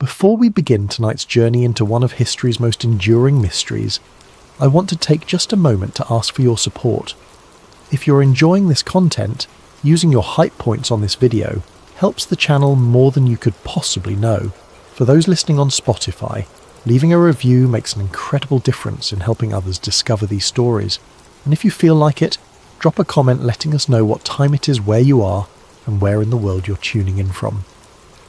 Before we begin tonight's journey into one of history's most enduring mysteries, I want to take just a moment to ask for your support. If you're enjoying this content, using your hype points on this video helps the channel more than you could possibly know. For those listening on Spotify, leaving a review makes an incredible difference in helping others discover these stories. And if you feel like it, drop a comment letting us know what time it is where you are and where in the world you're tuning in from.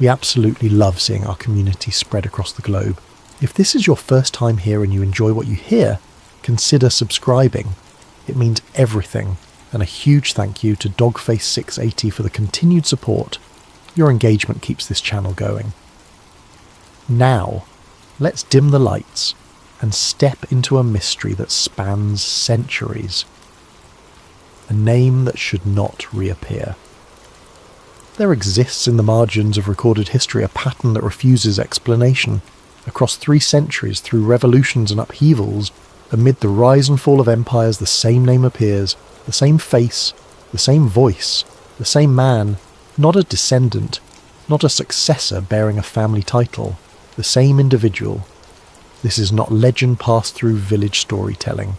We absolutely love seeing our community spread across the globe. If this is your first time here and you enjoy what you hear, consider subscribing. It means everything, and a huge thank you to Dogface680 for the continued support. Your engagement keeps this channel going. Now, let's dim the lights and step into a mystery that spans centuries. A name that should not reappear. There exists in the margins of recorded history a pattern that refuses explanation. Across 3 centuries, through revolutions and upheavals, amid the rise and fall of empires, the same name appears, the same face, the same voice, the same man, not a descendant, not a successor bearing a family title, the same individual. This is not legend passed through village storytelling.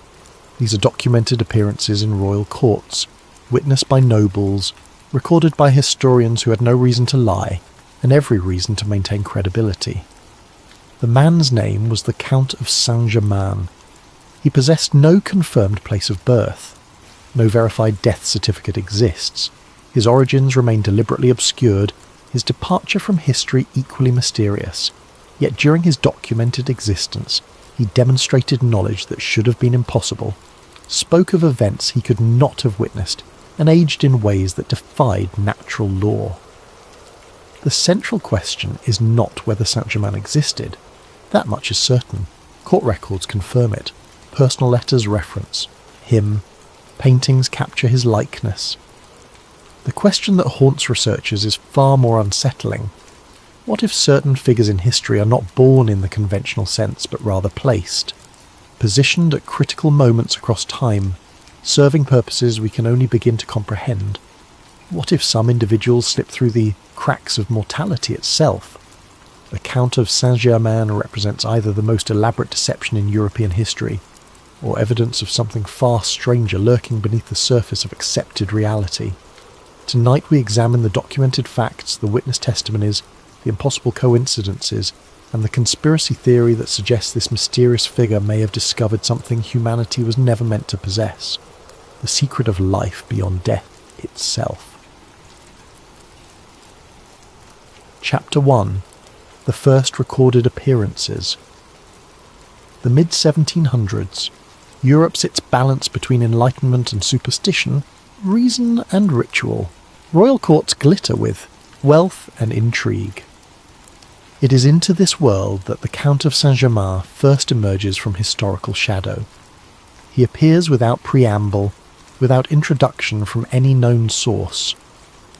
These are documented appearances in royal courts, witnessed by nobles, recorded by historians who had no reason to lie, and every reason to maintain credibility. The man's name was the Count of Saint-Germain. He possessed no confirmed place of birth. No verified death certificate exists. His origins remain deliberately obscured, his departure from history equally mysterious. Yet during his documented existence, he demonstrated knowledge that should have been impossible, spoke of events he could not have witnessed, and aged in ways that defied natural law. The central question is not whether Saint-Germain existed. That much is certain. Court records confirm it. Personal letters reference him. Paintings capture his likeness. The question that haunts researchers is far more unsettling. What if certain figures in history are not born in the conventional sense, but rather placed, positioned at critical moments across time, serving purposes we can only begin to comprehend? What if some individuals slip through the cracks of mortality itself? The Count of Saint-Germain represents either the most elaborate deception in European history, or evidence of something far stranger lurking beneath the surface of accepted reality. Tonight we examine the documented facts, the witness testimonies, the impossible coincidences, and the conspiracy theory that suggests this mysterious figure may have discovered something humanity was never meant to possess. The secret of life beyond death itself. Chapter 1. The first recorded appearances. The mid-1700s. Europe sits balanced between enlightenment and superstition, reason and ritual. Royal courts glitter with wealth and intrigue. It is into this world that the Count of Saint-Germain first emerges from historical shadow. He appears without preamble, without introduction from any known source.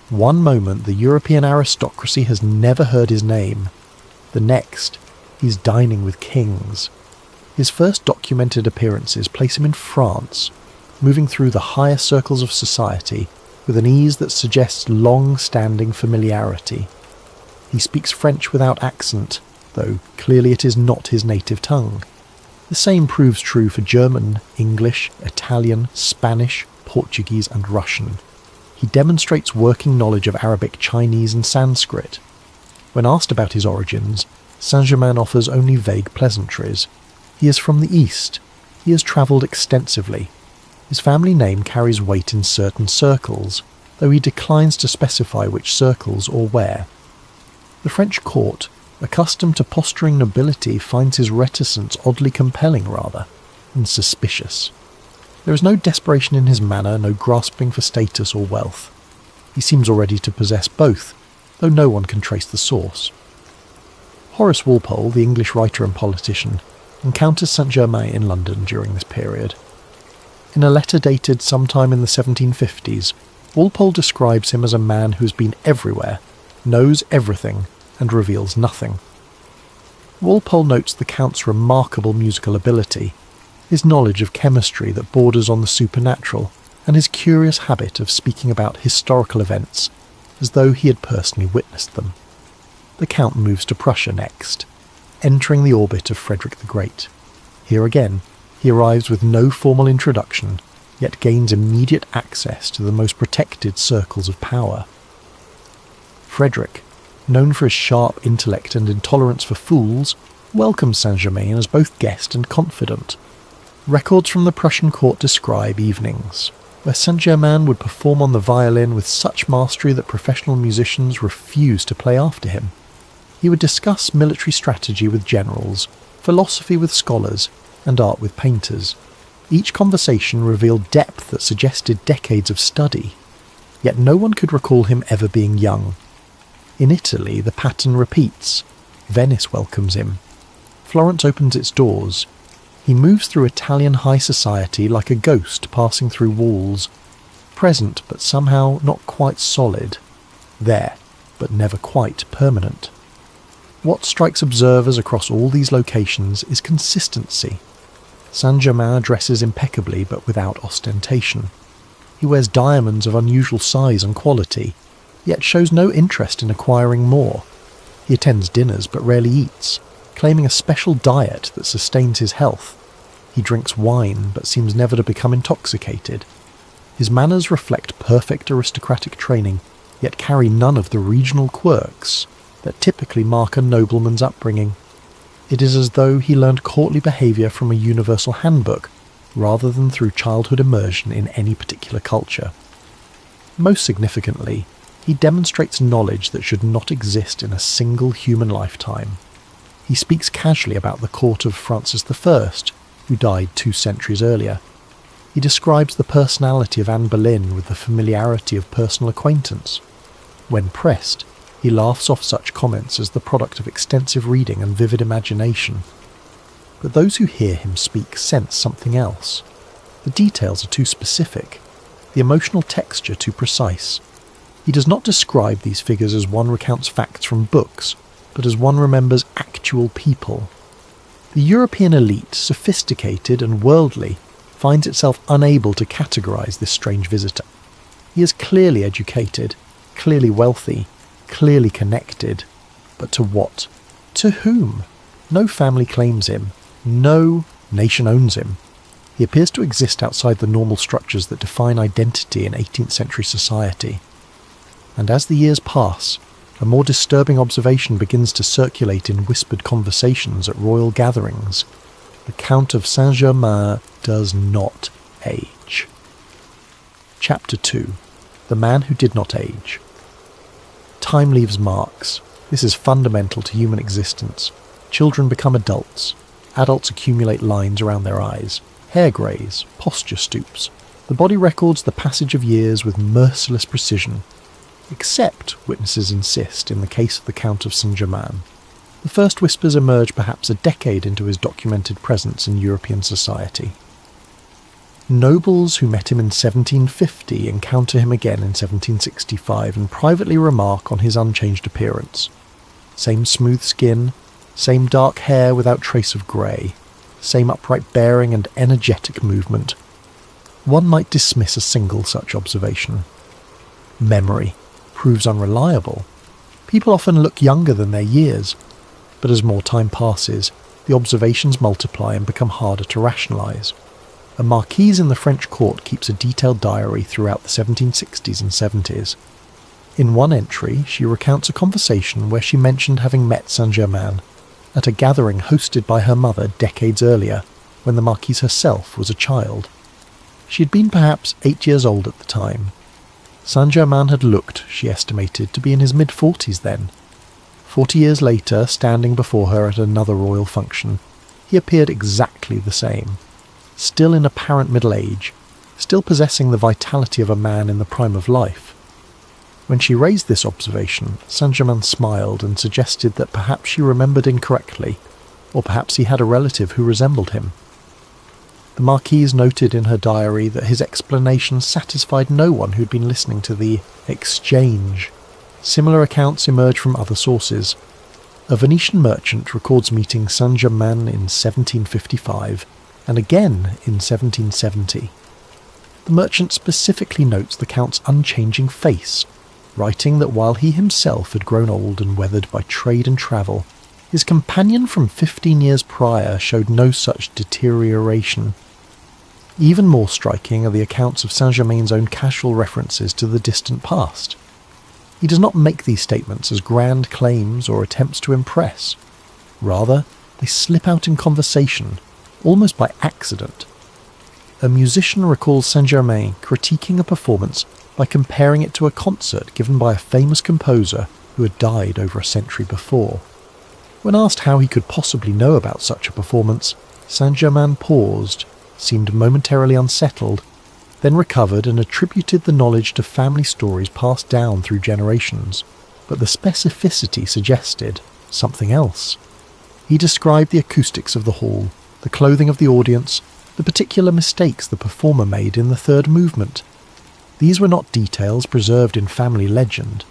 One moment the European aristocracy has never heard his name. The next, he's dining with kings. His first documented appearances place him in France, moving through the higher circles of society with an ease that suggests long-standing familiarity. He speaks French without accent, though clearly it is not his native tongue. The same proves true for German, English, Italian, Spanish, Portuguese and Russian. He demonstrates working knowledge of Arabic, Chinese and Sanskrit. When asked about his origins, Saint-Germain offers only vague pleasantries. He is from the East. He has travelled extensively. His family name carries weight in certain circles, though he declines to specify which circles or where. The French court, accustomed to posturing nobility, finds his reticence oddly compelling rather, and suspicious. There is no desperation in his manner, no grasping for status or wealth. He seems already to possess both, though no one can trace the source. Horace Walpole, the English writer and politician, encounters Saint-Germain in London during this period. In a letter dated sometime in the 1750s, Walpole describes him as a man who has been everywhere, knows everything, and reveals nothing. Walpole notes the Count's remarkable musical ability, his knowledge of chemistry that borders on the supernatural, and his curious habit of speaking about historical events as though he had personally witnessed them. the Count moves to Prussia next, entering the orbit of Frederick the Great. Here again, he arrives with no formal introduction, yet gains immediate access to the most protected circles of power. Frederick, known for his sharp intellect and intolerance for fools, welcomes Saint-Germain as both guest and confidant. Records from the Prussian court describe evenings where Saint-Germain would perform on the violin with such mastery that professional musicians refused to play after him. He would discuss military strategy with generals, philosophy with scholars, and art with painters. Each conversation revealed depth that suggested decades of study, yet no one could recall him ever being young. In Italy, the pattern repeats. Venice welcomes him. Florence opens its doors. He moves through Italian high society like a ghost passing through walls, present but somehow not quite solid, there but never quite permanent. What strikes observers across all these locations is consistency. Saint-Germain dresses impeccably but without ostentation. He wears diamonds of unusual size and quality, yet shows no interest in acquiring more. He attends dinners but rarely eats, claiming a special diet that sustains his health. He drinks wine but seems never to become intoxicated. His manners reflect perfect aristocratic training, yet carry none of the regional quirks that typically mark a nobleman's upbringing. It is as though he learned courtly behaviour from a universal handbook, rather than through childhood immersion in any particular culture. Most significantly, he demonstrates knowledge that should not exist in a single human lifetime. He speaks casually about the court of Francis I, who died 2 centuries earlier. He describes the personality of Anne Boleyn with the familiarity of personal acquaintance. When pressed, he laughs off such comments as the product of extensive reading and vivid imagination. But those who hear him speak sense something else. The details are too specific, the emotional texture too precise. He does not describe these figures as one recounts facts from books, but as one remembers actual people. The European elite, sophisticated and worldly, finds itself unable to categorize this strange visitor. He is clearly educated, clearly wealthy, clearly connected. But to what? To whom? No family claims him. No nation owns him. He appears to exist outside the normal structures that define identity in 18th century society. And as the years pass, a more disturbing observation begins to circulate in whispered conversations at royal gatherings. The Count of Saint-Germain does not age. Chapter 2. The Man Who Did Not Age. Time leaves marks. This is fundamental to human existence. Children become adults. Adults accumulate lines around their eyes. Hair greys, posture stoops. The body records the passage of years with merciless precision. Except, witnesses insist, in the case of the Count of Saint-Germain. The first whispers emerge perhaps a decade into his documented presence in European society. Nobles who met him in 1750 encounter him again in 1765 and privately remark on his unchanged appearance. Same smooth skin, same dark hair without trace of grey, same upright bearing and energetic movement. One might dismiss a single such observation. Memory proves unreliable. People often look younger than their years, but as more time passes, the observations multiply and become harder to rationalise. A marquise in the French court keeps a detailed diary throughout the 1760s and 70s. In one entry, she recounts a conversation where she mentioned having met Saint-Germain at a gathering hosted by her mother decades earlier, when the marquise herself was a child. She had been perhaps 8 years old at the time. Saint-Germain had looked, she estimated, to be in his mid-40s then. 40 years later, standing before her at another royal function, he appeared exactly the same. Still in apparent middle age, still possessing the vitality of a man in the prime of life. When she raised this observation, Saint-Germain smiled and suggested that perhaps she remembered incorrectly, or perhaps he had a relative who resembled him. The marquise noted in her diary that his explanation satisfied no one who'd been listening to the exchange. Similar accounts emerge from other sources. A Venetian merchant records meeting Saint-Germain in 1755, and again in 1770. The merchant specifically notes the Count's unchanging face, writing that while he himself had grown old and weathered by trade and travel, his companion from 15 years prior showed no such deterioration. Even more striking are the accounts of Saint-Germain's own casual references to the distant past. He does not make these statements as grand claims or attempts to impress. Rather, they slip out in conversation, almost by accident. A musician recalls Saint-Germain critiquing a performance by comparing it to a concert given by a famous composer who had died over a century before. When asked how he could possibly know about such a performance, Saint-Germain paused, seemed momentarily unsettled, then recovered and attributed the knowledge to family stories passed down through generations, but the specificity suggested something else. He described the acoustics of the hall, the clothing of the audience, the particular mistakes the performer made in the third movement. These were not details preserved in family legend.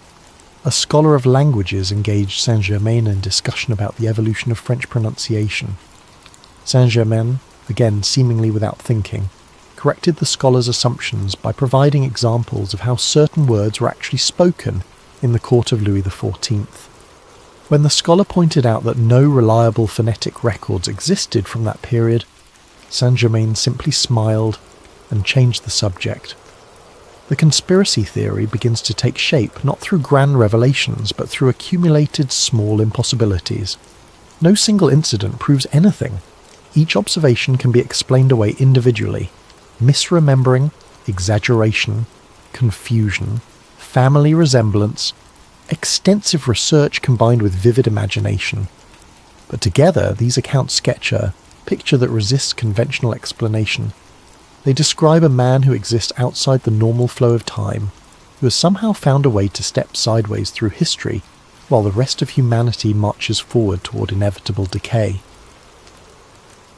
A scholar of languages engaged Saint-Germain in discussion about the evolution of French pronunciation. Saint-Germain, again seemingly without thinking, corrected the scholar's assumptions by providing examples of how certain words were actually spoken in the court of Louis XIV. When the scholar pointed out that no reliable phonetic records existed from that period, Saint-Germain simply smiled and changed the subject. The conspiracy theory begins to take shape not through grand revelations but through accumulated small impossibilities. No single incident proves anything. Each observation can be explained away individually. Misremembering, exaggeration, confusion, family resemblance, extensive research combined with vivid imagination. But together, these accounts sketch a picture that resists conventional explanation. They describe a man who exists outside the normal flow of time, who has somehow found a way to step sideways through history, while the rest of humanity marches forward toward inevitable decay.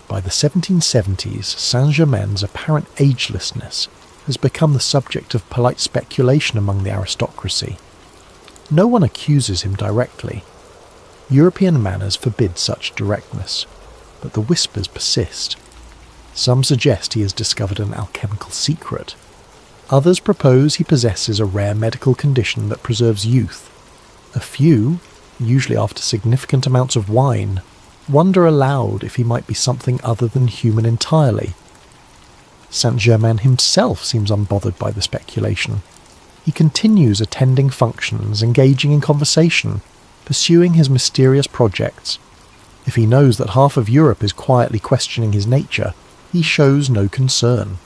By the 1770s, Saint-Germain's apparent agelessness has become the subject of polite speculation among the aristocracy. No one accuses him directly. European manners forbid such directness, but the whispers persist. Some suggest he has discovered an alchemical secret. Others propose he possesses a rare medical condition that preserves youth. A few, usually after significant amounts of wine, wonder aloud if he might be something other than human entirely. Saint-Germain himself seems unbothered by the speculation. He continues attending functions, engaging in conversation, pursuing his mysterious projects. If he knows that half of Europe is quietly questioning his nature, he shows no concern.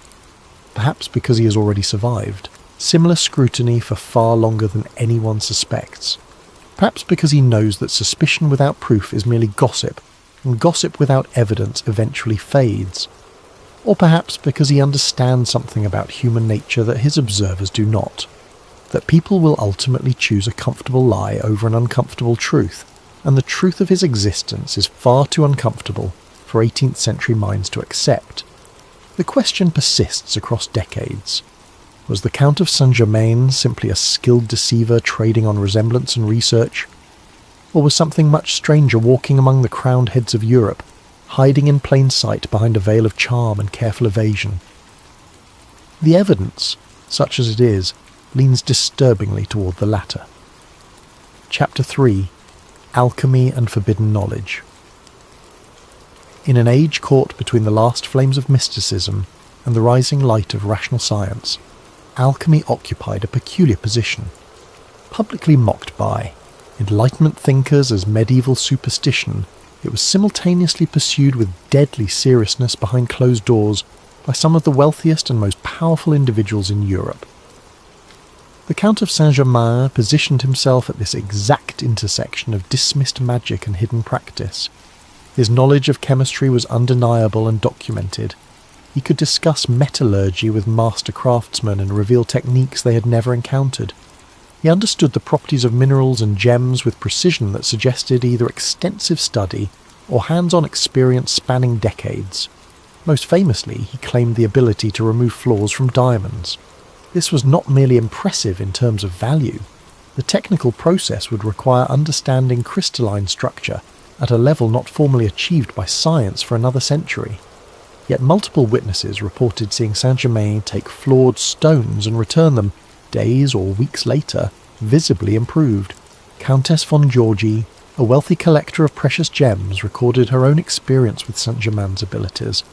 Perhaps because he has already survived similar scrutiny for far longer than anyone suspects. Perhaps because he knows that suspicion without proof is merely gossip, and gossip without evidence eventually fades. Or perhaps because he understands something about human nature that his observers do not. That people will ultimately choose a comfortable lie over an uncomfortable truth, and the truth of his existence is far too uncomfortable for 18th century minds to accept. The question persists across decades. Was the Count of Saint-Germain simply a skilled deceiver trading on resemblance and research? Or was something much stranger walking among the crowned heads of Europe, hiding in plain sight behind a veil of charm and careful evasion? The evidence, such as it is, leans disturbingly toward the latter. Chapter 3: Alchemy and Forbidden Knowledge. In an age caught between the last flames of mysticism and the rising light of rational science, alchemy occupied a peculiar position. Publicly mocked by Enlightenment thinkers as medieval superstition, it was simultaneously pursued with deadly seriousness behind closed doors by some of the wealthiest and most powerful individuals in Europe. The Count of Saint-Germain positioned himself at this exact intersection of dismissed magic and hidden practice. His knowledge of chemistry was undeniable and documented. He could discuss metallurgy with master craftsmen and reveal techniques they had never encountered. He understood the properties of minerals and gems with precision that suggested either extensive study or hands-on experience spanning decades. Most famously, he claimed the ability to remove flaws from diamonds. This was not merely impressive in terms of value. The technical process would require understanding crystalline structure at a level not formally achieved by science for another century. Yet multiple witnesses reported seeing Saint-Germain take flawed stones and return them, days or weeks later, visibly improved. Countess von Georgi, a wealthy collector of precious gems, recorded her own experience with Saint-Germain's abilities.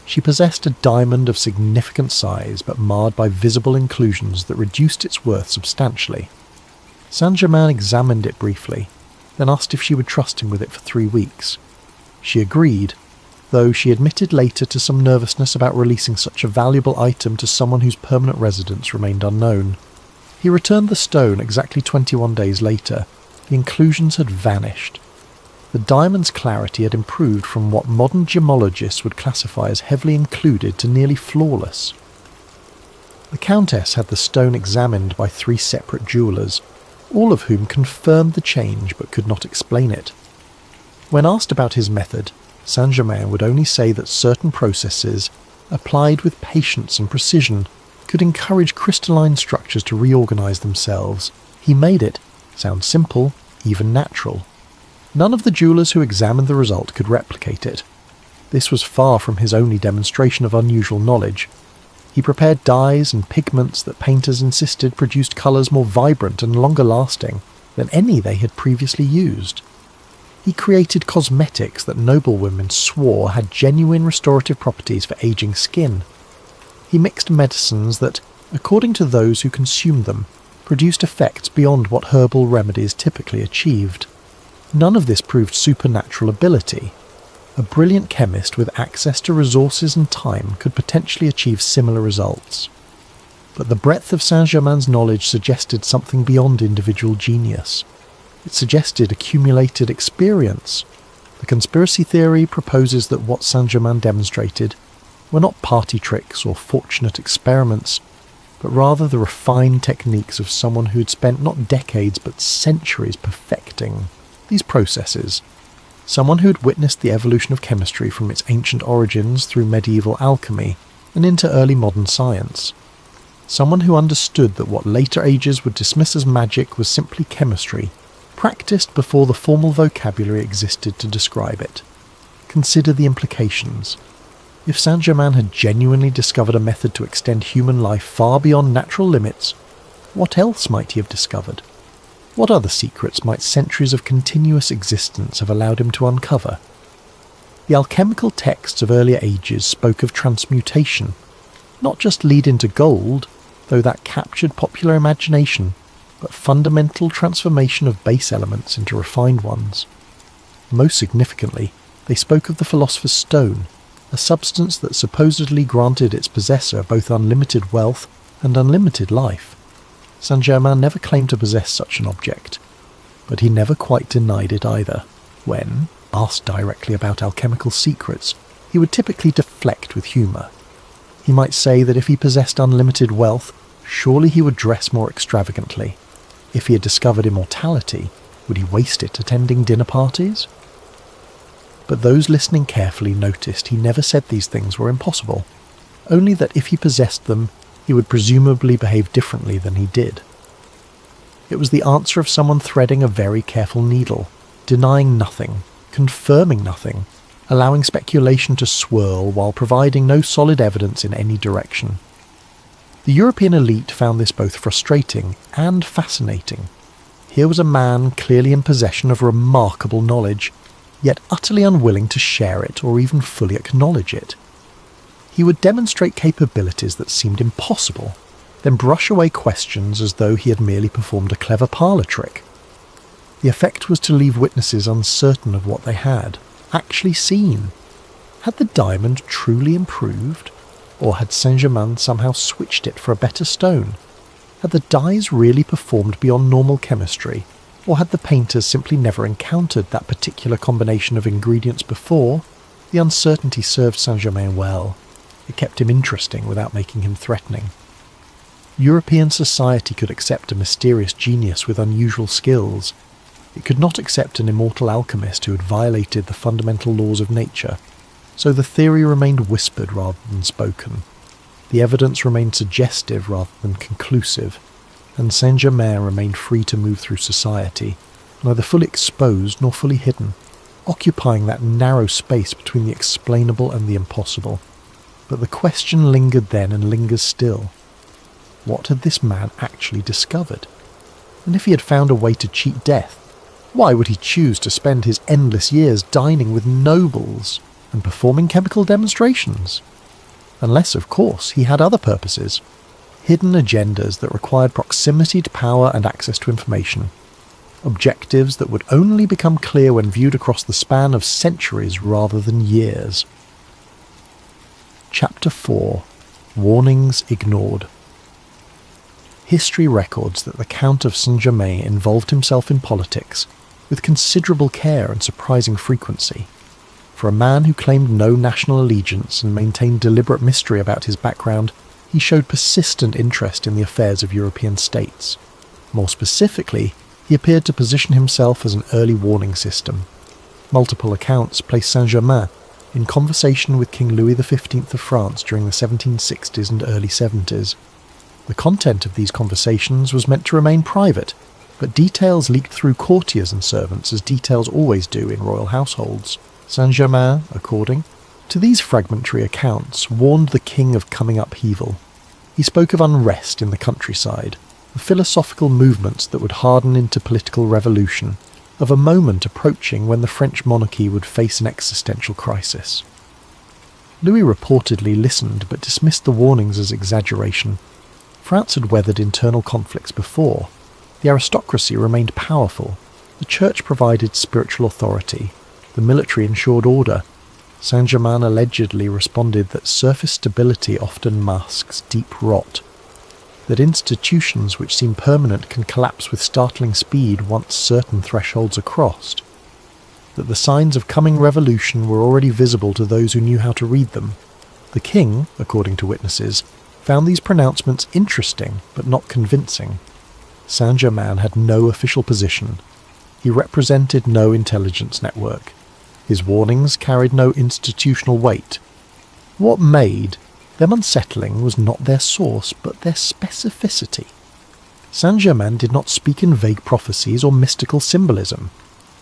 She possessed a diamond of significant size, but marred by visible inclusions that reduced its worth substantially. Saint-Germain examined it briefly, then asked if she would trust him with it for 3 weeks. She agreed, though she admitted later to some nervousness about releasing such a valuable item to someone whose permanent residence remained unknown. He returned the stone exactly 21 days later. The inclusions had vanished. The diamond's clarity had improved from what modern gemologists would classify as heavily included to nearly flawless. The Countess had the stone examined by 3 separate jewellers, all of whom confirmed the change but could not explain it. When asked about his method, Saint-Germain would only say that certain processes, applied with patience and precision, could encourage crystalline structures to reorganize themselves. He made it sound simple, even natural. None of the jewellers who examined the result could replicate it. This was far from his only demonstration of unusual knowledge. He prepared dyes and pigments that painters insisted produced colours more vibrant and longer lasting than any they had previously used. He created cosmetics that noblewomen swore had genuine restorative properties for aging skin. He mixed medicines that, according to those who consumed them, produced effects beyond what herbal remedies typically achieved. None of this proved supernatural ability. A brilliant chemist with access to resources and time could potentially achieve similar results. But the breadth of Saint-Germain's knowledge suggested something beyond individual genius. It suggested accumulated experience. The conspiracy theory proposes that what Saint-Germain demonstrated were not party tricks or fortunate experiments, but rather the refined techniques of someone who had spent not decades but centuries perfecting these processes. Someone who had witnessed the evolution of chemistry from its ancient origins through medieval alchemy and into early modern science. Someone who understood that what later ages would dismiss as magic was simply chemistry, practiced before the formal vocabulary existed to describe it. Consider the implications. If Saint-Germain had genuinely discovered a method to extend human life far beyond natural limits, what else might he have discovered? What other secrets might centuries of continuous existence have allowed him to uncover? The alchemical texts of earlier ages spoke of transmutation, not just lead into gold, though that captured popular imagination, but fundamental transformation of base elements into refined ones. Most significantly, they spoke of the philosopher's stone, a substance that supposedly granted its possessor both unlimited wealth and unlimited life. Saint-Germain never claimed to possess such an object, but he never quite denied it either. When asked directly about alchemical secrets, he would typically deflect with humour. He might say that if he possessed unlimited wealth, surely he would dress more extravagantly. If he had discovered immortality, would he waste it attending dinner parties? But those listening carefully noticed he never said these things were impossible, only that if he possessed them, he would presumably behave differently than he did. It was the answer of someone threading a very careful needle, denying nothing, confirming nothing, allowing speculation to swirl while providing no solid evidence in any direction. The European elite found this both frustrating and fascinating. Here was a man clearly in possession of remarkable knowledge, yet utterly unwilling to share it or even fully acknowledge it. He would demonstrate capabilities that seemed impossible, then brush away questions as though he had merely performed a clever parlour trick. The effect was to leave witnesses uncertain of what they had actually seen. Had the diamond truly improved? Or had Saint-Germain somehow switched it for a better stone? Had the dyes really performed beyond normal chemistry? Or had the painters simply never encountered that particular combination of ingredients before? The uncertainty served Saint-Germain well. It kept him interesting without making him threatening. European society could accept a mysterious genius with unusual skills. It could not accept an immortal alchemist who had violated the fundamental laws of nature, so the theory remained whispered rather than spoken. The evidence remained suggestive rather than conclusive, and Saint-Germain remained free to move through society, neither fully exposed nor fully hidden, occupying that narrow space between the explainable and the impossible. But the question lingered then and lingers still. What had this man actually discovered? And if he had found a way to cheat death, why would he choose to spend his endless years dining with nobles and performing chemical demonstrations? Unless, of course, he had other purposes, hidden agendas that required proximity to power and access to information, objectives that would only become clear when viewed across the span of centuries rather than years. Chapter 4. Warnings Ignored. History records that the Count of Saint-Germain involved himself in politics with considerable care and surprising frequency. For a man who claimed no national allegiance and maintained deliberate mystery about his background, he showed persistent interest in the affairs of European states. More specifically, he appeared to position himself as an early warning system. Multiple accounts place Saint-Germain in conversation with King Louis XV of France during the 1760s and early 70s. The content of these conversations was meant to remain private, but details leaked through courtiers and servants, as details always do in royal households. Saint-Germain, according to these fragmentary accounts, warned the king of coming upheaval. He spoke of unrest in the countryside, of philosophical movements that would harden into political revolution, of a moment approaching when the French monarchy would face an existential crisis. Louis reportedly listened but dismissed the warnings as exaggeration. France had weathered internal conflicts before. The aristocracy remained powerful. The church provided spiritual authority. The military ensured order. Saint-Germain allegedly responded that surface stability often masks deep rot, that institutions which seem permanent can collapse with startling speed once certain thresholds are crossed, that the signs of coming revolution were already visible to those who knew how to read them. The king, according to witnesses, found these pronouncements interesting but not convincing. Saint-Germain had no official position. He represented no intelligence network. His warnings carried no institutional weight. What made them unsettling was not their source, but their specificity. Saint-Germain did not speak in vague prophecies or mystical symbolism.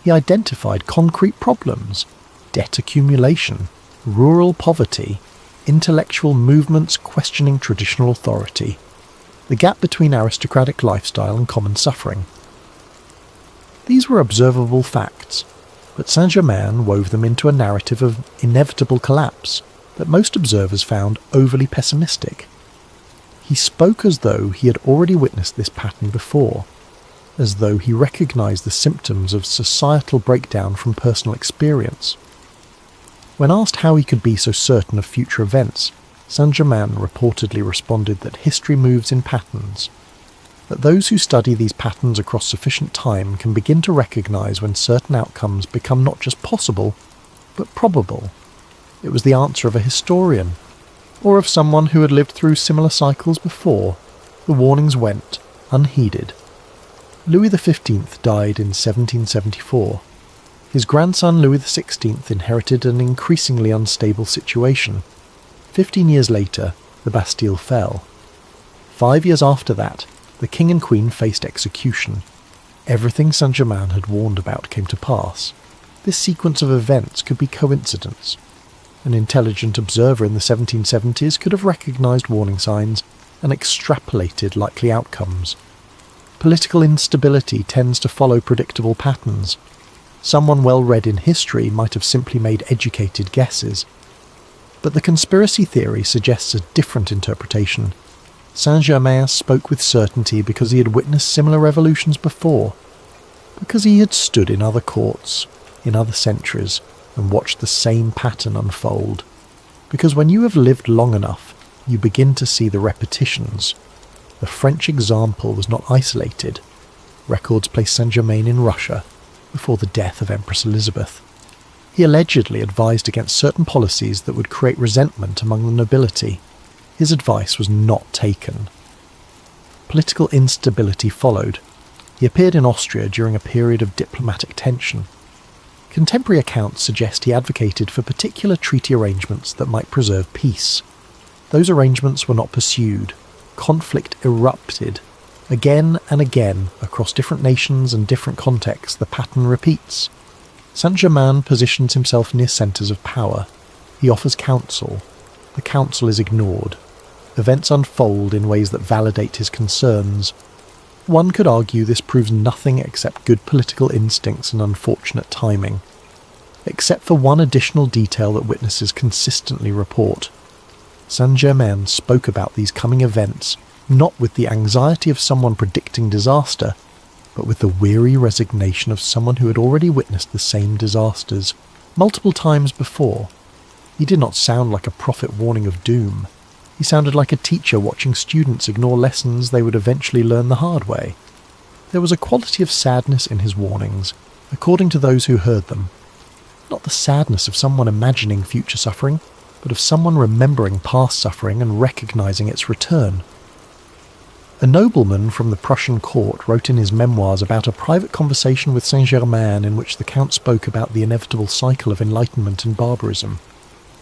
He identified concrete problems: debt accumulation, rural poverty, intellectual movements questioning traditional authority, the gap between aristocratic lifestyle and common suffering. These were observable facts, but Saint-Germain wove them into a narrative of inevitable collapse that most observers found overly pessimistic. He spoke as though he had already witnessed this pattern before, as though he recognized the symptoms of societal breakdown from personal experience. When asked how he could be so certain of future events, Saint-Germain reportedly responded that history moves in patterns, that those who study these patterns across sufficient time can begin to recognize when certain outcomes become not just possible, but probable. It was the answer of a historian, or of someone who had lived through similar cycles before. The warnings went unheeded. Louis XV died in 1774. His grandson Louis XVI inherited an increasingly unstable situation. 15 years later, the Bastille fell. 5 years after that, the king and queen faced execution. Everything Saint-Germain had warned about came to pass. This sequence of events could be coincidence. An intelligent observer in the 1770s could have recognized warning signs and extrapolated likely outcomes. Political instability tends to follow predictable patterns. Someone well read in history might have simply made educated guesses. But the conspiracy theory suggests a different interpretation. Saint-Germain spoke with certainty because he had witnessed similar revolutions before, because he had stood in other courts, in other centuries, and watched the same pattern unfold. Because when you have lived long enough, you begin to see the repetitions. The French example was not isolated. Records place Saint-Germain in Russia before the death of Empress Elizabeth. He allegedly advised against certain policies that would create resentment among the nobility. His advice was not taken. Political instability followed. He appeared in Austria during a period of diplomatic tension. Contemporary accounts suggest he advocated for particular treaty arrangements that might preserve peace. Those arrangements were not pursued. Conflict erupted. Again and again, across different nations and different contexts, the pattern repeats. Saint-Germain positions himself near centres of power. He offers counsel. The counsel is ignored. Events unfold in ways that validate his concerns. One could argue this proves nothing except good political instincts and unfortunate timing, except for one additional detail that witnesses consistently report. Saint-Germain spoke about these coming events not with the anxiety of someone predicting disaster, but with the weary resignation of someone who had already witnessed the same disasters multiple times before. He did not sound like a prophet warning of doom. He sounded like a teacher watching students ignore lessons they would eventually learn the hard way. There was a quality of sadness in his warnings, according to those who heard them. Not the sadness of someone imagining future suffering, but of someone remembering past suffering and recognizing its return. A nobleman from the Prussian court wrote in his memoirs about a private conversation with Saint-Germain in which the Count spoke about the inevitable cycle of enlightenment and barbarism,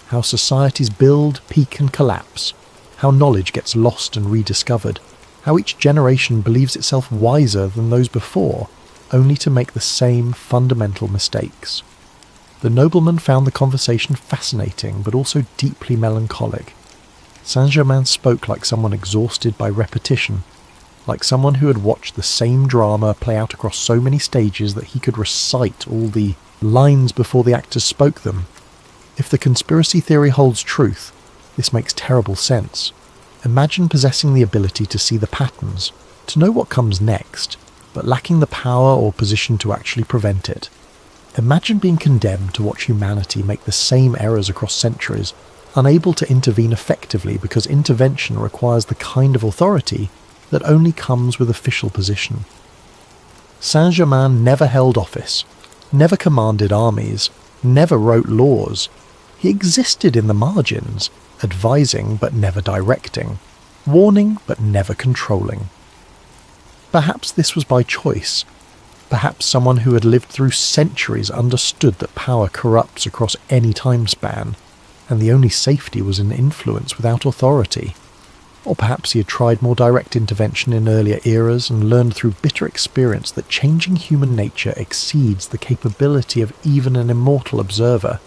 how societies build, peak and collapse, how knowledge gets lost and rediscovered, how each generation believes itself wiser than those before, only to make the same fundamental mistakes. The nobleman found the conversation fascinating but also deeply melancholic. Saint-Germain spoke like someone exhausted by repetition, like someone who had watched the same drama play out across so many stages that he could recite all the lines before the actors spoke them. If the conspiracy theory holds truth, this makes terrible sense. Imagine possessing the ability to see the patterns, to know what comes next, but lacking the power or position to actually prevent it. Imagine being condemned to watch humanity make the same errors across centuries, unable to intervene effectively because intervention requires the kind of authority that only comes with official position. Saint-Germain never held office, never commanded armies, never wrote laws. He existed in the margins, advising but never directing, warning but never controlling. Perhaps this was by choice. Perhaps someone who had lived through centuries understood that power corrupts across any time span, and the only safety was in influence without authority. Or perhaps he had tried more direct intervention in earlier eras and learned through bitter experience that changing human nature exceeds the capability of even an immortal observer.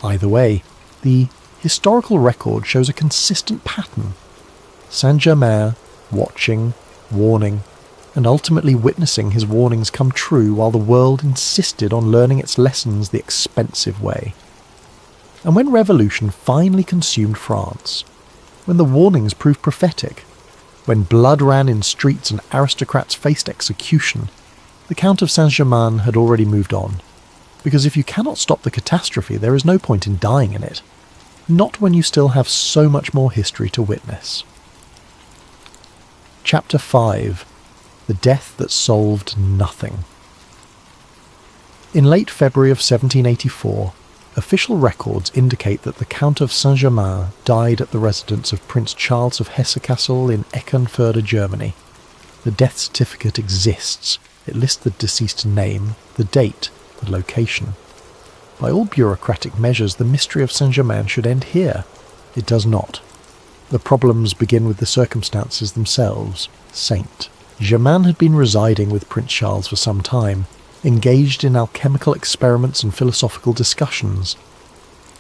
Either way, the historical record shows a consistent pattern. Saint-Germain watching, warning, and ultimately witnessing his warnings come true while the world insisted on learning its lessons the expensive way. And when revolution finally consumed France, when the warnings proved prophetic, when blood ran in streets and aristocrats faced execution, the Count of Saint-Germain had already moved on. Because if you cannot stop the catastrophe, there is no point in dying in it. Not when you still have so much more history to witness. Chapter 5. The Death That Solved Nothing. In late February of 1784, official records indicate that the Count of Saint-Germain died at the residence of Prince Charles of Hesse-Kassel in Eckernförde, Germany. The death certificate exists. It lists the deceased's name, the date, the location. By all bureaucratic measures, the mystery of Saint-Germain should end here. It does not. The problems begin with the circumstances themselves. Saint Germain had been residing with Prince Charles for some time, engaged in alchemical experiments and philosophical discussions.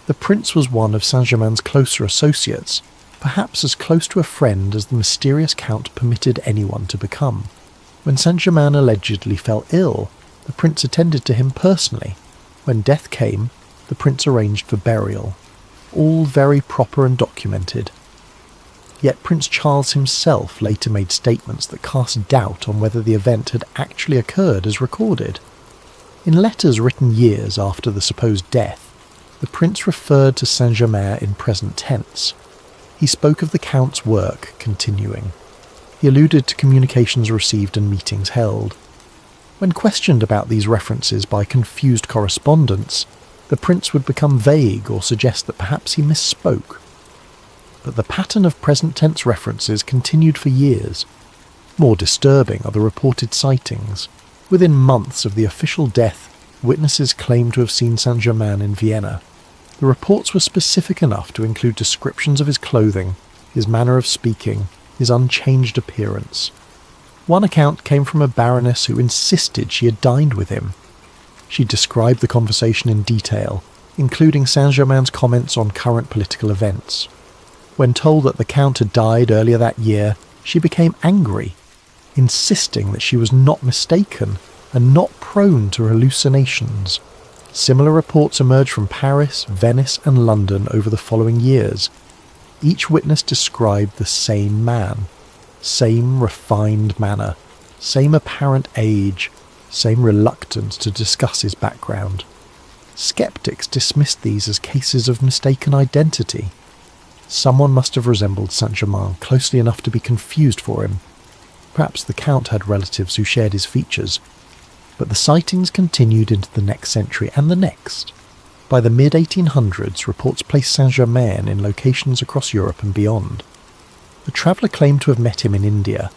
The prince was one of Saint-Germain's closer associates, perhaps as close to a friend as the mysterious count permitted anyone to become. When Saint-Germain allegedly fell ill, the prince attended to him personally. When death came, the prince arranged for burial. All very proper and documented. Yet Prince Charles himself later made statements that cast doubt on whether the event had actually occurred as recorded. In letters written years after the supposed death, the prince referred to Saint-Germain in present tense. He spoke of the count's work continuing. He alluded to communications received and meetings held. When questioned about these references by confused correspondents, the prince would become vague or suggest that perhaps he misspoke. But the pattern of present tense references continued for years. More disturbing are the reported sightings. Within months of the official death, witnesses claimed to have seen Saint-Germain in Vienna. The reports were specific enough to include descriptions of his clothing, his manner of speaking, his unchanged appearance. One account came from a baroness who insisted she had dined with him. She described the conversation in detail, including Saint-Germain's comments on current political events. When told that the count had died earlier that year, she became angry. insisting that she was not mistaken and not prone to hallucinations. Similar reports emerged from Paris, Venice, and London over the following years. Each witness described the same man, same refined manner, same apparent age, same reluctance to discuss his background. Skeptics dismissed these as cases of mistaken identity. Someone must have resembled Saint-Germain closely enough to be confused for him. Perhaps the Count had relatives who shared his features. But the sightings continued into the next century and the next. By the mid-1800s, reports placed Saint-Germain in locations across Europe and beyond. A traveller claimed to have met him in India.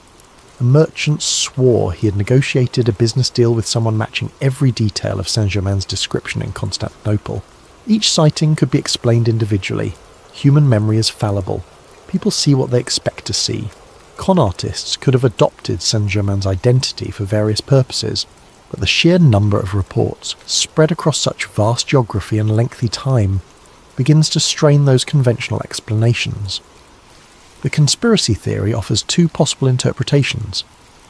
A merchant swore he had negotiated a business deal with someone matching every detail of Saint-Germain's description in Constantinople. Each sighting could be explained individually. Human memory is fallible. People see what they expect to see. Con artists could have adopted Saint-Germain's identity for various purposes, but the sheer number of reports, spread across such vast geography and lengthy time, begins to strain those conventional explanations. The conspiracy theory offers two possible interpretations.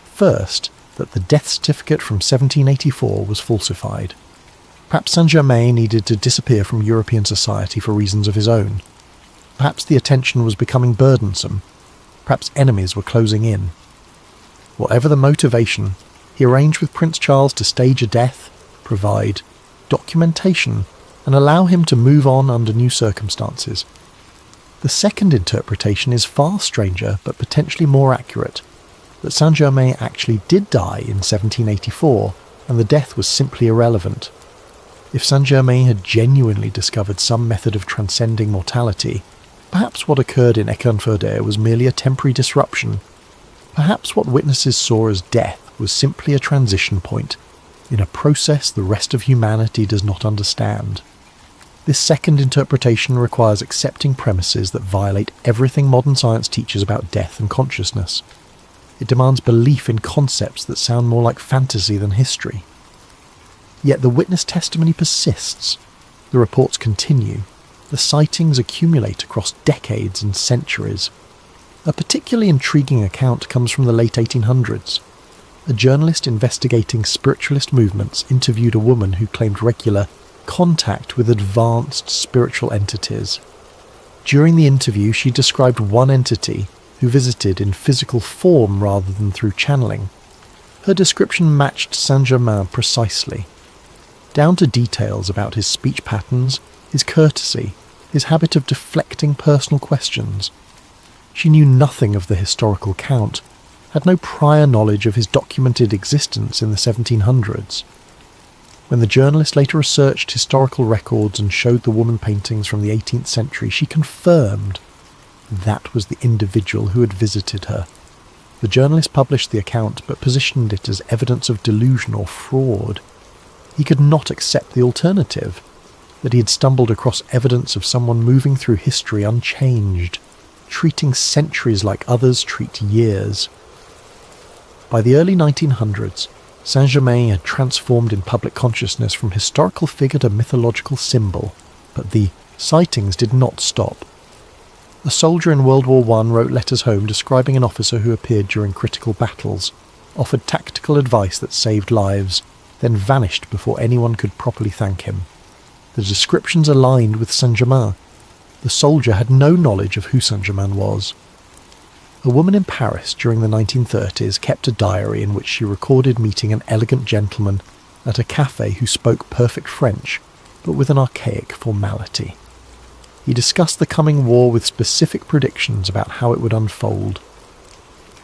First, that the death certificate from 1784 was falsified. Perhaps Saint-Germain needed to disappear from European society for reasons of his own. Perhaps the attention was becoming burdensome. Perhaps enemies were closing in. Whatever the motivation, he arranged with Prince Charles to stage a death, provide documentation, and allow him to move on under new circumstances. The second interpretation is far stranger but potentially more accurate, that Saint-Germain actually did die in 1784 and the death was simply irrelevant. If Saint-Germain had genuinely discovered some method of transcending mortality, perhaps what occurred in Eckernförde was merely a temporary disruption. Perhaps what witnesses saw as death was simply a transition point in a process the rest of humanity does not understand. This second interpretation requires accepting premises that violate everything modern science teaches about death and consciousness. It demands belief in concepts that sound more like fantasy than history. Yet the witness testimony persists. The reports continue. The sightings accumulate across decades and centuries. A particularly intriguing account comes from the late 1800s. A journalist investigating spiritualist movements interviewed a woman who claimed regular contact with advanced spiritual entities. During the interview, she described one entity who visited in physical form rather than through channeling. Her description matched Saint-Germain precisely, down to details about his speech patterns, his courtesy, his habit of deflecting personal questions. She knew nothing of the historical Count, had no prior knowledge of his documented existence in the 1700s. When the journalist later researched historical records and showed the woman paintings from the 18th century, she confirmed that was the individual who had visited her. The journalist published the account but positioned it as evidence of delusion or fraud. He could not accept the alternative, that he had stumbled across evidence of someone moving through history unchanged, treating centuries like others treat years. By the early 1900s, Saint-Germain had transformed in public consciousness from historical figure to mythological symbol, but the sightings did not stop. A soldier in World War I wrote letters home describing an officer who appeared during critical battles, offered tactical advice that saved lives, then vanished before anyone could properly thank him. The descriptions aligned with Saint-Germain. The soldier had no knowledge of who Saint-Germain was. A woman in Paris during the 1930s kept a diary in which she recorded meeting an elegant gentleman at a cafe who spoke perfect French, but with an archaic formality. He discussed the coming war with specific predictions about how it would unfold.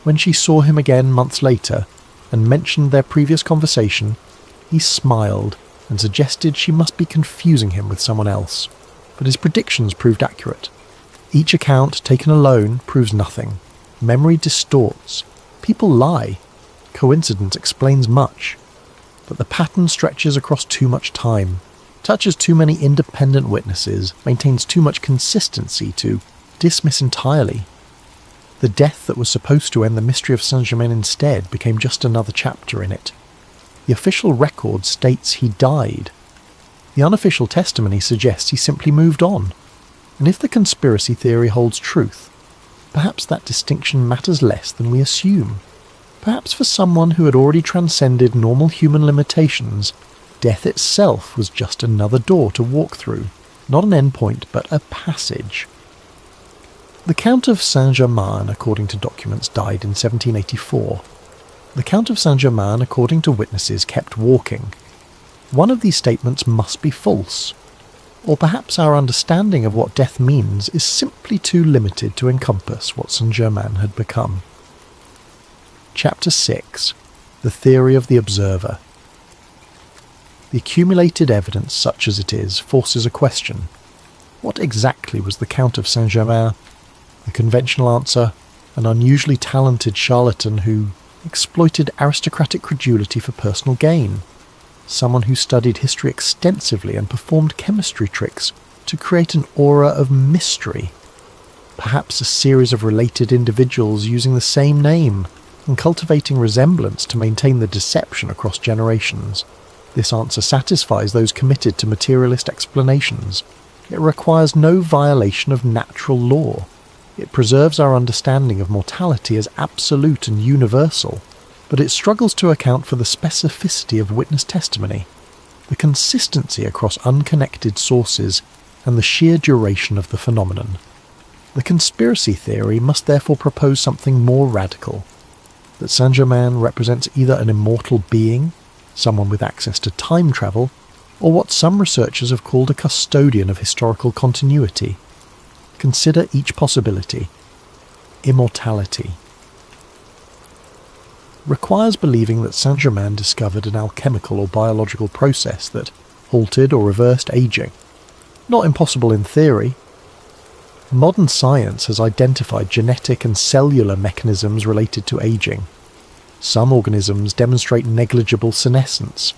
When she saw him again months later and mentioned their previous conversation, he smiled and suggested she must be confusing him with someone else, but his predictions proved accurate. Each account taken alone proves nothing. Memory distorts. People lie. Coincidence explains much. But the pattern stretches across too much time, touches too many independent witnesses, maintains too much consistency to dismiss entirely. The death that was supposed to end the mystery of Saint-Germain instead became just another chapter in it. The official record states he died. The unofficial testimony suggests he simply moved on. And if the conspiracy theory holds truth, perhaps that distinction matters less than we assume. Perhaps for someone who had already transcended normal human limitations, death itself was just another door to walk through, not an endpoint but a passage. The Count of Saint-Germain, according to documents, died in 1784. The Count of Saint-Germain, according to witnesses, kept walking. One of these statements must be false, or perhaps our understanding of what death means is simply too limited to encompass what Saint-Germain had become. Chapter 6. The Theory of the Observer. The accumulated evidence, such as it is, forces a question. What exactly was the Count of Saint-Germain? The conventional answer, an unusually talented charlatan who exploited aristocratic credulity for personal gain. Someone who studied history extensively and performed chemistry tricks to create an aura of mystery. Perhaps a series of related individuals using the same name and cultivating resemblance to maintain the deception across generations. This answer satisfies those committed to materialist explanations. It requires no violation of natural law. It preserves our understanding of mortality as absolute and universal, but it struggles to account for the specificity of witness testimony, the consistency across unconnected sources, and the sheer duration of the phenomenon. The conspiracy theory must therefore propose something more radical, that Saint-Germain represents either an immortal being, someone with access to time travel, or what some researchers have called a custodian of historical continuity. Consider each possibility. Immortality requires believing that Saint-Germain discovered an alchemical or biological process that halted or reversed aging. Not impossible in theory. Modern science has identified genetic and cellular mechanisms related to aging. Some organisms demonstrate negligible senescence.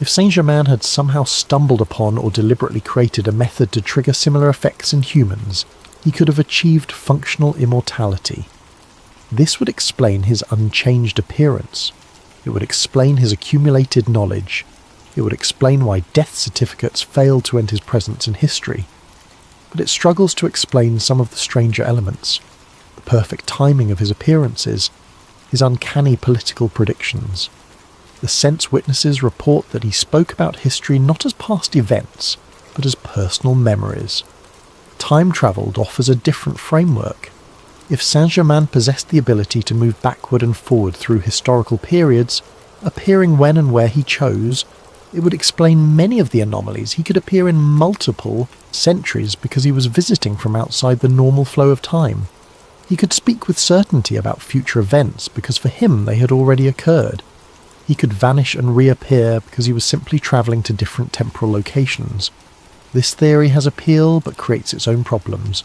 If Saint-Germain had somehow stumbled upon or deliberately created a method to trigger similar effects in humans, he could have achieved functional immortality. This would explain his unchanged appearance. It would explain his accumulated knowledge. It would explain why death certificates failed to end his presence in history. But it struggles to explain some of the stranger elements, the perfect timing of his appearances, his uncanny political predictions. The sense witnesses report that he spoke about history not as past events, but as personal memories. Time travelled offers a different framework. If Saint-Germain possessed the ability to move backward and forward through historical periods, appearing when and where he chose, it would explain many of the anomalies. He could appear in multiple centuries because he was visiting from outside the normal flow of time. He could speak with certainty about future events because for him they had already occurred. He could vanish and reappear because he was simply travelling to different temporal locations. This theory has appeal but creates its own problems.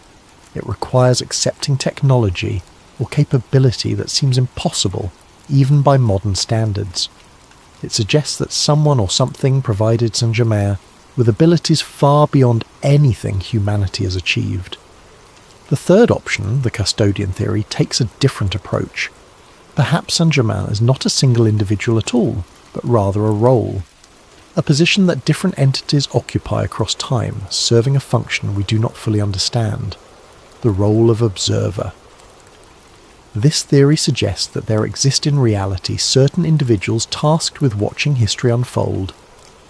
It requires accepting technology or capability that seems impossible even by modern standards. It suggests that someone or something provided Saint-Germain with abilities far beyond anything humanity has achieved. The third option, the custodian theory, takes a different approach. Perhaps Saint-Germain is not a single individual at all, but rather a role. A position that different entities occupy across time, serving a function we do not fully understand. The role of observer. This theory suggests that there exist in reality certain individuals tasked with watching history unfold,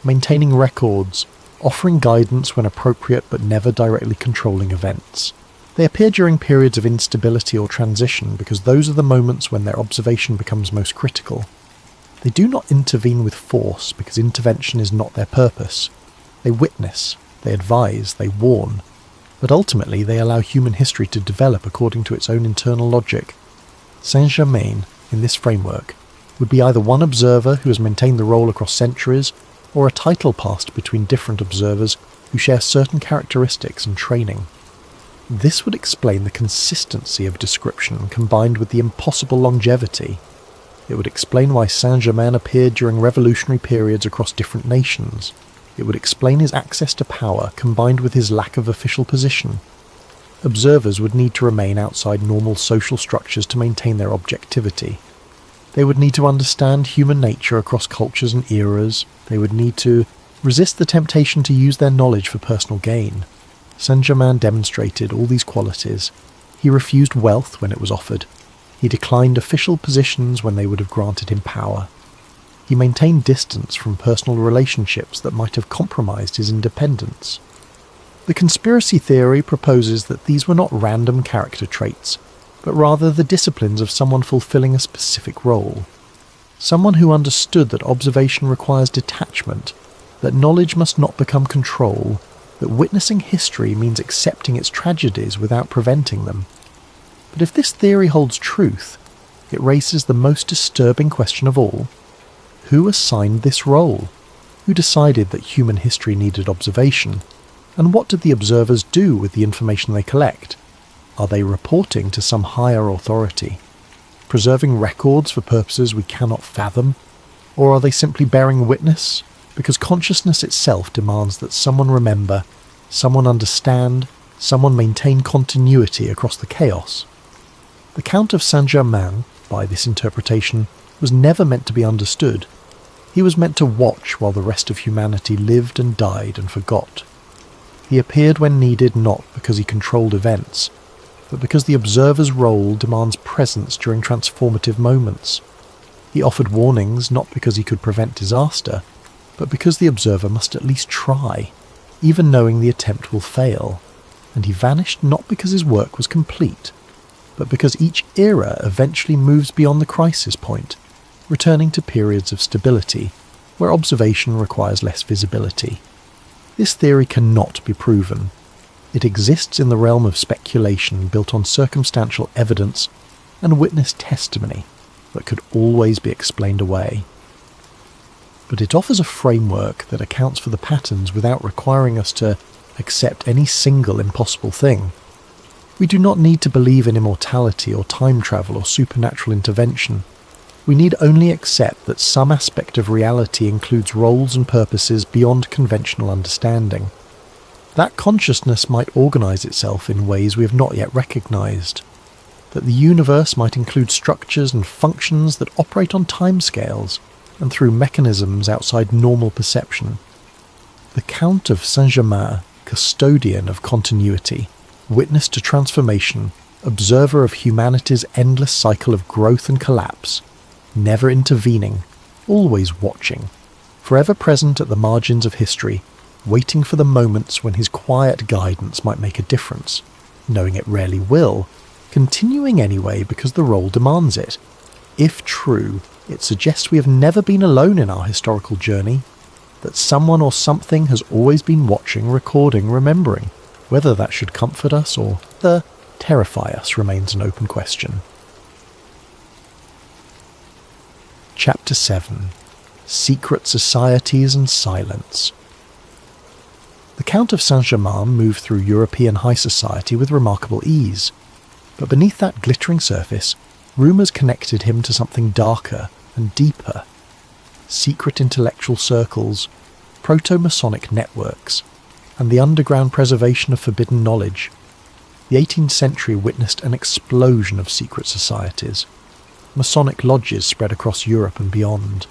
maintaining records, offering guidance when appropriate but never directly controlling events. They appear during periods of instability or transition because those are the moments when their observation becomes most critical. They do not intervene with force because intervention is not their purpose. They witness, they advise, they warn, but ultimately they allow human history to develop according to its own internal logic. Saint-Germain, in this framework, would be either one observer who has maintained the role across centuries, or a title passed between different observers who share certain characteristics and training. This would explain the consistency of description combined with the impossible longevity. It would explain why Saint-Germain appeared during revolutionary periods across different nations. It would explain his access to power combined with his lack of official position. Observers would need to remain outside normal social structures to maintain their objectivity. They would need to understand human nature across cultures and eras. They would need to resist the temptation to use their knowledge for personal gain. Saint-Germain demonstrated all these qualities. He refused wealth when it was offered. He declined official positions when they would have granted him power. He maintained distance from personal relationships that might have compromised his independence. The conspiracy theory proposes that these were not random character traits, but rather the disciplines of someone fulfilling a specific role. Someone who understood that observation requires detachment, that knowledge must not become control, that witnessing history means accepting its tragedies without preventing them. But if this theory holds truth, it raises the most disturbing question of all. Who assigned this role? Who decided that human history needed observation? And what did the observers do with the information they collect? Are they reporting to some higher authority? Preserving records for purposes we cannot fathom? Or are they simply bearing witness because consciousness itself demands that someone remember, someone understand, someone maintain continuity across the chaos? The Count of Saint-Germain, by this interpretation, was never meant to be understood. He was meant to watch while the rest of humanity lived and died and forgot. He appeared when needed not because he controlled events, but because the observer's role demands presence during transformative moments. He offered warnings not because he could prevent disaster, but because the observer must at least try, even knowing the attempt will fail. And he vanished not because his work was complete, but because each era eventually moves beyond the crisis point, returning to periods of stability, where observation requires less visibility. This theory cannot be proven. It exists in the realm of speculation built on circumstantial evidence and witness testimony that could always be explained away. But it offers a framework that accounts for the patterns without requiring us to accept any single impossible thing. We do not need to believe in immortality or time travel or supernatural intervention. We need only accept that some aspect of reality includes roles and purposes beyond conventional understanding. That consciousness might organize itself in ways we have not yet recognized. That the universe might include structures and functions that operate on timescales and through mechanisms outside normal perception. The Count of Saint-Germain, custodian of continuity, witness to transformation, observer of humanity's endless cycle of growth and collapse, never intervening, always watching, forever present at the margins of history, waiting for the moments when his quiet guidance might make a difference, knowing it rarely will, continuing anyway because the role demands it. If true, it suggests we have never been alone in our historical journey, that someone or something has always been watching, recording, remembering. Whether that should comfort us or terrify us remains an open question. Chapter 7. Secret Societies and Silence. The Count of Saint-Germain moved through European high society with remarkable ease, but beneath that glittering surface, rumours connected him to something darker and deeper. Secret intellectual circles, proto-Masonic networks, and the underground preservation of forbidden knowledge. The 18th century witnessed an explosion of secret societies. Masonic lodges spread across Europe and beyond.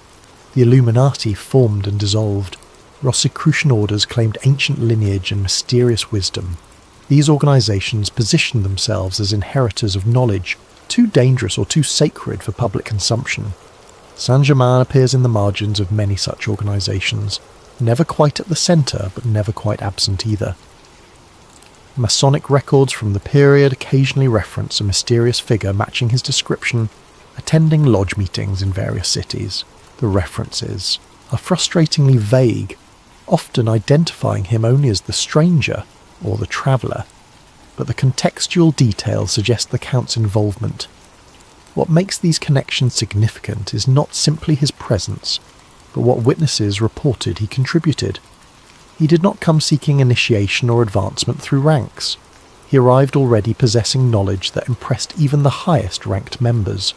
The Illuminati formed and dissolved. Rosicrucian orders claimed ancient lineage and mysterious wisdom. These organizations positioned themselves as inheritors of knowledge, too dangerous or too sacred for public consumption. Saint-Germain appears in the margins of many such organizations, never quite at the centre, but never quite absent either. Masonic records from the period occasionally reference a mysterious figure matching his description, attending lodge meetings in various cities. The references are frustratingly vague, often identifying him only as the stranger or the traveller, but the contextual details suggest the Count's involvement. What makes these connections significant is not simply his presence, but what witnesses reported he contributed. He did not come seeking initiation or advancement through ranks. He arrived already possessing knowledge that impressed even the highest ranked members.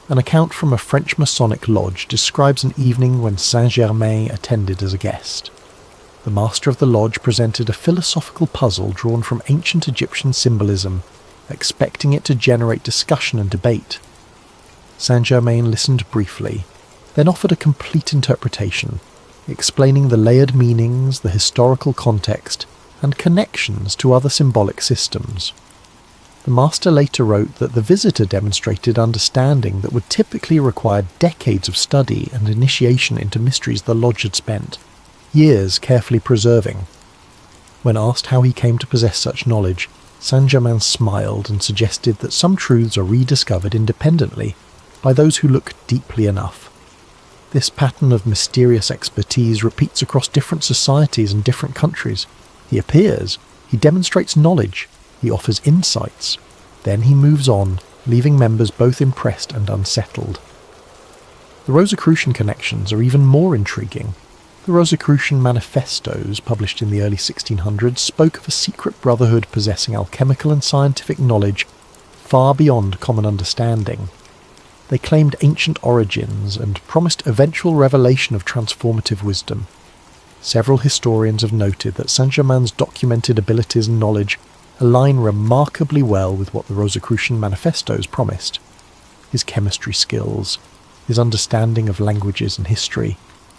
An account from a French Masonic lodge describes an evening when Saint-Germain attended as a guest. The master of the lodge presented a philosophical puzzle drawn from ancient Egyptian symbolism, expecting it to generate discussion and debate. Saint-Germain listened briefly, then offered a complete interpretation, explaining the layered meanings, the historical context, and connections to other symbolic systems. The master later wrote that the visitor demonstrated understanding that would typically require decades of study and initiation into mysteries the lodge had spent years carefully preserving. When asked how he came to possess such knowledge, Saint-Germain smiled and suggested that some truths are rediscovered independently by those who look deeply enough. This pattern of mysterious expertise repeats across different societies and different countries. He appears, he demonstrates knowledge, he offers insights, then he moves on, leaving members both impressed and unsettled. The Rosicrucian connections are even more intriguing. The Rosicrucian manifestos, published in the early 1600s, spoke of a secret brotherhood possessing alchemical and scientific knowledge far beyond common understanding. They claimed ancient origins and promised eventual revelation of transformative wisdom. Several historians have noted that Saint-Germain's documented abilities and knowledge align remarkably well with what the Rosicrucian manifestos promised. His chemistry skills, his understanding of languages and history,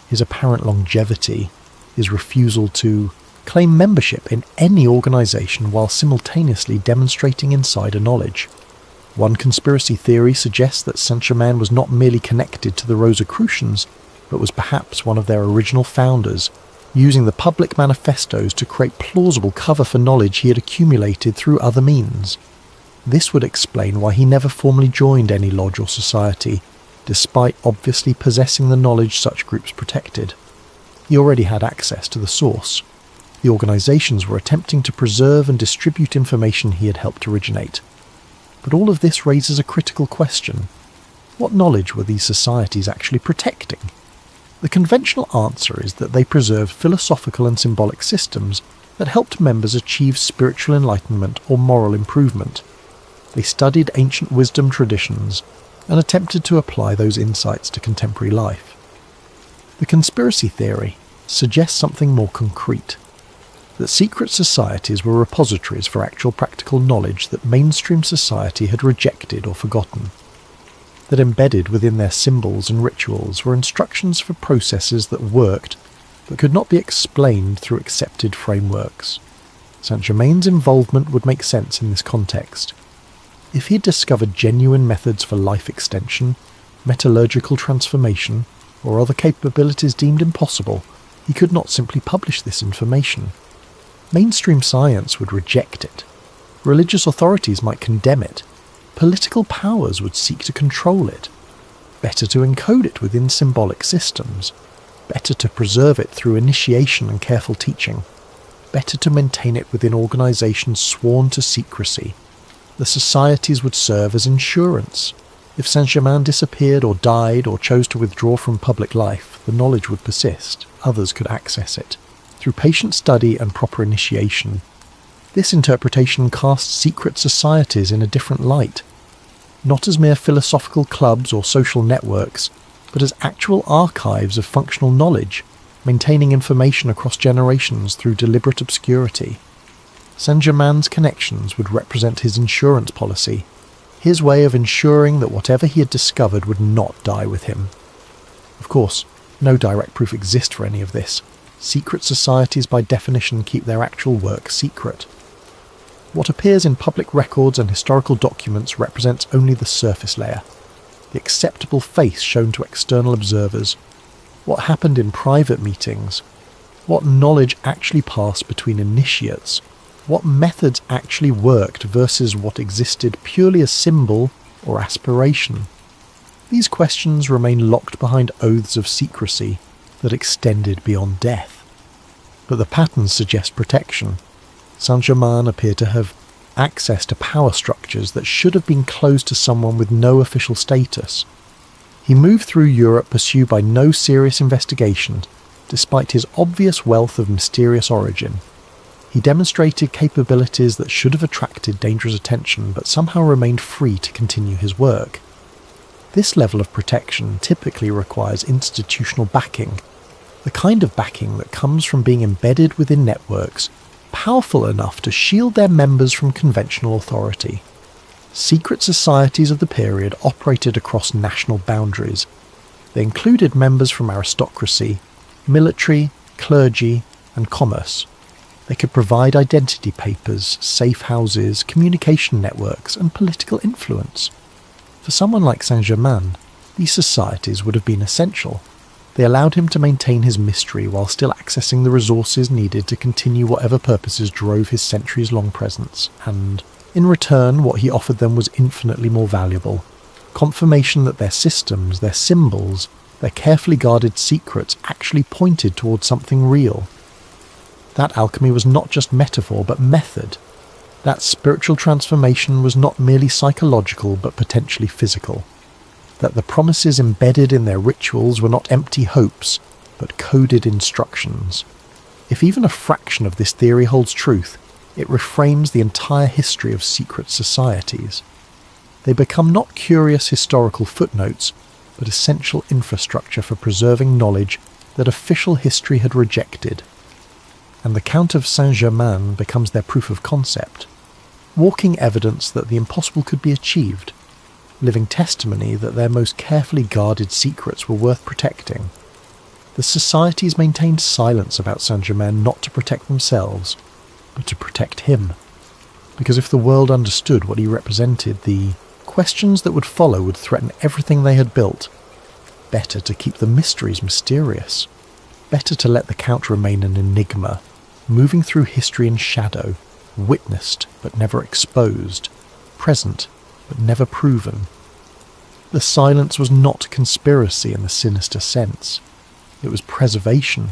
his apparent longevity, his refusal to claim membership in any organisation while simultaneously demonstrating insider knowledge. One conspiracy theory suggests that Saint-Germain was not merely connected to the Rosicrucians, but was perhaps one of their original founders, using the public manifestos to create plausible cover for knowledge he had accumulated through other means. This would explain why he never formally joined any lodge or society, despite obviously possessing the knowledge such groups protected. He already had access to the source. The organisations were attempting to preserve and distribute information he had helped originate. But all of this raises a critical question. What knowledge were these societies actually protecting? The conventional answer is that they preserved philosophical and symbolic systems that helped members achieve spiritual enlightenment or moral improvement. They studied ancient wisdom traditions and attempted to apply those insights to contemporary life. The conspiracy theory suggests something more concrete, that secret societies were repositories for actual practical knowledge that mainstream society had rejected or forgotten, that embedded within their symbols and rituals were instructions for processes that worked but could not be explained through accepted frameworks. Saint-Germain's involvement would make sense in this context. If he had discovered genuine methods for life extension, metallurgical transformation, or other capabilities deemed impossible, he could not simply publish this information. Mainstream science would reject it. Religious authorities might condemn it. Political powers would seek to control it. Better to encode it within symbolic systems. Better to preserve it through initiation and careful teaching. Better to maintain it within organisations sworn to secrecy. The societies would serve as insurance. If Saint-Germain disappeared or died or chose to withdraw from public life, the knowledge would persist. Others could access it. Through patient study and proper initiation, this interpretation casts secret societies in a different light, not as mere philosophical clubs or social networks, but as actual archives of functional knowledge, maintaining information across generations through deliberate obscurity. Saint-Germain's connections would represent his insurance policy, his way of ensuring that whatever he had discovered would not die with him. Of course, no direct proof exists for any of this. Secret societies by definition keep their actual work secret. What appears in public records and historical documents represents only the surface layer, the acceptable face shown to external observers, what happened in private meetings, what knowledge actually passed between initiates, what methods actually worked versus what existed purely as symbol or aspiration. These questions remain locked behind oaths of secrecy that extended beyond death. But the patterns suggest protection. Saint-Germain appeared to have access to power structures that should have been closed to someone with no official status. He moved through Europe pursued by no serious investigation, despite his obvious wealth of mysterious origin. He demonstrated capabilities that should have attracted dangerous attention but somehow remained free to continue his work. This level of protection typically requires institutional backing, the kind of backing that comes from being embedded within networks powerful enough to shield their members from conventional authority. Secret societies of the period operated across national boundaries. They included members from aristocracy, military, clergy, and commerce. They could provide identity papers, safe houses, communication networks, and political influence. For someone like Saint-Germain, these societies would have been essential. They allowed him to maintain his mystery while still accessing the resources needed to continue whatever purposes drove his centuries-long presence, and, in return, what he offered them was infinitely more valuable. Confirmation that their systems, their symbols, their carefully guarded secrets actually pointed towards something real. That alchemy was not just metaphor, but method. That spiritual transformation was not merely psychological, but potentially physical. That the promises embedded in their rituals were not empty hopes, but coded instructions. If even a fraction of this theory holds truth, it reframes the entire history of secret societies. They become not curious historical footnotes, but essential infrastructure for preserving knowledge that official history had rejected. And the Count of Saint-Germain becomes their proof of concept, walking evidence that the impossible could be achieved, living testimony that their most carefully guarded secrets were worth protecting. The societies maintained silence about Saint-Germain not to protect themselves, but to protect him. Because if the world understood what he represented, the questions that would follow would threaten everything they had built. Better to keep the mysteries mysterious. Better to let the Count remain an enigma, moving through history in shadow, witnessed but never exposed, present but never proven. The silence was not conspiracy in the sinister sense. It was preservation,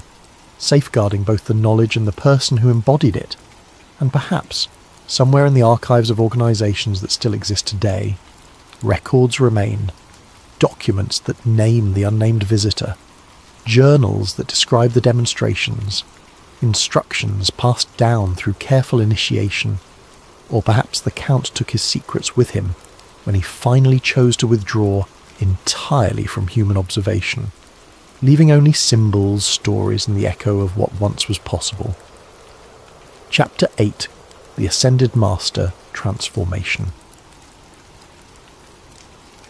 safeguarding both the knowledge and the person who embodied it, and perhaps, somewhere in the archives of organisations that still exist today, records remain, documents that name the unnamed visitor, journals that describe the demonstrations, instructions passed down through careful initiation, or perhaps the Count took his secrets with him when he finally chose to withdraw entirely from human observation, leaving only symbols, stories, and the echo of what once was possible. Chapter 8: The Ascended Master Transformation.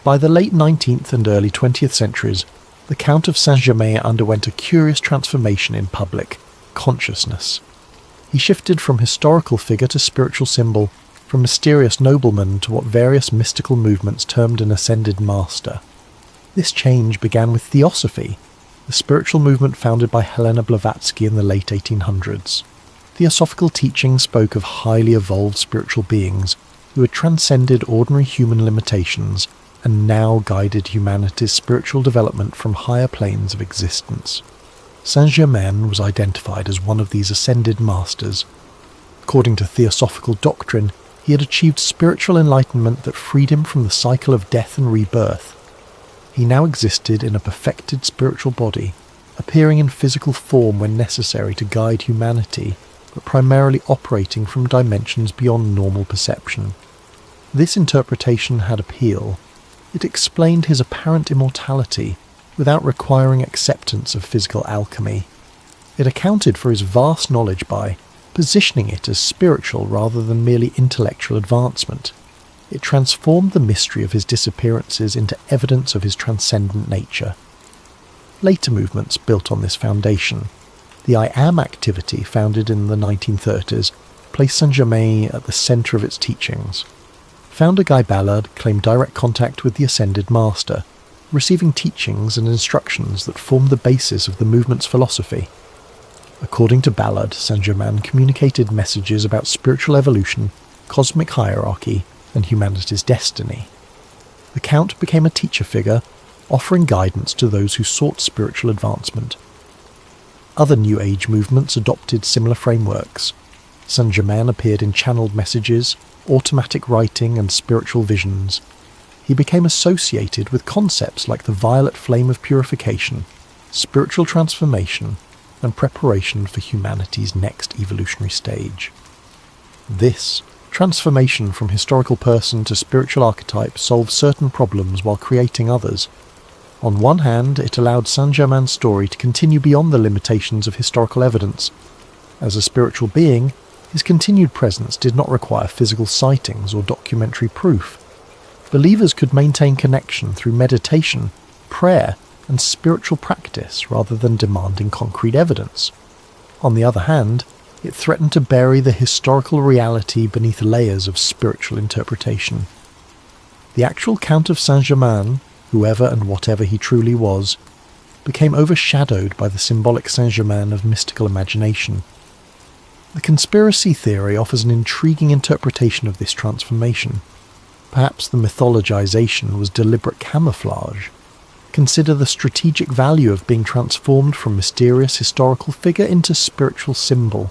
By the late 19th and early 20th centuries, the Count of Saint-Germain underwent a curious transformation in public consciousness. He shifted from historical figure to spiritual symbol, from mysterious nobleman to what various mystical movements termed an ascended master. This change began with Theosophy, the spiritual movement founded by Helena Blavatsky in the late 1800s. Theosophical teaching spoke of highly evolved spiritual beings who had transcended ordinary human limitations and now guided humanity's spiritual development from higher planes of existence. Saint-Germain was identified as one of these ascended masters. According to theosophical doctrine, he had achieved spiritual enlightenment that freed him from the cycle of death and rebirth. He now existed in a perfected spiritual body, appearing in physical form when necessary to guide humanity, but primarily operating from dimensions beyond normal perception. This interpretation had appeal. It explained his apparent immortality without requiring acceptance of physical alchemy. It accounted for his vast knowledge by positioning it as spiritual rather than merely intellectual advancement. It transformed the mystery of his disappearances into evidence of his transcendent nature. Later movements built on this foundation. The I Am activity, founded in the 1930s, placed Saint-Germain at the centre of its teachings. Founder Guy Ballard claimed direct contact with the Ascended Master, receiving teachings and instructions that formed the basis of the movement's philosophy. According to Ballard, Saint-Germain communicated messages about spiritual evolution, cosmic hierarchy, and humanity's destiny. The Count became a teacher figure, offering guidance to those who sought spiritual advancement. Other New Age movements adopted similar frameworks. Saint-Germain appeared in channeled messages, automatic writing, and spiritual visions. He became associated with concepts like the violet flame of purification, spiritual transformation, and preparation for humanity's next evolutionary stage. This transformation from historical person to spiritual archetype solved certain problems while creating others. On one hand, it allowed Saint-Germain's story to continue beyond the limitations of historical evidence. As a spiritual being, his continued presence did not require physical sightings or documentary proof. Believers could maintain connection through meditation, prayer, and spiritual practice rather than demanding concrete evidence. On the other hand, It threatened to bury the historical reality beneath layers of spiritual interpretation. The actual Count of Saint-Germain, whoever and whatever he truly was, became overshadowed by the symbolic Saint-Germain of mystical imagination. The conspiracy theory offers an intriguing interpretation of this transformation. Perhaps the mythologization was deliberate camouflage. Consider the strategic value of being transformed from mysterious historical figure into spiritual symbol.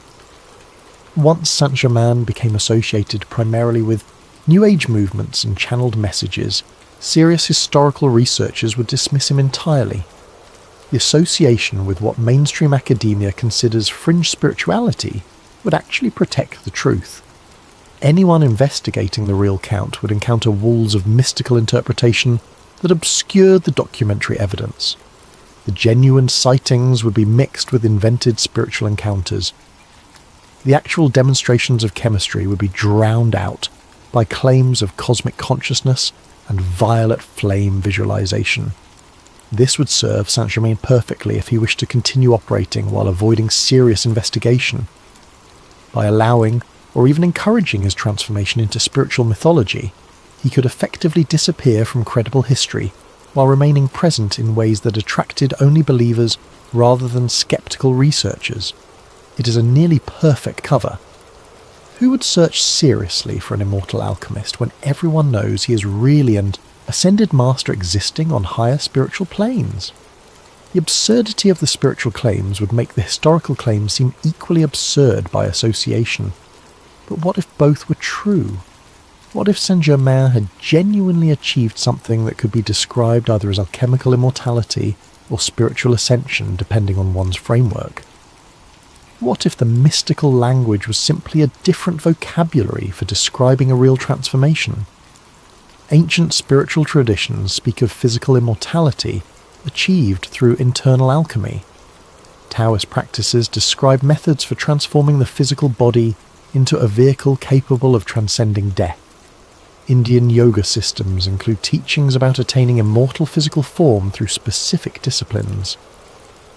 Once Saint-Germain became associated primarily with New Age movements and channeled messages, serious historical researchers would dismiss him entirely. The association with what mainstream academia considers fringe spirituality would actually protect the truth. Anyone investigating the real Count would encounter walls of mystical interpretation that obscured the documentary evidence. The genuine sightings would be mixed with invented spiritual encounters. The actual demonstrations of chemistry would be drowned out by claims of cosmic consciousness and violet flame visualization. This would serve Saint-Germain perfectly if he wished to continue operating while avoiding serious investigation. By allowing or even encouraging his transformation into spiritual mythology, he could effectively disappear from credible history while remaining present in ways that attracted only believers rather than skeptical researchers. It is a nearly perfect cover. Who would search seriously for an immortal alchemist when everyone knows he is really an ascended master existing on higher spiritual planes? The absurdity of the spiritual claims would make the historical claims seem equally absurd by association. But what if both were true? What if Saint-Germain had genuinely achieved something that could be described either as alchemical immortality or spiritual ascension, depending on one's framework? What if the mystical language was simply a different vocabulary for describing a real transformation? Ancient spiritual traditions speak of physical immortality achieved through internal alchemy. Taoist practices describe methods for transforming the physical body into a vehicle capable of transcending death. Indian yoga systems include teachings about attaining immortal physical form through specific disciplines.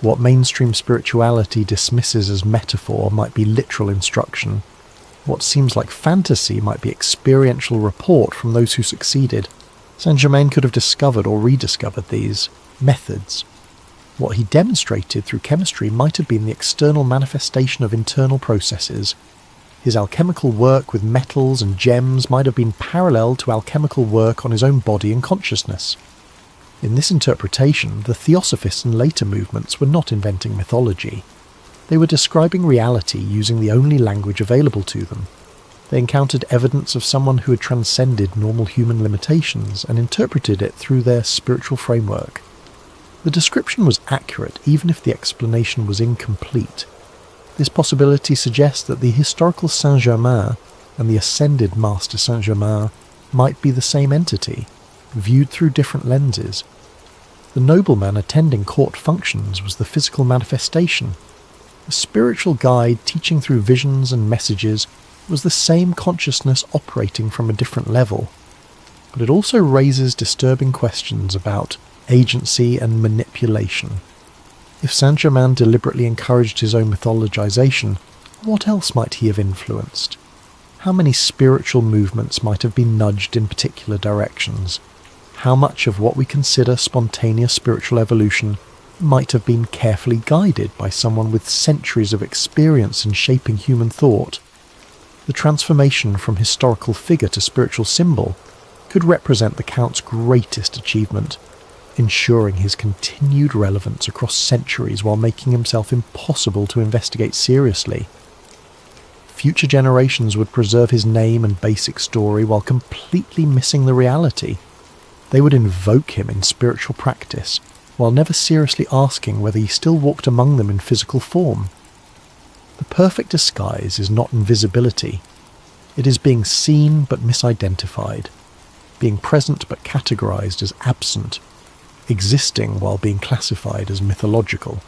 What mainstream spirituality dismisses as metaphor might be literal instruction. What seems like fantasy might be experiential report from those who succeeded. Saint-Germain could have discovered or rediscovered these methods. What he demonstrated through chemistry might have been the external manifestation of internal processes. His alchemical work with metals and gems might have been parallel to alchemical work on his own body and consciousness. In this interpretation, the Theosophists and later movements were not inventing mythology. They were describing reality using the only language available to them. They encountered evidence of someone who had transcended normal human limitations and interpreted it through their spiritual framework. The description was accurate even if the explanation was incomplete. This possibility suggests that the historical Saint-Germain and the ascended Master Saint-Germain might be the same entity, viewed through different lenses. The nobleman attending court functions was the physical manifestation. The spiritual guide teaching through visions and messages was the same consciousness operating from a different level. But it also raises disturbing questions about agency and manipulation. If Saint-Germain deliberately encouraged his own mythologization, what else might he have influenced? How many spiritual movements might have been nudged in particular directions? How much of what we consider spontaneous spiritual evolution might have been carefully guided by someone with centuries of experience in shaping human thought? The transformation from historical figure to spiritual symbol could represent the Count's greatest achievement, ensuring his continued relevance across centuries while making himself impossible to investigate seriously. Future generations would preserve his name and basic story while completely missing the reality. They would invoke him in spiritual practice, while never seriously asking whether he still walked among them in physical form. The perfect disguise is not invisibility. It is being seen but misidentified, being present but categorized as absent, existing while being classified as mythological.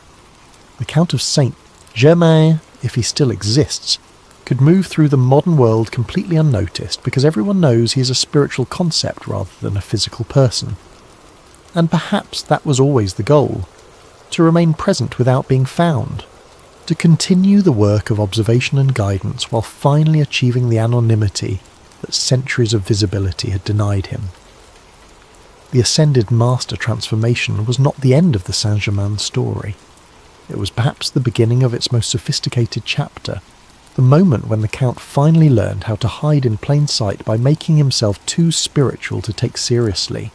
The Count of Saint-Germain, if he still exists, could move through the modern world completely unnoticed because everyone knows he is a spiritual concept rather than a physical person. And perhaps that was always the goal, to remain present without being found. to continue the work of observation and guidance while finally achieving the anonymity that centuries of visibility had denied him. The Ascended Master transformation was not the end of the Saint-Germain story. It was perhaps the beginning of its most sophisticated chapter, the moment when the Count finally learned how to hide in plain sight by making himself too spiritual to take seriously.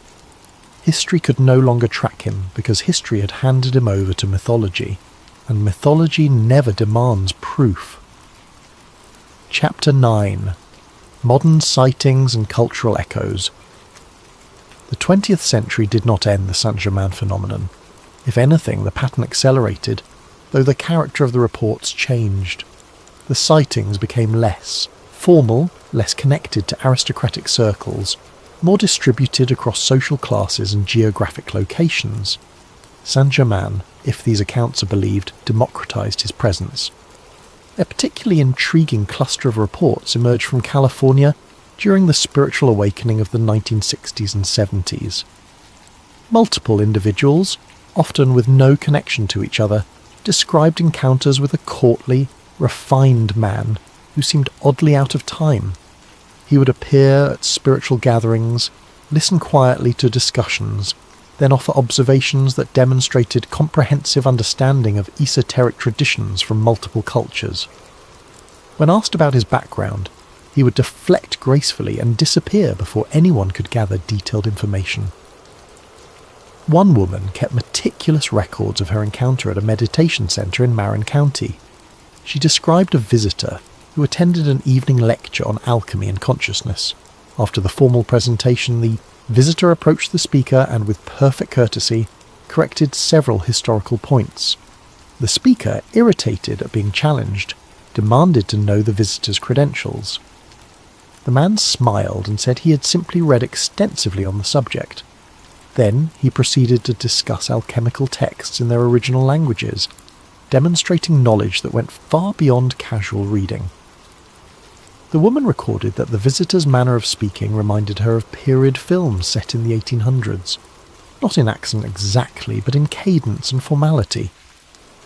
History could no longer track him because history had handed him over to mythology, and mythology never demands proof. Chapter 9. Modern Sightings and Cultural Echoes. The 20th century did not end the Saint-Germain phenomenon. If anything, the pattern accelerated, though the character of the reports changed. The sightings became less formal, less connected to aristocratic circles, more distributed across social classes and geographic locations. Saint-Germain, if these accounts are believed, democratized his presence. A particularly intriguing cluster of reports emerged from California during the spiritual awakening of the 1960s and 70s. Multiple individuals, often with no connection to each other, described encounters with a courtly, refined man who seemed oddly out of time. He would appear at spiritual gatherings, listen quietly to discussions, then offer observations that demonstrated comprehensive understanding of esoteric traditions from multiple cultures. When asked about his background, he would deflect gracefully and disappear before anyone could gather detailed information. One woman kept meticulous records of her encounter at a meditation center in Marin County. She described a visitor who attended an evening lecture on alchemy and consciousness. After the formal presentation, the visitor approached the speaker and, with perfect courtesy, corrected several historical points. The speaker, irritated at being challenged, demanded to know the visitor's credentials. The man smiled and said he had simply read extensively on the subject. Then he proceeded to discuss alchemical texts in their original languages, demonstrating knowledge that went far beyond casual reading. The woman recorded that the visitor's manner of speaking reminded her of period films set in the 1800s, not in accent exactly, but in cadence and formality.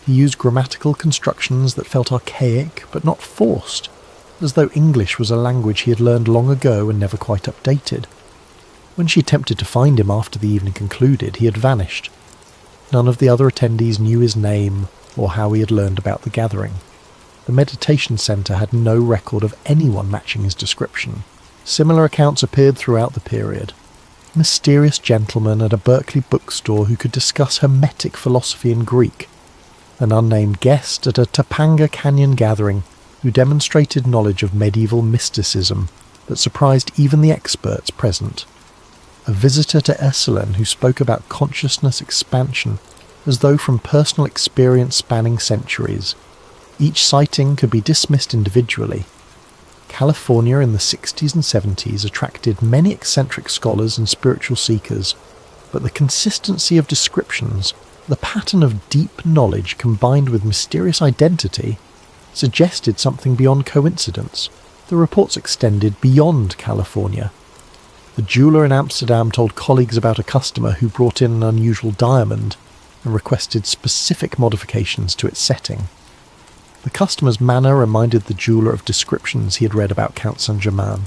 He used grammatical constructions that felt archaic but not forced, as though English was a language he had learned long ago and never quite updated. When she attempted to find him after the evening concluded, he had vanished. None of the other attendees knew his name or how he had learned about the gathering. The meditation centre had no record of anyone matching his description. Similar accounts appeared throughout the period. A mysterious gentleman at a Berkeley bookstore who could discuss Hermetic philosophy in Greek. An unnamed guest at a Topanga Canyon gathering who demonstrated knowledge of medieval mysticism that surprised even the experts present. A visitor to Esalen who spoke about consciousness expansion as though from personal experience spanning centuries. Each sighting could be dismissed individually. California in the 60s and 70s attracted many eccentric scholars and spiritual seekers, but the consistency of descriptions, the pattern of deep knowledge combined with mysterious identity, suggested something beyond coincidence. The reports extended beyond California. The jeweller in Amsterdam told colleagues about a customer who brought in an unusual diamond and requested specific modifications to its setting. The customer's manner reminded the jeweller of descriptions he had read about Count Saint-Germain.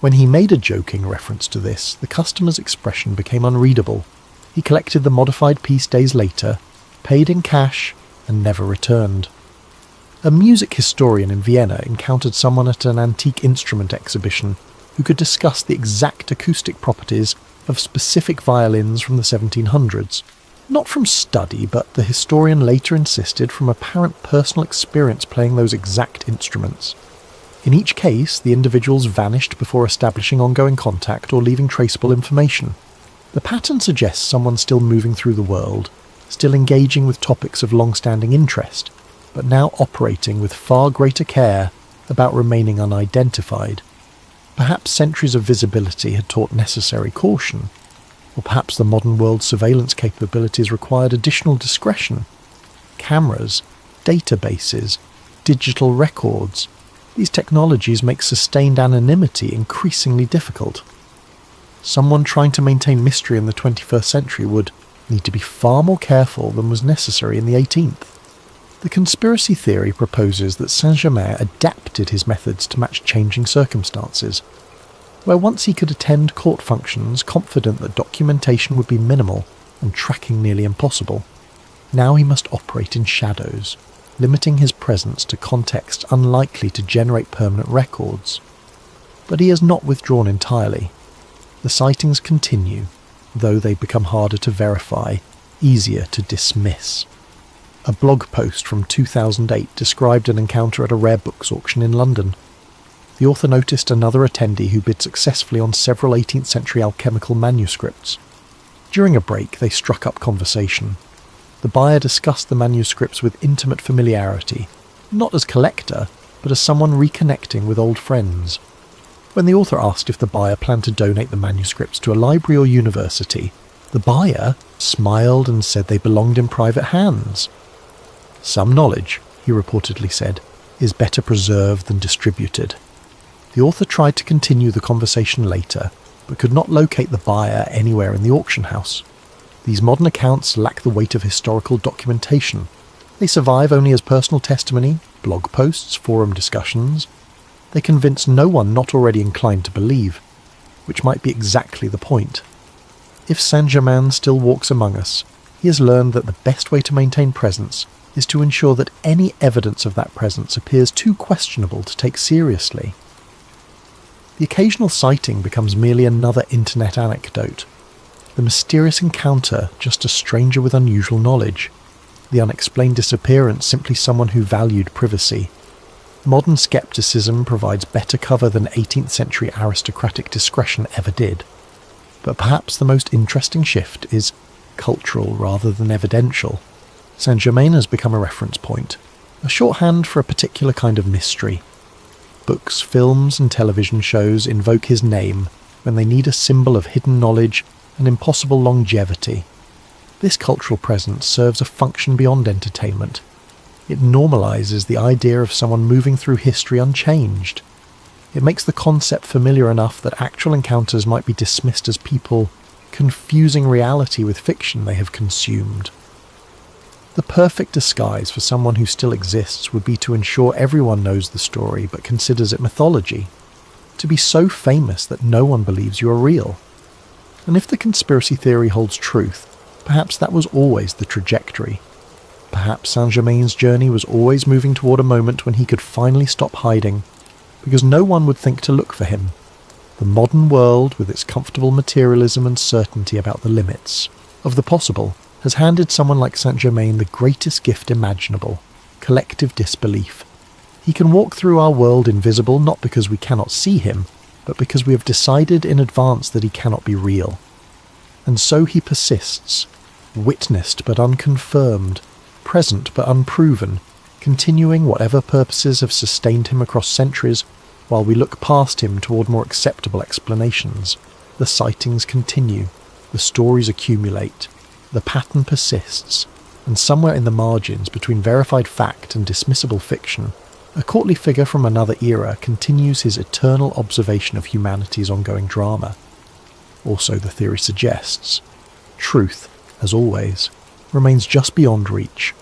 When he made a joking reference to this, the customer's expression became unreadable. He collected the modified piece days later, paid in cash, and never returned. A music historian in Vienna encountered someone at an antique instrument exhibition who could discuss the exact acoustic properties of specific violins from the 1700s. Not from study, but the historian later insisted from apparent personal experience playing those exact instruments. In each case, the individuals vanished before establishing ongoing contact or leaving traceable information. The pattern suggests someone still moving through the world, still engaging with topics of long-standing interest, but now operating with far greater care about remaining unidentified. Perhaps centuries of visibility had taught necessary caution, or perhaps the modern world's surveillance capabilities required additional discretion. Cameras, databases, digital records, these technologies make sustained anonymity increasingly difficult. Someone trying to maintain mystery in the 21st century would need to be far more careful than was necessary in the 18th. The conspiracy theory proposes that Saint-Germain adapted his methods to match changing circumstances. Where once he could attend court functions confident that documentation would be minimal and tracking nearly impossible, now he must operate in shadows, limiting his presence to contexts unlikely to generate permanent records. But he has not withdrawn entirely. The sightings continue, though they become harder to verify, easier to dismiss. A blog post from 2008 described an encounter at a rare books auction in London. The author noticed another attendee who bid successfully on several 18th century alchemical manuscripts. During a break, they struck up conversation. The buyer discussed the manuscripts with intimate familiarity, not as collector, but as someone reconnecting with old friends. When the author asked if the buyer planned to donate the manuscripts to a library or university, the buyer smiled and said they belonged in private hands. Some knowledge, he reportedly said, is better preserved than distributed. The author tried to continue the conversation later, but could not locate the buyer anywhere in the auction house. These modern accounts lack the weight of historical documentation. They survive only as personal testimony, blog posts, forum discussions. They convince no one not already inclined to believe, which might be exactly the point. If Saint-Germain still walks among us, he has learned that the best way to maintain presence is to ensure that any evidence of that presence appears too questionable to take seriously. The occasional sighting becomes merely another internet anecdote. The mysterious encounter just a stranger with unusual knowledge. The unexplained disappearance simply someone who valued privacy. Modern skepticism provides better cover than 18th century aristocratic discretion ever did. But perhaps the most interesting shift is cultural rather than evidential. Saint-Germain has become a reference point, a shorthand for a particular kind of mystery. Books, films and television shows invoke his name when they need a symbol of hidden knowledge and impossible longevity. This cultural presence serves a function beyond entertainment. It normalizes the idea of someone moving through history unchanged. It makes the concept familiar enough that actual encounters might be dismissed as people confusing reality with fiction they have consumed. The perfect disguise for someone who still exists would be to ensure everyone knows the story but considers it mythology. To be so famous that no one believes you are real. And if the conspiracy theory holds truth, perhaps that was always the trajectory. Perhaps Saint-Germain's journey was always moving toward a moment when he could finally stop hiding, because no one would think to look for him. The modern world, with its comfortable materialism and certainty about the limits of the possible, has handed someone like Saint-Germain the greatest gift imaginable, collective disbelief. He can walk through our world invisible not because we cannot see him, but because we have decided in advance that he cannot be real. And so he persists, witnessed but unconfirmed, present but unproven, continuing whatever purposes have sustained him across centuries, while we look past him toward more acceptable explanations. The sightings continue, the stories accumulate, the pattern persists, and somewhere in the margins between verified fact and dismissible fiction, a courtly figure from another era continues his eternal observation of humanity's ongoing drama. Also, the theory suggests, truth, as always, remains just beyond reach.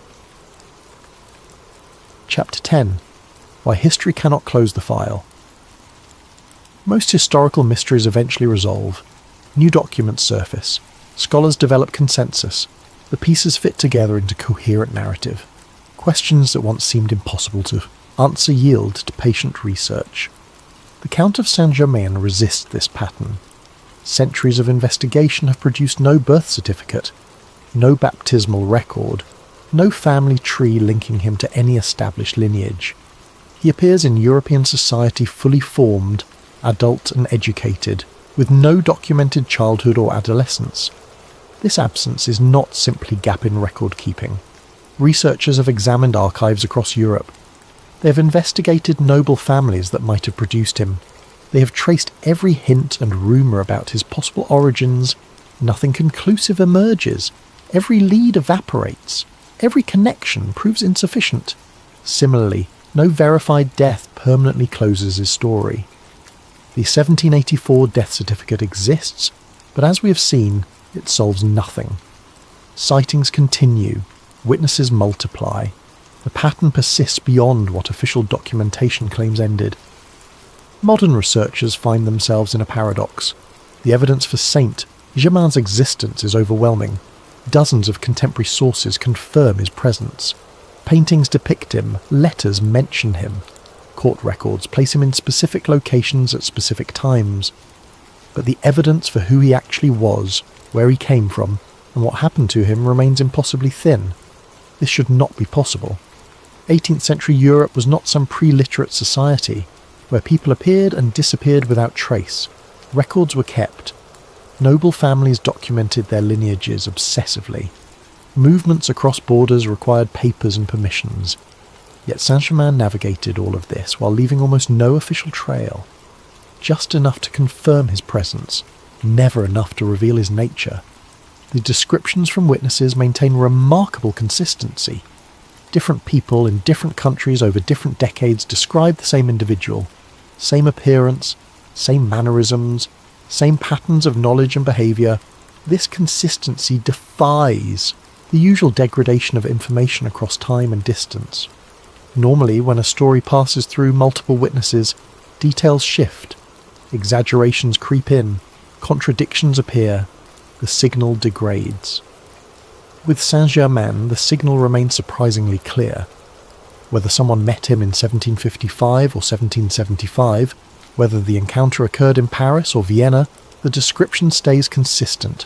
Chapter 10. Why History Cannot Close the File. Most historical mysteries eventually resolve. New documents surface. Scholars develop consensus. The pieces fit together into coherent narrative. Questions that once seemed impossible to answer yield to patient research. The Count of Saint-Germain resists this pattern. Centuries of investigation have produced no birth certificate, no baptismal record, no family tree linking him to any established lineage. He appears in European society fully formed, adult and educated, with no documented childhood or adolescence. This absence is not simply gap in record keeping. Researchers have examined archives across Europe. They have investigated noble families that might have produced him. They have traced every hint and rumour about his possible origins. Nothing conclusive emerges. Every lead evaporates. Every connection proves insufficient. Similarly, no verified death permanently closes his story. The 1784 death certificate exists, but as we have seen, it solves nothing. Sightings continue, witnesses multiply, The pattern persists beyond what official documentation claims ended. Modern researchers find themselves in a paradox. The evidence for Saint Germain's existence is overwhelming. Dozens of contemporary sources confirm his presence. Paintings depict him, letters mention him. Court records place him in specific locations at specific times. But the evidence for who he actually was, where he came from, and what happened to him remains impossibly thin. This should not be possible. 18th century Europe was not some pre-literate society, where people appeared and disappeared without trace. Records were kept. Noble families documented their lineages obsessively. Movements across borders required papers and permissions. Yet Saint-Germain navigated all of this while leaving almost no official trail. Just enough to confirm his presence, never enough to reveal his nature. The descriptions from witnesses maintain remarkable consistency. Different people in different countries over different decades describe the same individual. Same appearance, same mannerisms, same patterns of knowledge and behaviour. This consistency defies the usual degradation of information across time and distance. Normally, when a story passes through multiple witnesses, details shift, exaggerations creep in, contradictions appear, the signal degrades. With Saint-Germain, the signal remains surprisingly clear. Whether someone met him in 1755 or 1775, whether the encounter occurred in Paris or Vienna, the description stays consistent.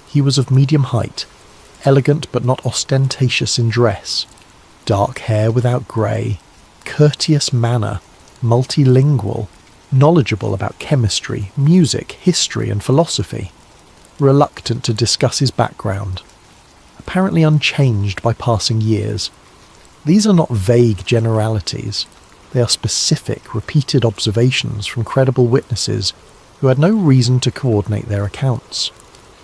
He was of medium height, elegant but not ostentatious in dress, dark hair without grey, courteous manner, multilingual, knowledgeable about chemistry, music, history and philosophy, reluctant to discuss his background, apparently unchanged by passing years. These are not vague generalities. They are specific, repeated observations from credible witnesses who had no reason to coordinate their accounts.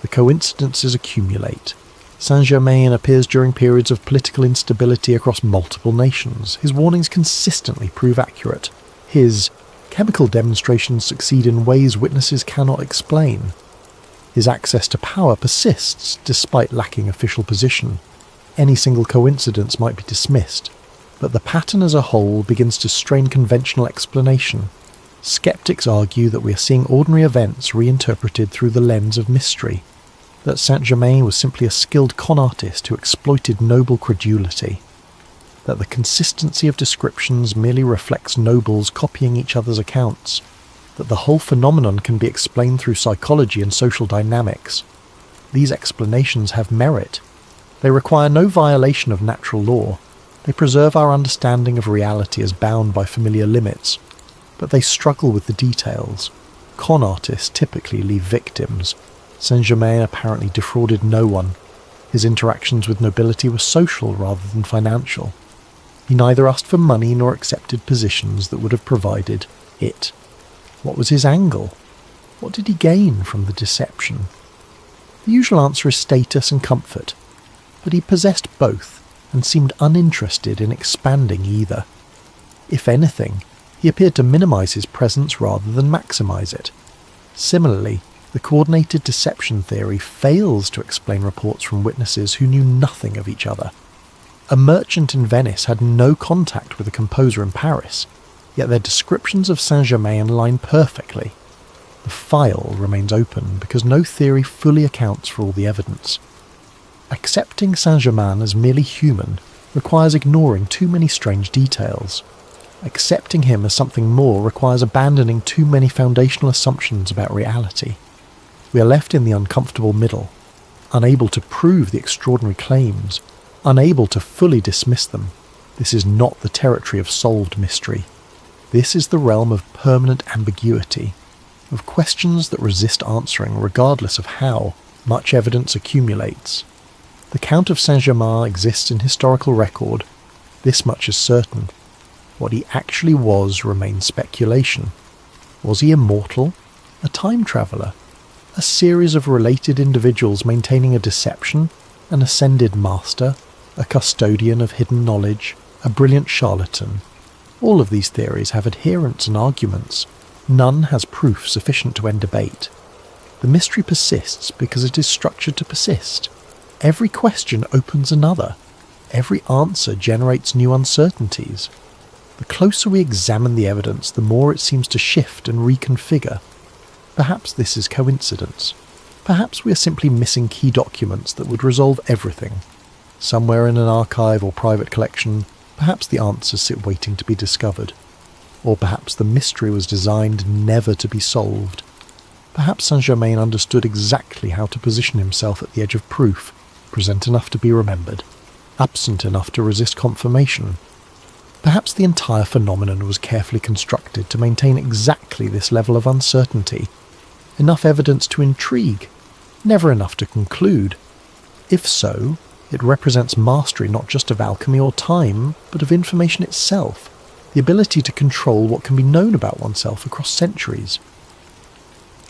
The coincidences accumulate. Saint-Germain appears during periods of political instability across multiple nations. His warnings consistently prove accurate. His chemical demonstrations succeed in ways witnesses cannot explain. His access to power persists despite lacking official position. Any single coincidence might be dismissed, but the pattern as a whole begins to strain conventional explanation. Skeptics argue that we are seeing ordinary events reinterpreted through the lens of mystery, that Saint-Germain was simply a skilled con artist who exploited noble credulity, that the consistency of descriptions merely reflects nobles copying each other's accounts, that the whole phenomenon can be explained through psychology and social dynamics. These explanations have merit. They require no violation of natural law. They preserve our understanding of reality as bound by familiar limits, but they struggle with the details. Con artists typically leave victims. Saint-Germain apparently defrauded no one. His interactions with nobility were social rather than financial. He neither asked for money nor accepted positions that would have provided it. What was his angle? What did he gain from the deception? The usual answer is status and comfort, but he possessed both and seemed uninterested in expanding either. If anything, he appeared to minimize his presence rather than maximize it. Similarly, the coordinated deception theory fails to explain reports from witnesses who knew nothing of each other. A merchant in Venice had no contact with a composer in Paris, yet their descriptions of Saint-Germain line perfectly. The file remains open because no theory fully accounts for all the evidence. Accepting Saint-Germain as merely human requires ignoring too many strange details. Accepting him as something more requires abandoning too many foundational assumptions about reality. We are left in the uncomfortable middle, unable to prove the extraordinary claims, unable to fully dismiss them. This is not the territory of solved mystery. This is the realm of permanent ambiguity, of questions that resist answering regardless of how much evidence accumulates. The Count of Saint-Germain exists in historical record. This much is certain. What he actually was remains speculation. Was he immortal? A time traveller? A series of related individuals maintaining a deception? An ascended master? A custodian of hidden knowledge? A brilliant charlatan? All of these theories have adherents and arguments. None has proof sufficient to end debate. The mystery persists because it is structured to persist. Every question opens another. Every answer generates new uncertainties. The closer we examine the evidence, the more it seems to shift and reconfigure. Perhaps this is coincidence. Perhaps we are simply missing key documents that would resolve everything. Somewhere in an archive or private collection, perhaps the answers sit waiting to be discovered. Or perhaps the mystery was designed never to be solved. Perhaps Saint-Germain understood exactly how to position himself at the edge of proof, present enough to be remembered, absent enough to resist confirmation. Perhaps the entire phenomenon was carefully constructed to maintain exactly this level of uncertainty. Enough evidence to intrigue, never enough to conclude. If so, it represents mastery not just of alchemy or time, but of information itself, the ability to control what can be known about oneself across centuries.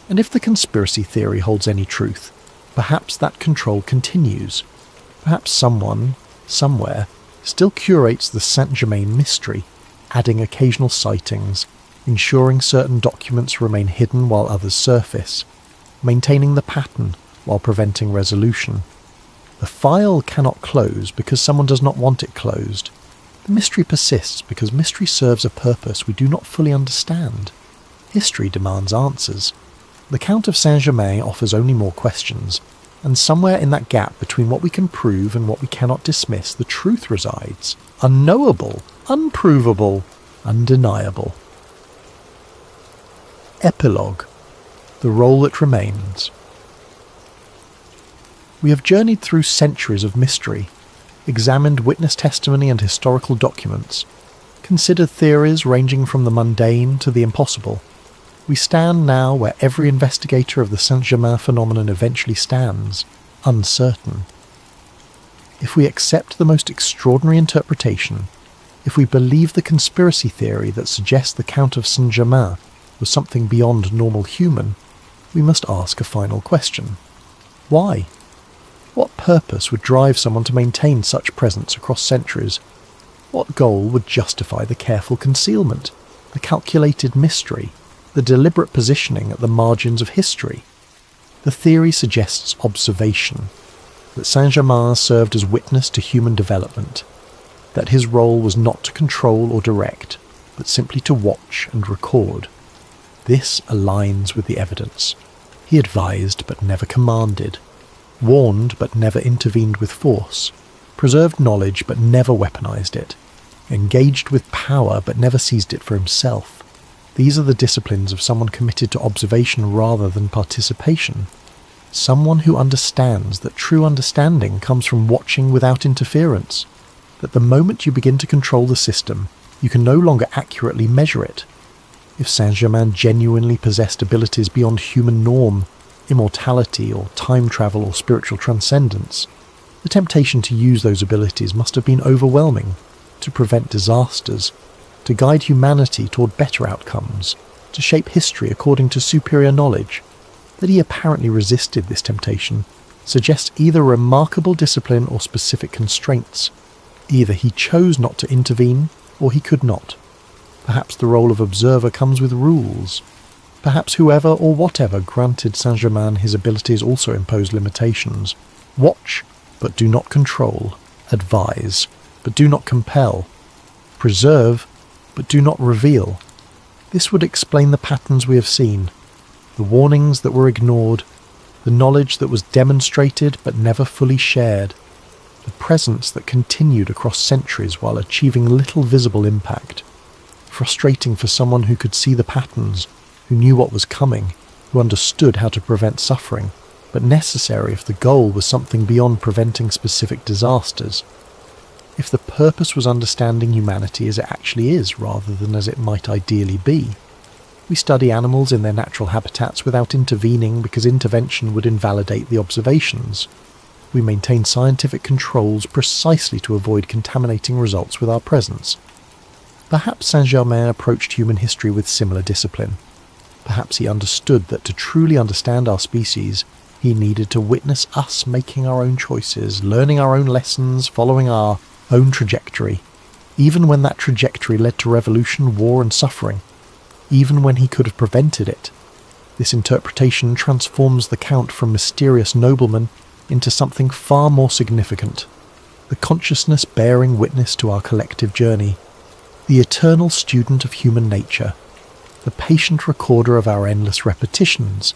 And if the conspiracy theory holds any truth, perhaps that control continues. Perhaps someone, somewhere, still curates the Saint-Germain mystery, adding occasional sightings, ensuring certain documents remain hidden while others surface, maintaining the pattern while preventing resolution. The file cannot close because someone does not want it closed. The mystery persists because mystery serves a purpose we do not fully understand. History demands answers. The Count of Saint-Germain offers only more questions, and somewhere in that gap between what we can prove and what we cannot dismiss, the truth resides. Unknowable, unprovable, undeniable. Epilogue. The role that remains. We have journeyed through centuries of mystery, examined witness testimony and historical documents, considered theories ranging from the mundane to the impossible. We stand now where every investigator of the Saint-Germain phenomenon eventually stands, uncertain. If we accept the most extraordinary interpretation, if we believe the conspiracy theory that suggests the Count of Saint-Germain was something beyond normal human, we must ask a final question. Why? What purpose would drive someone to maintain such presence across centuries? What goal would justify the careful concealment, the calculated mystery, the deliberate positioning at the margins of history? The theory suggests observation, that Saint-Germain served as witness to human development, that his role was not to control or direct, but simply to watch and record. This aligns with the evidence. He advised but never commanded, warned but never intervened with force, preserved knowledge but never weaponized it, engaged with power but never seized it for himself. These are the disciplines of someone committed to observation rather than participation. Someone who understands that true understanding comes from watching without interference, that the moment you begin to control the system, you can no longer accurately measure it. If Saint-Germain genuinely possessed abilities beyond human norm, immortality or time travel or spiritual transcendence, the temptation to use those abilities must have been overwhelming, to prevent disasters, to guide humanity toward better outcomes, to shape history according to superior knowledge. That he apparently resisted this temptation suggests either remarkable discipline or specific constraints. Either he chose not to intervene, or he could not. Perhaps the role of observer comes with rules. Perhaps whoever or whatever granted Saint-Germain his abilities also imposed limitations. Watch, but do not control. Advise, but do not compel. Preserve, but do not reveal. This would explain the patterns we have seen, the warnings that were ignored, the knowledge that was demonstrated but never fully shared, the presence that continued across centuries while achieving little visible impact. Frustrating for someone who could see the patterns, who knew what was coming, who understood how to prevent suffering, but necessary if the goal was something beyond preventing specific disasters. If the purpose was understanding humanity as it actually is rather than as it might ideally be. We study animals in their natural habitats without intervening because intervention would invalidate the observations. We maintain scientific controls precisely to avoid contaminating results with our presence. Perhaps Saint-Germain approached human history with similar discipline. Perhaps he understood that to truly understand our species, he needed to witness us making our own choices, learning our own lessons, following our own trajectory, even when that trajectory led to revolution, war and suffering, even when he could have prevented it. This interpretation transforms the Count from mysterious nobleman into something far more significant, the consciousness bearing witness to our collective journey, the eternal student of human nature, the patient recorder of our endless repetitions.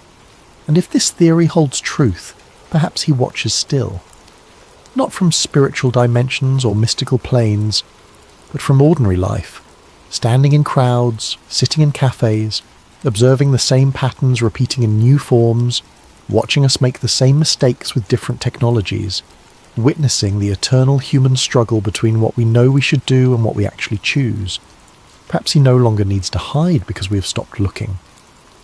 And if this theory holds truth, perhaps he watches still. Not from spiritual dimensions or mystical planes, but from ordinary life, standing in crowds, sitting in cafes, observing the same patterns repeating in new forms, watching us make the same mistakes with different technologies, witnessing the eternal human struggle between what we know we should do and what we actually choose. Perhaps he no longer needs to hide because we have stopped looking.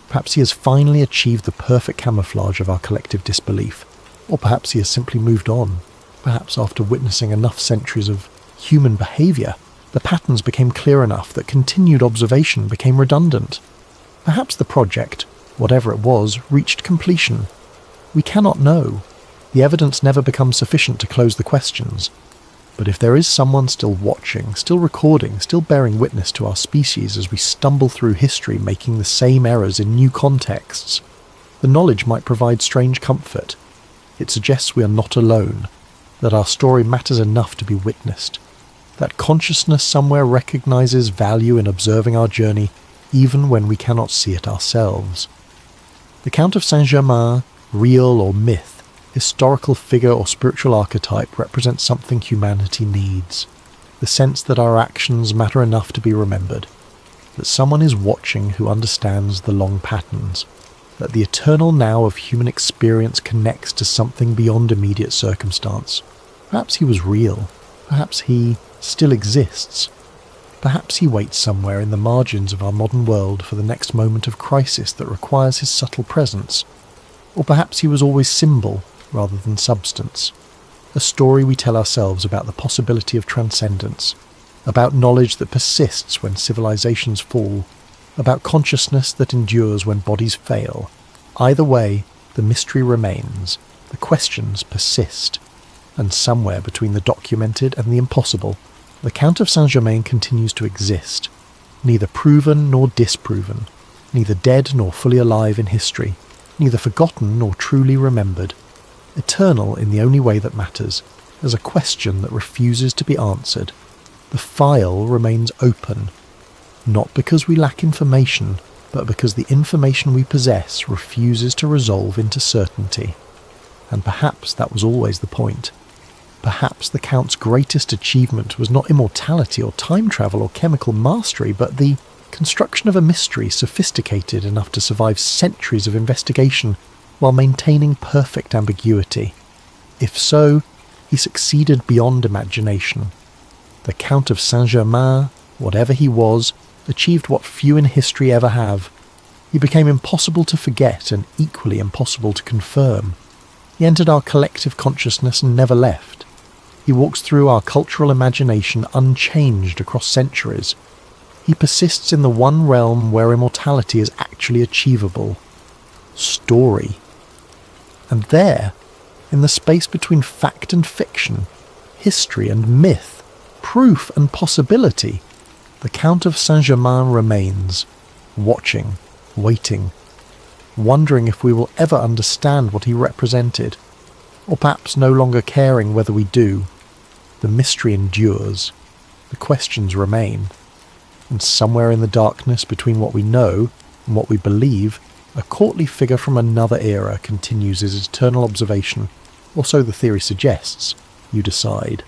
Perhaps he has finally achieved the perfect camouflage of our collective disbelief. Or perhaps he has simply moved on. Perhaps after witnessing enough centuries of human behaviour, the patterns became clear enough that continued observation became redundant. Perhaps the project, whatever it was, reached completion. We cannot know. The evidence never becomes sufficient to close the questions. But if there is someone still watching, still recording, still bearing witness to our species as we stumble through history making the same errors in new contexts, the knowledge might provide strange comfort. It suggests we are not alone, that our story matters enough to be witnessed, that consciousness somewhere recognizes value in observing our journey even when we cannot see it ourselves. The Count of Saint-Germain, real or myth, historical figure or spiritual archetype, represents something humanity needs. The sense that our actions matter enough to be remembered, that someone is watching who understands the long patterns, that the eternal now of human experience connects to something beyond immediate circumstance. Perhaps he was real. Perhaps he still exists. Perhaps he waits somewhere in the margins of our modern world for the next moment of crisis that requires his subtle presence. Or perhaps he was always symbol rather than substance. A story we tell ourselves about the possibility of transcendence, about knowledge that persists when civilizations fall, about consciousness that endures when bodies fail. Either way, the mystery remains, the questions persist, and somewhere between the documented and the impossible, the Count of Saint-Germain continues to exist, neither proven nor disproven, neither dead nor fully alive in history, neither forgotten nor truly remembered, eternal in the only way that matters, as a question that refuses to be answered. The file remains open, not because we lack information, but because the information we possess refuses to resolve into certainty. And perhaps that was always the point. Perhaps the Count's greatest achievement was not immortality or time travel or chemical mastery, but the construction of a mystery sophisticated enough to survive centuries of investigation while maintaining perfect ambiguity. If so, he succeeded beyond imagination. The Count of Saint-Germain, whatever he was, achieved what few in history ever have. He became impossible to forget and equally impossible to confirm. He entered our collective consciousness and never left. He walks through our cultural imagination unchanged across centuries. He persists in the one realm where immortality is actually achievable. Story. And there, in the space between fact and fiction, history and myth, proof and possibility, the Count of Saint-Germain remains, watching, waiting, wondering if we will ever understand what he represented, or perhaps no longer caring whether we do. The mystery endures, the questions remain, and somewhere in the darkness between what we know and what we believe, a courtly figure from another era continues his eternal observation, or so the theory suggests. You decide.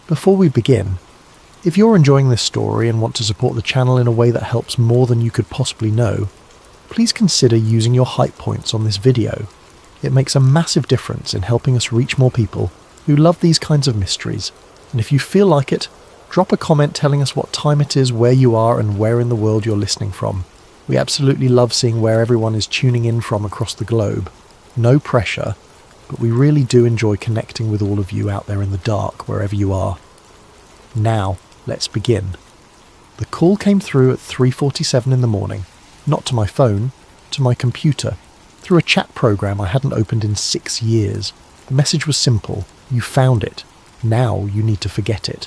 Before we begin, If you're enjoying this story and want to support the channel in a way that helps more than you could possibly know, please consider using your hype points on this video. It makes a massive difference in helping us reach more people who love these kinds of mysteries. And if you feel like it, drop a comment telling us what time it is, where you are, and where in the world you're listening from. We absolutely love seeing where everyone is tuning in from across the globe. No pressure, but we really do enjoy connecting with all of you out there in the dark, wherever you are. Now, let's begin. The call came through at 3:47 in the morning, not to my phone, to my computer, through a chat program I hadn't opened in 6 years. The message was simple: you found it. Now you need to forget it.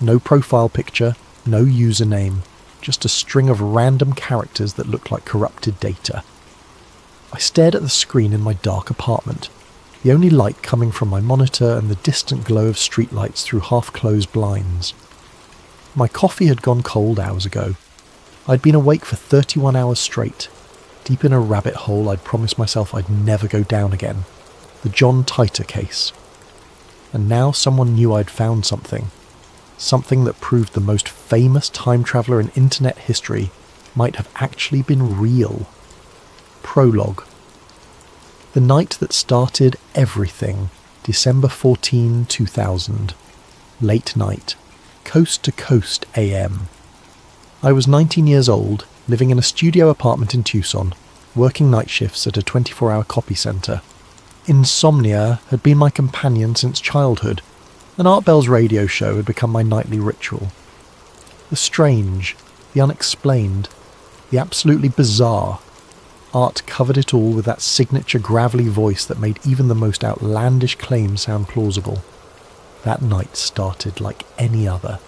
No profile picture, no username, just a string of random characters that looked like corrupted data. I stared at the screen in my dark apartment, the only light coming from my monitor and the distant glow of streetlights through half-closed blinds. My coffee had gone cold hours ago. I'd been awake for 31 hours straight, deep in a rabbit hole I'd promised myself I'd never go down again. The John Titor case. And now someone knew I'd found something. Something that proved the most famous time traveller in internet history might have actually been real. Prologue. The night that started everything, December 14, 2000. Late night. Coast to coast AM. I was 19 years old, living in a studio apartment in Tucson, working night shifts at a 24-hour copy centre. Insomnia had been my companion since childhood, and Art Bell's radio show had become my nightly ritual. The strange, the unexplained, the absolutely bizarre. Art covered it all with that signature gravelly voice that made even the most outlandish claims sound plausible. That night started like any other.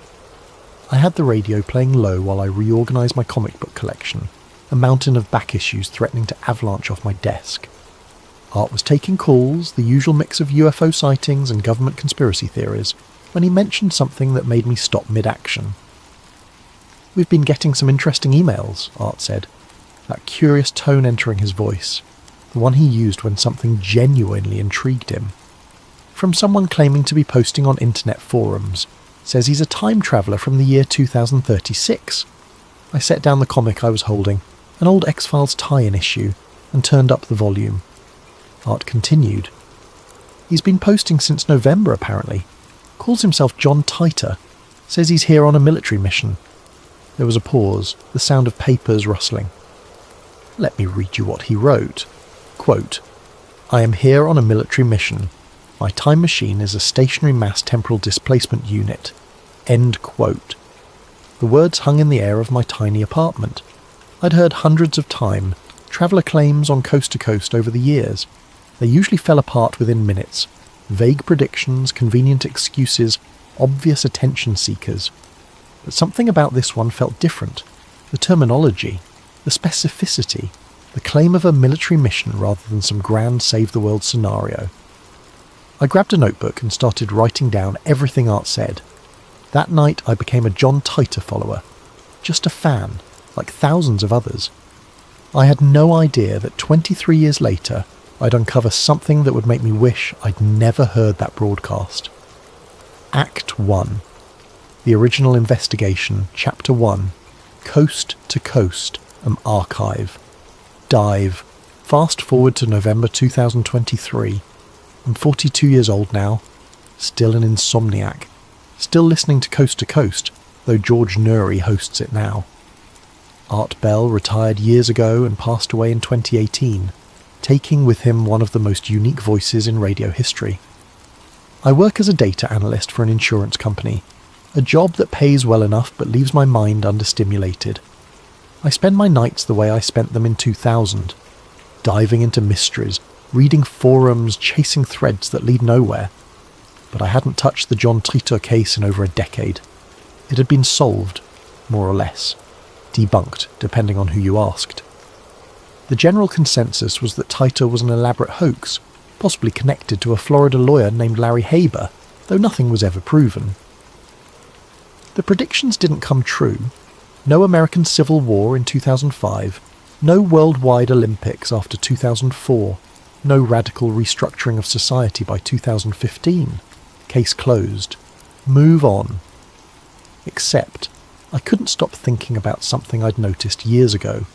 I had the radio playing low while I reorganised my comic book collection, a mountain of back issues threatening to avalanche off my desk. Art was taking calls, the usual mix of UFO sightings and government conspiracy theories, when he mentioned something that made me stop mid-action. "We've been getting some interesting emails," Art said, that curious tone entering his voice, the one he used when something genuinely intrigued him. "From someone claiming to be posting on internet forums. Says he's a time traveller from the year 2036. I set down the comic I was holding, an old X-Files tie-in issue, and turned up the volume. Art continued. "He's been posting since November, apparently. Calls himself John Titor. Says he's here on a military mission." There was a pause, the sound of papers rustling. Let me read you what he wrote. Quote, "I am here on a military mission. My time machine is a stationary mass temporal displacement unit." End quote. The words hung in the air of my tiny apartment. I'd heard hundreds of time, traveller claims on coast to coast over the years. They usually fell apart within minutes. Vague predictions, convenient excuses, obvious attention seekers. But something about this one felt different. The terminology, the specificity, the claim of a military mission rather than some grand save-the-world scenario. I grabbed a notebook and started writing down everything Art said. That night I became a John Titor follower. Just a fan, like thousands of others. I had no idea that 23 years later I'd uncover something that would make me wish I'd never heard that broadcast. Act 1. The original investigation, Chapter 1. Coast to Coast, an archive. Dive. Fast forward to November 2023. I'm 42 years old now, still an insomniac, still listening to Coast, though George Nuri hosts it now. Art Bell retired years ago and passed away in 2018, taking with him one of the most unique voices in radio history. I work as a data analyst for an insurance company, a job that pays well enough but leaves my mind understimulated. I spend my nights the way I spent them in 2000, diving into mysteries, reading forums, chasing threads that lead nowhere. But I hadn't touched the John Titor case in over a decade. It had been solved, more or less. Debunked, depending on who you asked. The general consensus was that Titor was an elaborate hoax, possibly connected to a Florida lawyer named Larry Haber, though nothing was ever proven. The predictions didn't come true. No American Civil War in 2005, no worldwide Olympics after 2004, no radical restructuring of society by 2015. Case closed. Move on. Except, I couldn't stop thinking about something I'd noticed years ago.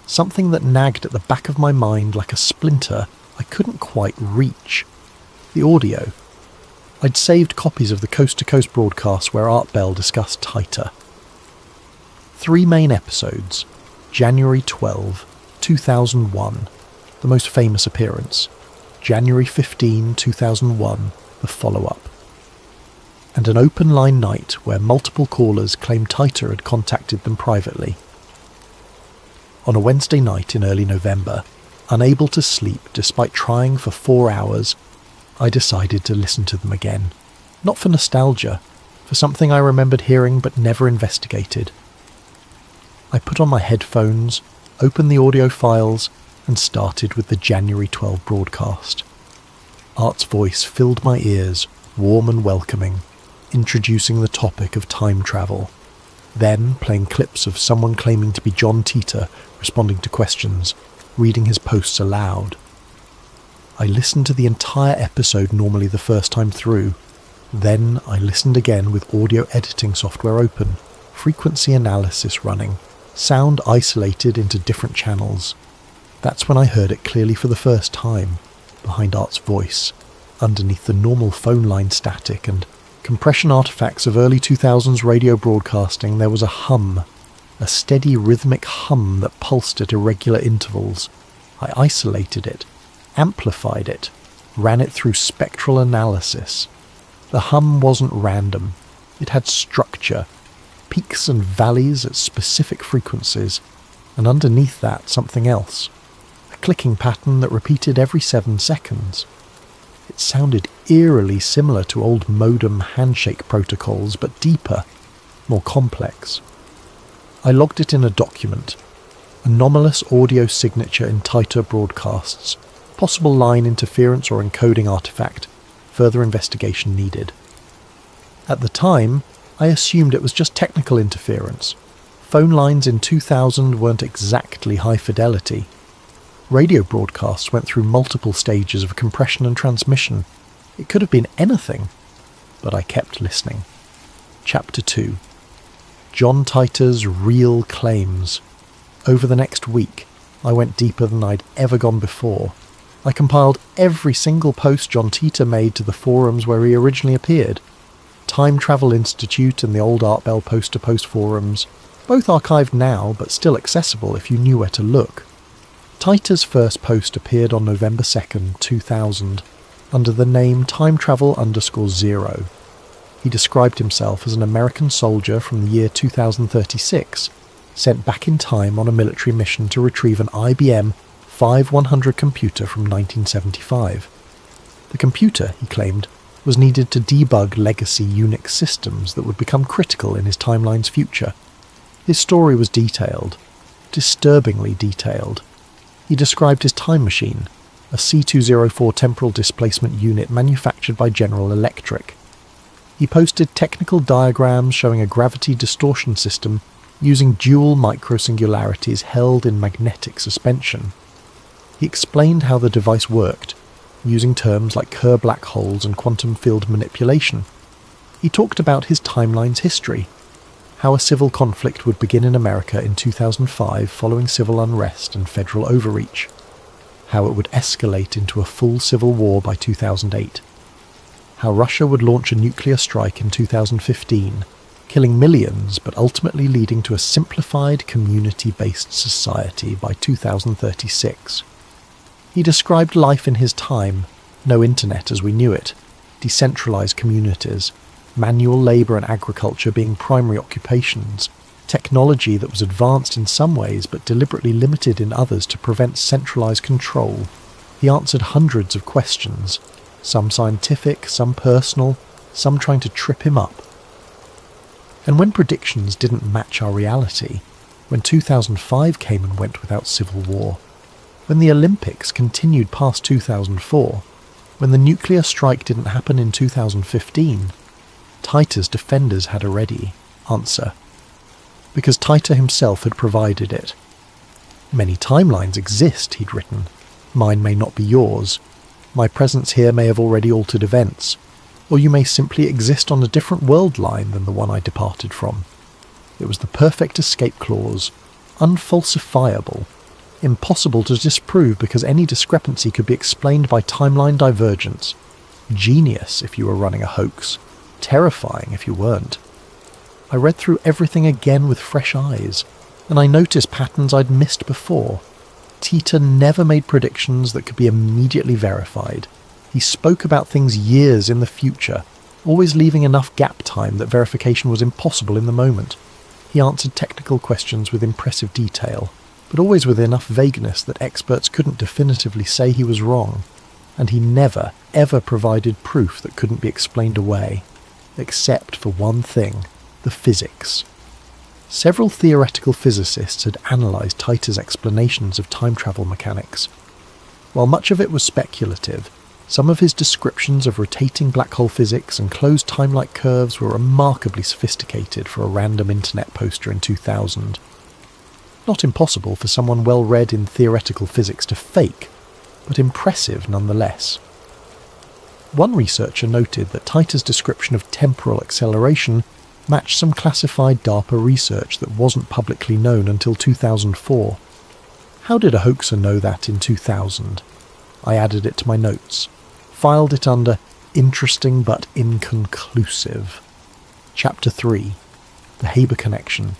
Something that nagged at the back of my mind like a splinter I couldn't quite reach. The audio. I'd saved copies of the coast-to-coast broadcasts where Art Bell discussed Titor. 3 main episodes. January 12, 2001, the most famous appearance. January 15, 2001, the follow-up. And an open line night where multiple callers claimed Titor had contacted them privately. On a Wednesday night in early November, unable to sleep despite trying for 4 hours, I decided to listen to them again. Not for nostalgia, for something I remembered hearing but never investigated. I put on my headphones, opened the audio files, and started with the January 12 broadcast. Art's voice filled my ears, warm and welcoming, introducing the topic of time travel, then playing clips of someone claiming to be John Titor responding to questions, reading his posts aloud. I listened to the entire episode normally the first time through. Then I listened again with audio editing software open, frequency analysis running, sound isolated into different channels. That's when I heard it clearly for the first time, behind Art's voice, underneath the normal phone line static and compression artifacts of early 2000s radio broadcasting. There was a hum, a steady rhythmic hum that pulsed at irregular intervals. I isolated it, amplified it, ran it through spectral analysis. The hum wasn't random. It had structure, peaks and valleys at specific frequencies, and underneath that something else, a clicking pattern that repeated every 7 seconds. It sounded eerily similar to old modem handshake protocols, but deeper, more complex. I logged it in a document. Anomalous audio signature in Titor broadcasts. Possible line interference or encoding artifact. Further investigation needed. At the time, I assumed it was just technical interference. Phone lines in 2000 weren't exactly high fidelity. Radio broadcasts went through multiple stages of compression and transmission. It could have been anything, but I kept listening. Chapter 2. John Titor's Real Claims. Over the next week, I went deeper than I'd ever gone before. I compiled every single post John Titor made to the forums where he originally appeared. Time Travel Institute and the old Art Bell post-to-post forums, both archived now but still accessible if you knew where to look. Titor's first post appeared on November 2nd, 2000, under the name timetravel_0. He described himself as an American soldier from the year 2036, sent back in time on a military mission to retrieve an IBM 5100 computer from 1975. The computer, he claimed, was needed to debug legacy Unix systems that would become critical in his timeline's future. His story was detailed, disturbingly detailed. He described his time machine, a C204 temporal displacement unit manufactured by General Electric. He posted technical diagrams showing a gravity distortion system using dual microsingularities held in magnetic suspension. He explained how the device worked, using terms like Kerr black holes and quantum field manipulation. He talked about his timeline's history, how a civil conflict would begin in America in 2005 following civil unrest and federal overreach, how it would escalate into a full civil war by 2008, how Russia would launch a nuclear strike in 2015, killing millions but ultimately leading to a simplified community-based society by 2036. He described life in his time, no internet as we knew it, decentralized communities, manual labour and agriculture being primary occupations, technology that was advanced in some ways but deliberately limited in others to prevent centralised control. He answered hundreds of questions, some scientific, some personal, some trying to trip him up. And when predictions didn't match our reality, when 2005 came and went without civil war, when the Olympics continued past 2004, when the nuclear strike didn't happen in 2015, Titor's defenders had a ready answer, because Titor himself had provided it. Many timelines exist, he'd written. Mine may not be yours. My presence here may have already altered events. Or you may simply exist on a different world line than the one I departed from. It was the perfect escape clause, unfalsifiable, impossible to disprove because any discrepancy could be explained by timeline divergence. Genius if you were running a hoax, terrifying if you weren't. I read through everything again with fresh eyes, and I noticed patterns I'd missed before. Tita never made predictions that could be immediately verified. He spoke about things years in the future, always leaving enough gap time that verification was impossible in the moment. He answered technical questions with impressive detail, but always with enough vagueness that experts couldn't definitively say he was wrong. And he never, ever provided proof that couldn't be explained away, except for one thing, the physics. Several theoretical physicists had analysed Tita's explanations of time travel mechanics. While much of it was speculative, some of his descriptions of rotating black hole physics and closed time-like curves were remarkably sophisticated for a random internet poster in 2000. Not impossible for someone well-read in theoretical physics to fake, but impressive nonetheless. One researcher noted that Tita's description of temporal acceleration matched some classified DARPA research that wasn't publicly known until 2004. How did a hoaxer know that in 2000? I added it to my notes, filed it under Interesting but Inconclusive. Chapter 3. The Haber Connection.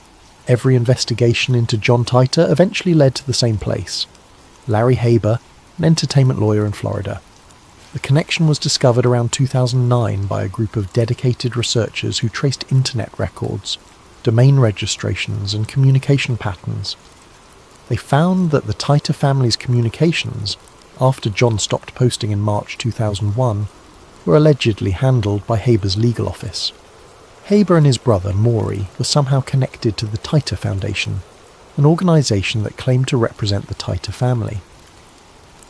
Every investigation into John Tita eventually led to the same place. Larry Haber, an entertainment lawyer in Florida. The connection was discovered around 2009 by a group of dedicated researchers who traced internet records, domain registrations and communication patterns. They found that the Tita family's communications, after John stopped posting in March 2001, were allegedly handled by Haber's legal office. Haber and his brother, Maury, were somehow connected to the Tita Foundation, an organisation that claimed to represent the Tita family.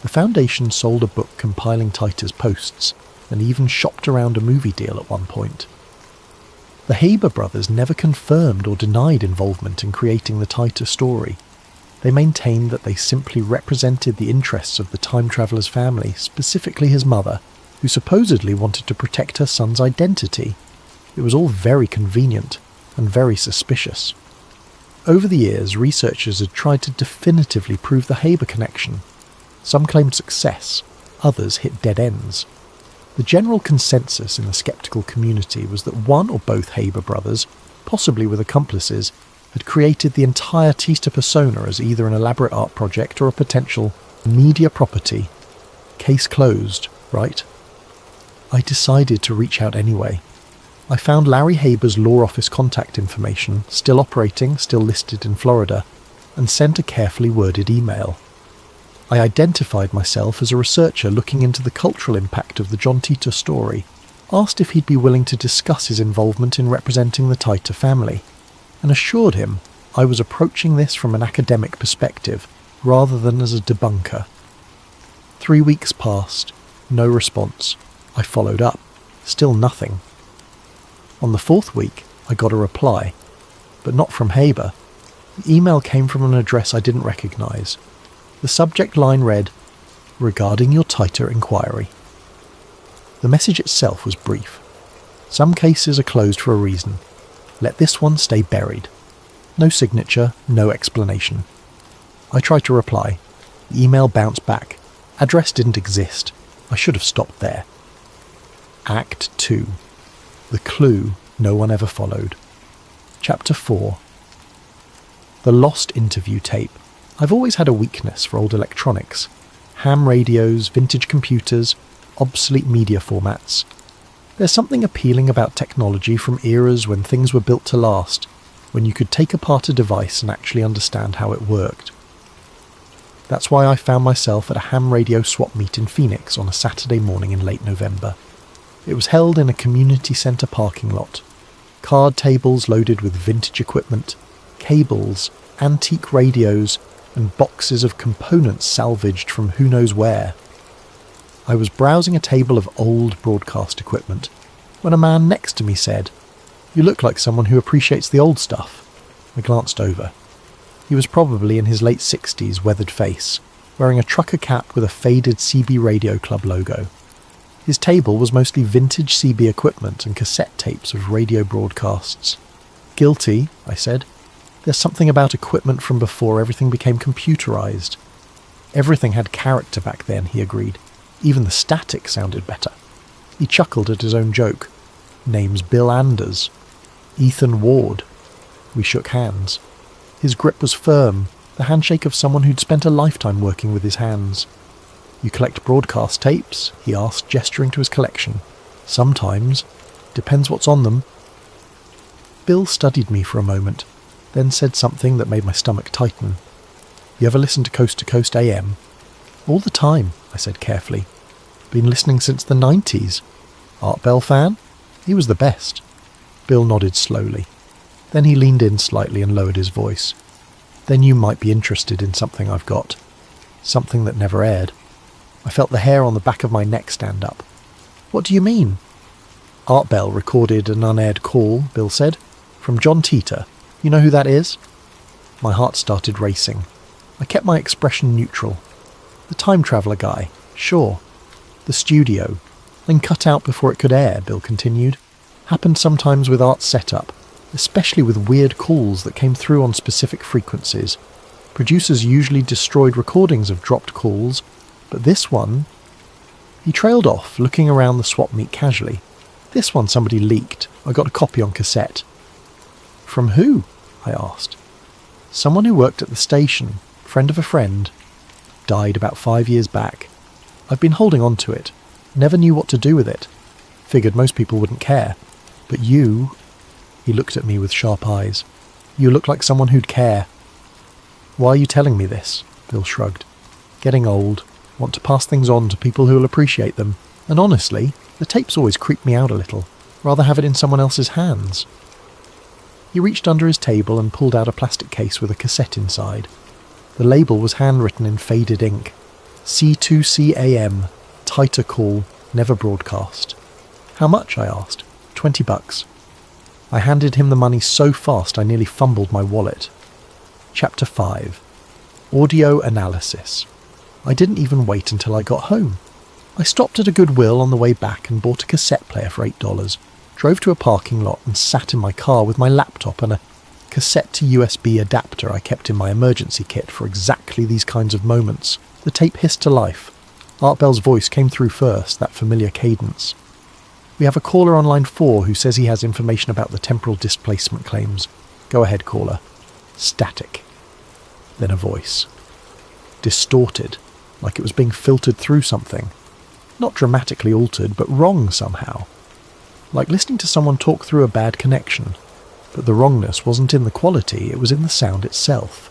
The foundation sold a book compiling Tita's posts, and even shopped around a movie deal at one point. The Haber brothers never confirmed or denied involvement in creating the Tita story. They maintained that they simply represented the interests of the time traveller's family, specifically his mother, who supposedly wanted to protect her son's identity. It was all very convenient and very suspicious. Over the years, researchers had tried to definitively prove the Haber connection. Some claimed success, others hit dead ends. The general consensus in the skeptical community was that one or both Haber brothers, possibly with accomplices, had created the entire Tita persona as either an elaborate art project or a potential media property. Case closed, right? I decided to reach out anyway. I found Larry Haber's law office contact information, still operating, still listed in Florida, and sent a carefully worded email. I identified myself as a researcher looking into the cultural impact of the John Tita story, asked if he'd be willing to discuss his involvement in representing the Tita family, and assured him I was approaching this from an academic perspective rather than as a debunker. 3 weeks passed, no response. I followed up, still nothing. On the 4th week, I got a reply, but not from Haber. The email came from an address I didn't recognise. The subject line read, "Regarding your Tita inquiry." The message itself was brief. Some cases are closed for a reason. Let this one stay buried. No signature, no explanation. I tried to reply. The email bounced back. Address didn't exist. I should have stopped there. Act 2. The clue no one ever followed. Chapter 4. The lost interview tape. I've always had a weakness for old electronics. Ham radios, vintage computers, obsolete media formats. There's something appealing about technology from eras when things were built to last, when you could take apart a device and actually understand how it worked. That's why I found myself at a ham radio swap meet in Phoenix on a Saturday morning in late November. It was held in a community centre parking lot. Card tables loaded with vintage equipment, cables, antique radios, and boxes of components salvaged from who knows where. I was browsing a table of old broadcast equipment when a man next to me said, "You look like someone who appreciates the old stuff." I glanced over. He was probably in his late 60s, weathered face, wearing a trucker cap with a faded CB Radio Club logo. His table was mostly vintage CB equipment and cassette tapes of radio broadcasts. "Guilty," I said. "There's something about equipment from before everything became computerized." "Everything had character back then," he agreed. "Even the static sounded better." He chuckled at his own joke. "Name's Bill Anders. Ethan Ward." We shook hands. His grip was firm, the handshake of someone who'd spent a lifetime working with his hands. "You collect broadcast tapes?" he asked, gesturing to his collection. "Sometimes. Depends what's on them." Bill studied me for a moment, then said something that made my stomach tighten. "You ever listen to Coast AM?" "All the time," I said carefully. "Been listening since the 90s. Art Bell fan?" "He was the best." Bill nodded slowly. Then he leaned in slightly and lowered his voice. "Then you might be interested in something I've got. Something that never aired." I felt the hair on the back of my neck stand up. "What do you mean?" "Art Bell recorded an unaired call," Bill said, "from John Teeter. You know who that is?" My heart started racing. I kept my expression neutral. "The time traveller guy, sure." "The studio. Then cut out before it could air," Bill continued. "Happened sometimes with Art's setup, especially with weird calls that came through on specific frequencies. Producers usually destroyed recordings of dropped calls, but this one..." He trailed off, looking around the swap meet casually. "This one somebody leaked. I got a copy on cassette." "From who?" I asked. "Someone who worked at the station, friend of a friend. Died about 5 years back. I've been holding on to it. Never knew what to do with it. Figured most people wouldn't care. But you..." He looked at me with sharp eyes. "You look like someone who'd care." "Why are you telling me this?" Bill shrugged. "Getting old. Want to pass things on to people who'll appreciate them. And honestly, the tapes always creep me out a little. Rather have it in someone else's hands." He reached under his table and pulled out a plastic case with a cassette inside. The label was handwritten in faded ink. C2CAM, Tighter Call, Never Broadcast. "How much?" I asked. $20. I handed him the money so fast I nearly fumbled my wallet. Chapter 5. Audio Analysis. I didn't even wait until I got home. I stopped at a Goodwill on the way back and bought a cassette player for $8, drove to a parking lot and sat in my car with my laptop and a cassette to USB adapter I kept in my emergency kit for exactly these kinds of moments. The tape hissed to life. Art Bell's voice came through first, that familiar cadence. "We have a caller on line 4 who says he has information about the temporal displacement claims. Go ahead, caller." Static. Then a voice. Distorted, like it was being filtered through something. Not dramatically altered, but wrong somehow. Like listening to someone talk through a bad connection. But the wrongness wasn't in the quality, it was in the sound itself.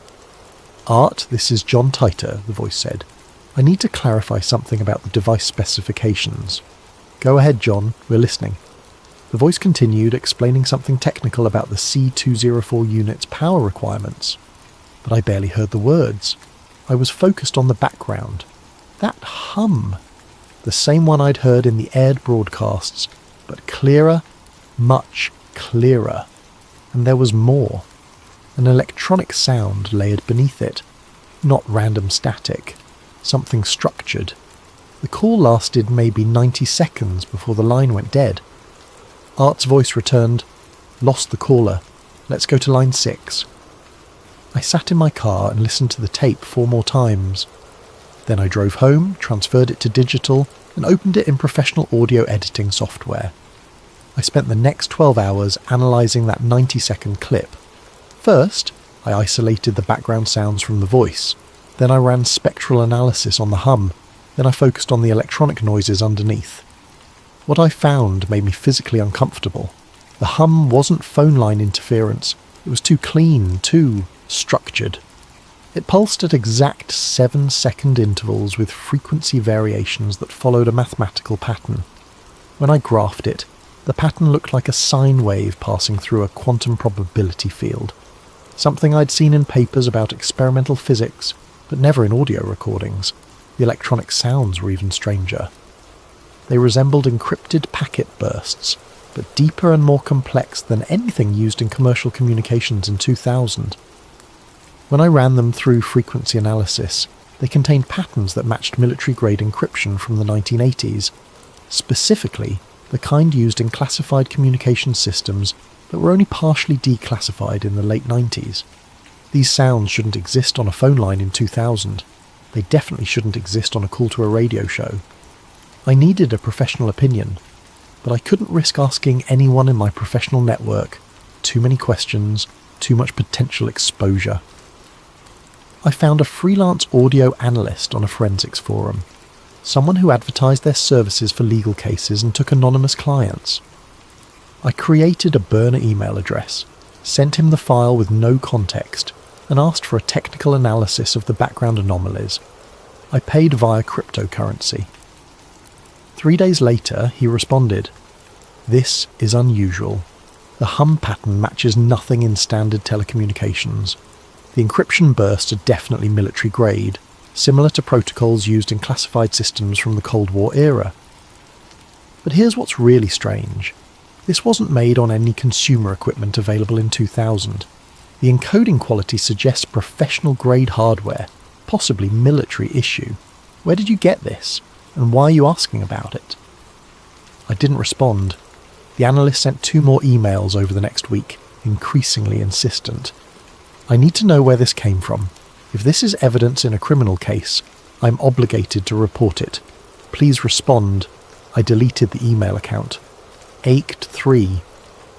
"Art, this is John Teeter," the voice said. "I need to clarify something about the device specifications." "Go ahead, John, we're listening." The voice continued, explaining something technical about the C204 unit's power requirements. But I barely heard the words. I was focused on the background. That hum. The same one I'd heard in the aired broadcasts, but clearer, much clearer. And there was more. An electronic sound layered beneath it. Not random static. Something structured. The call lasted maybe 90 seconds before the line went dead. Art's voice returned, "Lost the caller. Let's go to line 6. I sat in my car and listened to the tape 4 more times. Then I drove home, transferred it to digital, and opened it in professional audio editing software. I spent the next 12 hours analysing that 90-second clip. First, I isolated the background sounds from the voice. Then I ran spectral analysis on the hum. Then I focused on the electronic noises underneath. What I found made me physically uncomfortable. The hum wasn't phone line interference. It was too clean, too structured. It pulsed at exact 7-second intervals with frequency variations that followed a mathematical pattern. When I graphed it, the pattern looked like a sine wave passing through a quantum probability field. Something I'd seen in papers about experimental physics, but never in audio recordings. The electronic sounds were even stranger. They resembled encrypted packet bursts, but deeper and more complex than anything used in commercial communications in 2000. When I ran them through frequency analysis, they contained patterns that matched military-grade encryption from the 1980s. specifically the kind used in classified communication systems that were only partially declassified in the late 90s. These sounds shouldn't exist on a phone line in 2000. They definitely shouldn't exist on a call to a radio show. I needed a professional opinion, but I couldn't risk asking anyone in my professional network. Too many questions, too much potential exposure. I found a freelance audio analyst on a forensics forum, someone who advertised their services for legal cases and took anonymous clients. I created a burner email address, sent him the file with no context, and asked for a technical analysis of the background anomalies. I paid via cryptocurrency. 3 days later, he responded, "This is unusual. The hum pattern matches nothing in standard telecommunications. The encryption bursts are definitely military grade, similar to protocols used in classified systems from the Cold War era." But here's what's really strange. This wasn't made on any consumer equipment available in 2000. The encoding quality suggests professional-grade hardware, possibly military issue. Where did you get this? And why are you asking about it? I didn't respond. The analyst sent 2 more emails over the next week, increasingly insistent. I need to know where this came from. If this is evidence in a criminal case, I'm obligated to report it. Please respond. I deleted the email account. Ached 3.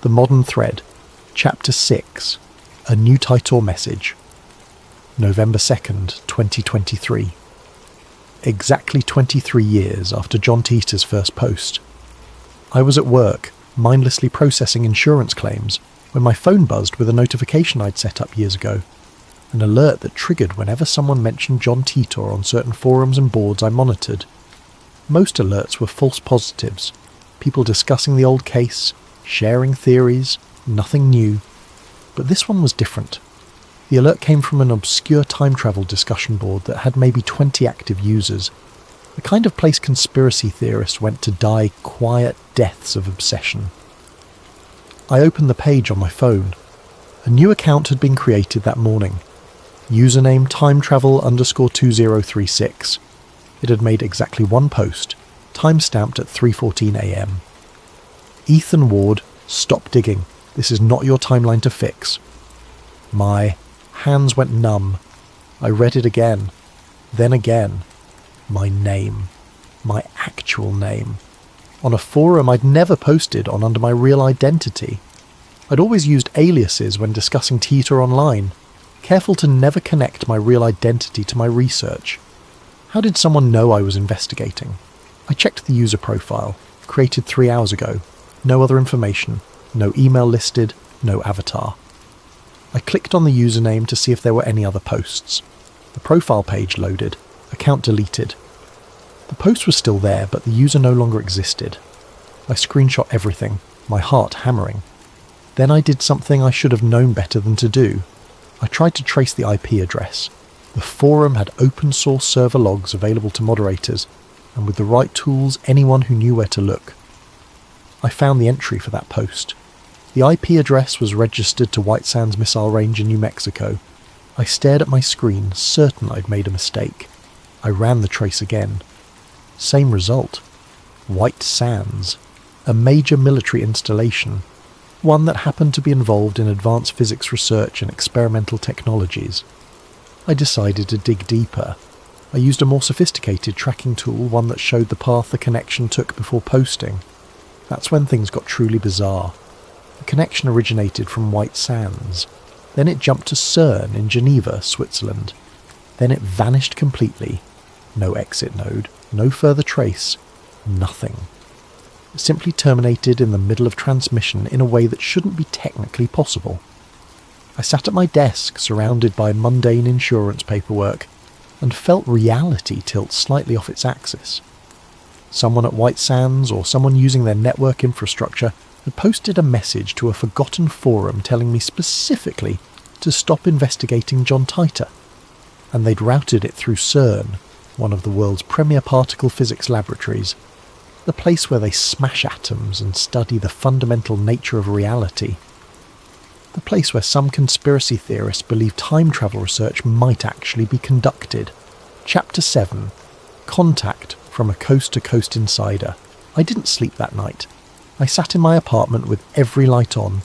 The Modern Thread. Chapter 6. A new title message. November 2nd, 2023. Exactly 23 years after John Titor's first post. I was at work, mindlessly processing insurance claims, when my phone buzzed with a notification I'd set up years ago. An alert that triggered whenever someone mentioned John Titor on certain forums and boards I monitored. Most alerts were false positives. People discussing the old case, sharing theories, nothing new. But this one was different. The alert came from an obscure time travel discussion board that had maybe 20 active users. The kind of place conspiracy theorists went to die quiet deaths of obsession. I opened the page on my phone. A new account had been created that morning. Username timetravel_2036. It had made exactly 1 post, time-stamped at 3:14 a.m. Ethan Ward, stop digging. This is not your timeline to fix. My hands went numb. I read it again. Then again. My name. My actual name. On a forum I'd never posted on under my real identity. I'd always used aliases when discussing Titor online, careful to never connect my real identity to my research. How did someone know I was investigating? I checked the user profile, created 3 hours ago. No other information, no email listed, no avatar. I clicked on the username to see if there were any other posts. The profile page loaded, account deleted. The post was still there, but the user no longer existed. I screenshot everything, my heart hammering. Then I did something I should have known better than to do. I tried to trace the IP address. The forum had open source server logs available to moderators, and with the right tools, anyone who knew where to look. I found the entry for that post. The IP address was registered to White Sands Missile Range in New Mexico. I stared at my screen, certain I'd made a mistake. I ran the trace again. Same result. White Sands. A major military installation. One that happened to be involved in advanced physics research and experimental technologies. I decided to dig deeper. I used a more sophisticated tracking tool, one that showed the path the connection took before posting. That's when things got truly bizarre. The connection originated from White Sands. Then it jumped to CERN in Geneva, Switzerland. Then it vanished completely. No exit node, no further trace, nothing. It simply terminated in the middle of transmission in a way that shouldn't be technically possible. I sat at my desk, surrounded by mundane insurance paperwork, and felt reality tilt slightly off its axis. Someone at White Sands, or someone using their network infrastructure, had posted a message to a forgotten forum telling me specifically to stop investigating John Titor, and they'd routed it through CERN, one of the world's premier particle physics laboratories, the place where they smash atoms and study the fundamental nature of reality, the place where some conspiracy theorists believe time travel research might actually be conducted. Chapter 7. Contact from a coast-to-coast insider. I didn't sleep that night. I sat in my apartment with every light on,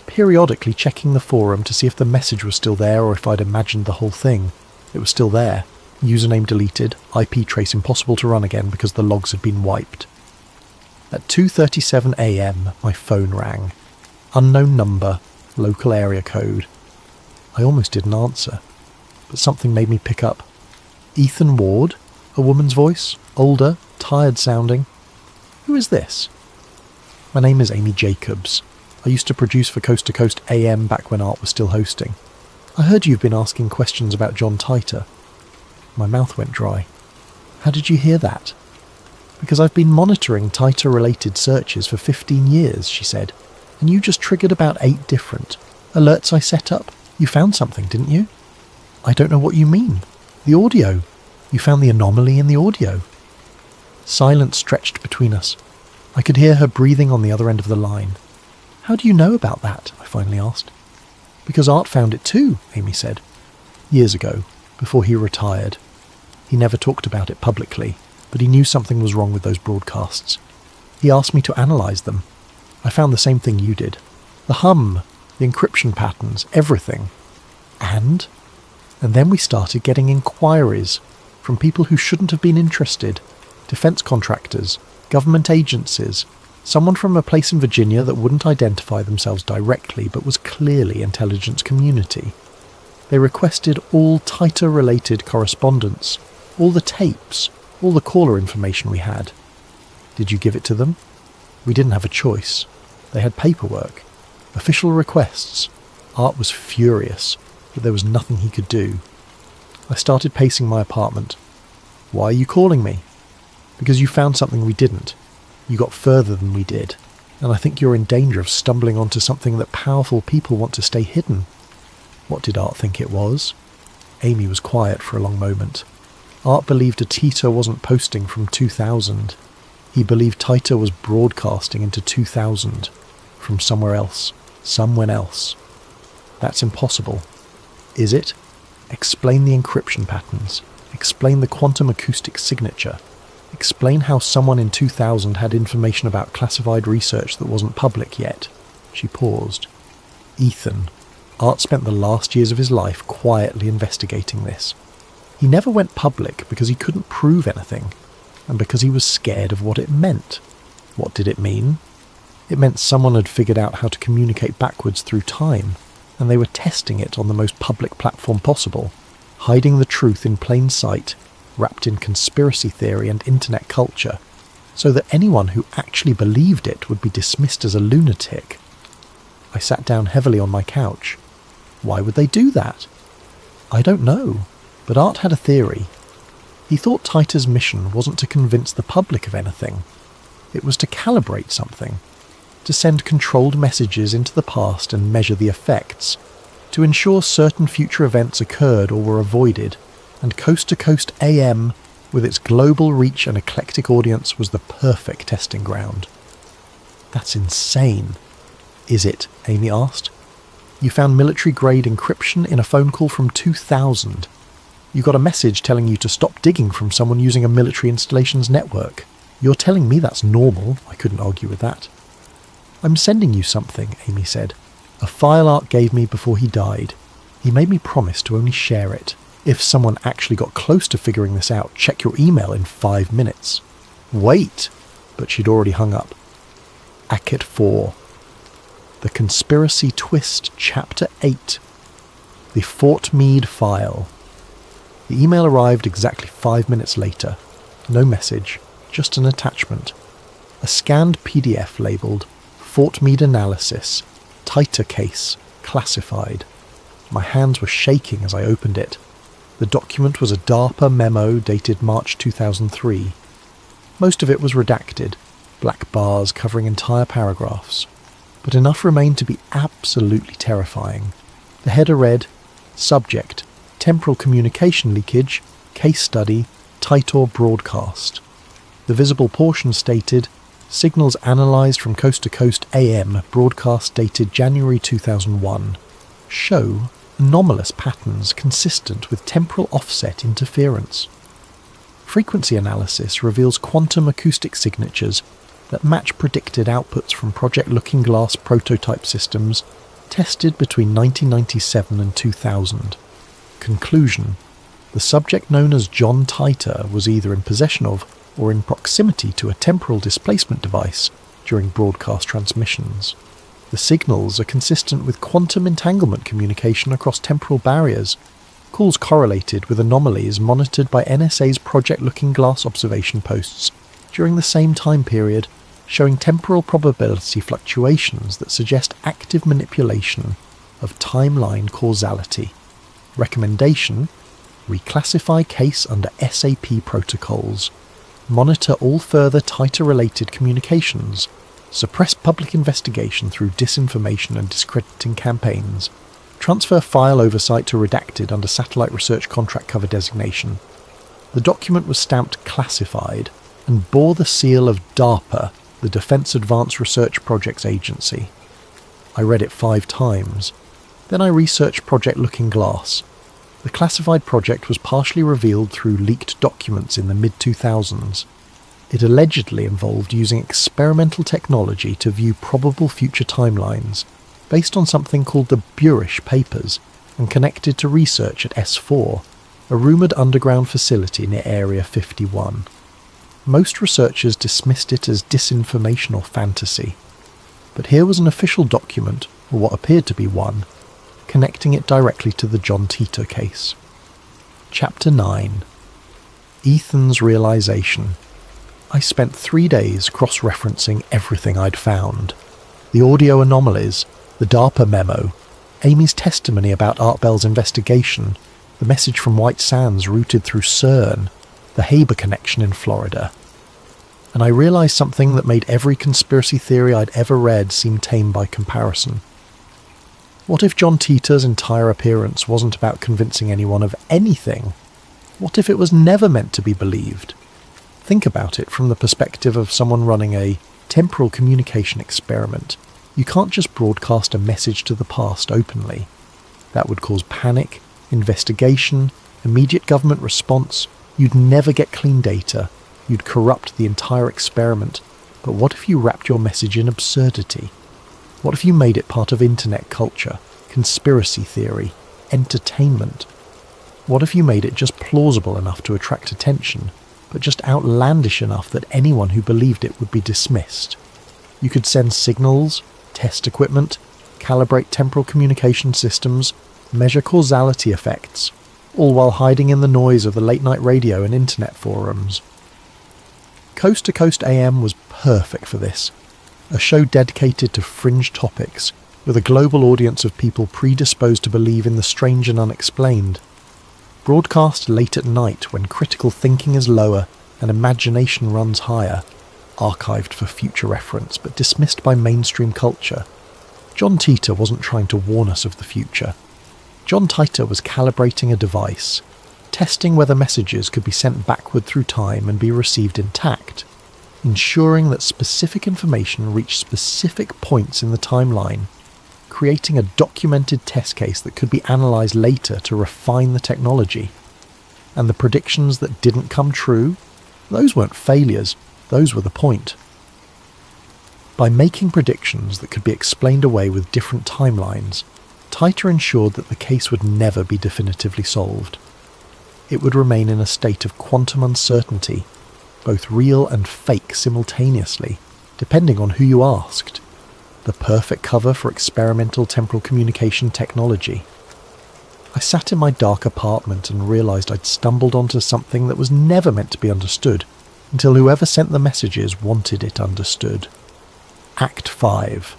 periodically checking the forum to see if the message was still there or if I'd imagined the whole thing. It was still there. Username deleted, IP trace impossible to run again because the logs had been wiped. At 2:37 a.m, my phone rang. Unknown number, local area code. I almost didn't answer, but something made me pick up. Ethan Ward? A woman's voice, older, tired sounding. Who is this? My name is Amy Jacobs. I used to produce for Coast to Coast AM back when Art was still hosting. I heard you've been asking questions about John Titor. My mouth went dry. How did you hear that? Because I've been monitoring Titor-related searches for 15 years, she said, and you just triggered about 8 different alerts I set up. You found something, didn't you? I don't know what you mean. The audio. You found the anomaly in the audio. Silence stretched between us. I could hear her breathing on the other end of the line. How do you know about that? I finally asked. Because Art found it too, Amy said. Years ago, before he retired. He never talked about it publicly, but he knew something was wrong with those broadcasts. He asked me to analyse them. I found the same thing you did. The hum, the encryption patterns, everything. And then we started getting inquiries from people who shouldn't have been interested. Defence contractors, government agencies, someone from a place in Virginia that wouldn't identify themselves directly but was clearly intelligence community. They requested all Titor-related correspondence, all the tapes, all the caller information we had. Did you give it to them? We didn't have a choice. They had paperwork, official requests. Art was furious, but there was nothing he could do. I started pacing my apartment. Why are you calling me? Because you found something we didn't. You got further than we did, and I think you're in danger of stumbling onto something that powerful people want to stay hidden. What did Art think it was? Amy was quiet for a long moment. Art believed a Titor wasn't posting from 2000. He believed Titor was broadcasting into 2000 from somewhere else, someone else. That's impossible. Is it? Explain the encryption patterns. Explain the quantum acoustic signature. Explain how someone in 2000 had information about classified research that wasn't public yet. She paused. Ethan. Art spent the last years of his life quietly investigating this. He never went public because he couldn't prove anything, and because he was scared of what it meant. What did it mean? It meant someone had figured out how to communicate backwards through time, and they were testing it on the most public platform possible, hiding the truth in plain sight, wrapped in conspiracy theory and internet culture, so that anyone who actually believed it would be dismissed as a lunatic. I sat down heavily on my couch. Why would they do that? I don't know, but Art had a theory. He thought Titor's mission wasn't to convince the public of anything. It was to calibrate something, to send controlled messages into the past and measure the effects, to ensure certain future events occurred or were avoided, and Coast to Coast AM, with its global reach and eclectic audience, was the perfect testing ground. That's insane. Is it? Amy asked. You found military-grade encryption in a phone call from 2000. You got a message telling you to stop digging from someone using a military installations network. You're telling me that's normal. I couldn't argue with that. I'm sending you something, Amy said. A file Art gave me before he died. He made me promise to only share it. If someone actually got close to figuring this out, check your email in 5 minutes. Wait! But she'd already hung up. Acket 4. The Conspiracy Twist, Chapter 8. The Fort Meade File. The email arrived exactly 5 minutes later. No message, just an attachment. A scanned PDF labelled Fort Meade Analysis, Titor Case, Classified. My hands were shaking as I opened it. The document was a DARPA memo dated March 2003. Most of it was redacted, black bars covering entire paragraphs. But enough remained to be absolutely terrifying. The header read, Subject, Temporal Communication Leakage, Case Study, Titor Broadcast. The visible portion stated, Signals analysed from Coast to Coast AM, broadcast dated January 2001, show anomalous patterns consistent with temporal offset interference. Frequency analysis reveals quantum acoustic signatures that match predicted outputs from Project Looking Glass prototype systems tested between 1997 and 2000. Conclusion: the subject known as John Titor was either in possession of or in proximity to a temporal displacement device during broadcast transmissions. The signals are consistent with quantum entanglement communication across temporal barriers. Calls correlated with anomalies monitored by NSA's Project Looking Glass observation posts during the same time period, showing temporal probability fluctuations that suggest active manipulation of timeline causality. Recommendation: reclassify case under SAP protocols. Monitor all further Titor-related communications. Suppress public investigation through disinformation and discrediting campaigns. Transfer file oversight to redacted under satellite research contract cover designation. The document was stamped classified and bore the seal of DARPA, the Defense Advanced Research Projects Agency. I read it 5 times. Then I researched Project Looking Glass. The classified project was partially revealed through leaked documents in the mid-2000s. It allegedly involved using experimental technology to view probable future timelines, based on something called the Burish Papers, and connected to research at S4, a rumoured underground facility near Area 51. Most researchers dismissed it as disinformation or fantasy, but here was an official document, or what appeared to be one, connecting it directly to the John Titor case. Chapter 9. Ethan's Realization. I spent 3 days cross-referencing everything I'd found. The audio anomalies, the DARPA memo, Amy's testimony about Art Bell's investigation, the message from White Sands routed through CERN, the Haber connection in Florida. And I realised something that made every conspiracy theory I'd ever read seem tame by comparison. What if John Titor's entire appearance wasn't about convincing anyone of anything? What if it was never meant to be believed? Think about it from the perspective of someone running a temporal communication experiment. You can't just broadcast a message to the past openly. That would cause panic, investigation, immediate government response. You'd never get clean data. You'd corrupt the entire experiment. But what if you wrapped your message in absurdity? What if you made it part of internet culture, conspiracy theory, entertainment? What if you made it just plausible enough to attract attention, but just outlandish enough that anyone who believed it would be dismissed? You could send signals, test equipment, calibrate temporal communication systems, measure causality effects, all while hiding in the noise of the late-night radio and internet forums. Coast to Coast AM was perfect for this. A show dedicated to fringe topics, with a global audience of people predisposed to believe in the strange and unexplained. Broadcast late at night when critical thinking is lower and imagination runs higher. Archived for future reference, but dismissed by mainstream culture. John Titor wasn't trying to warn us of the future. John Titor was calibrating a device, testing whether messages could be sent backward through time and be received intact, ensuring that specific information reached specific points in the timeline, creating a documented test case that could be analysed later to refine the technology. And the predictions that didn't come true, those weren't failures, those were the point. By making predictions that could be explained away with different timelines, Titor ensured that the case would never be definitively solved. It would remain in a state of quantum uncertainty, both real and fake simultaneously, depending on who you asked. The perfect cover for experimental temporal communication technology. I sat in my dark apartment and realised I'd stumbled onto something that was never meant to be understood, until whoever sent the messages wanted it understood. Act 5.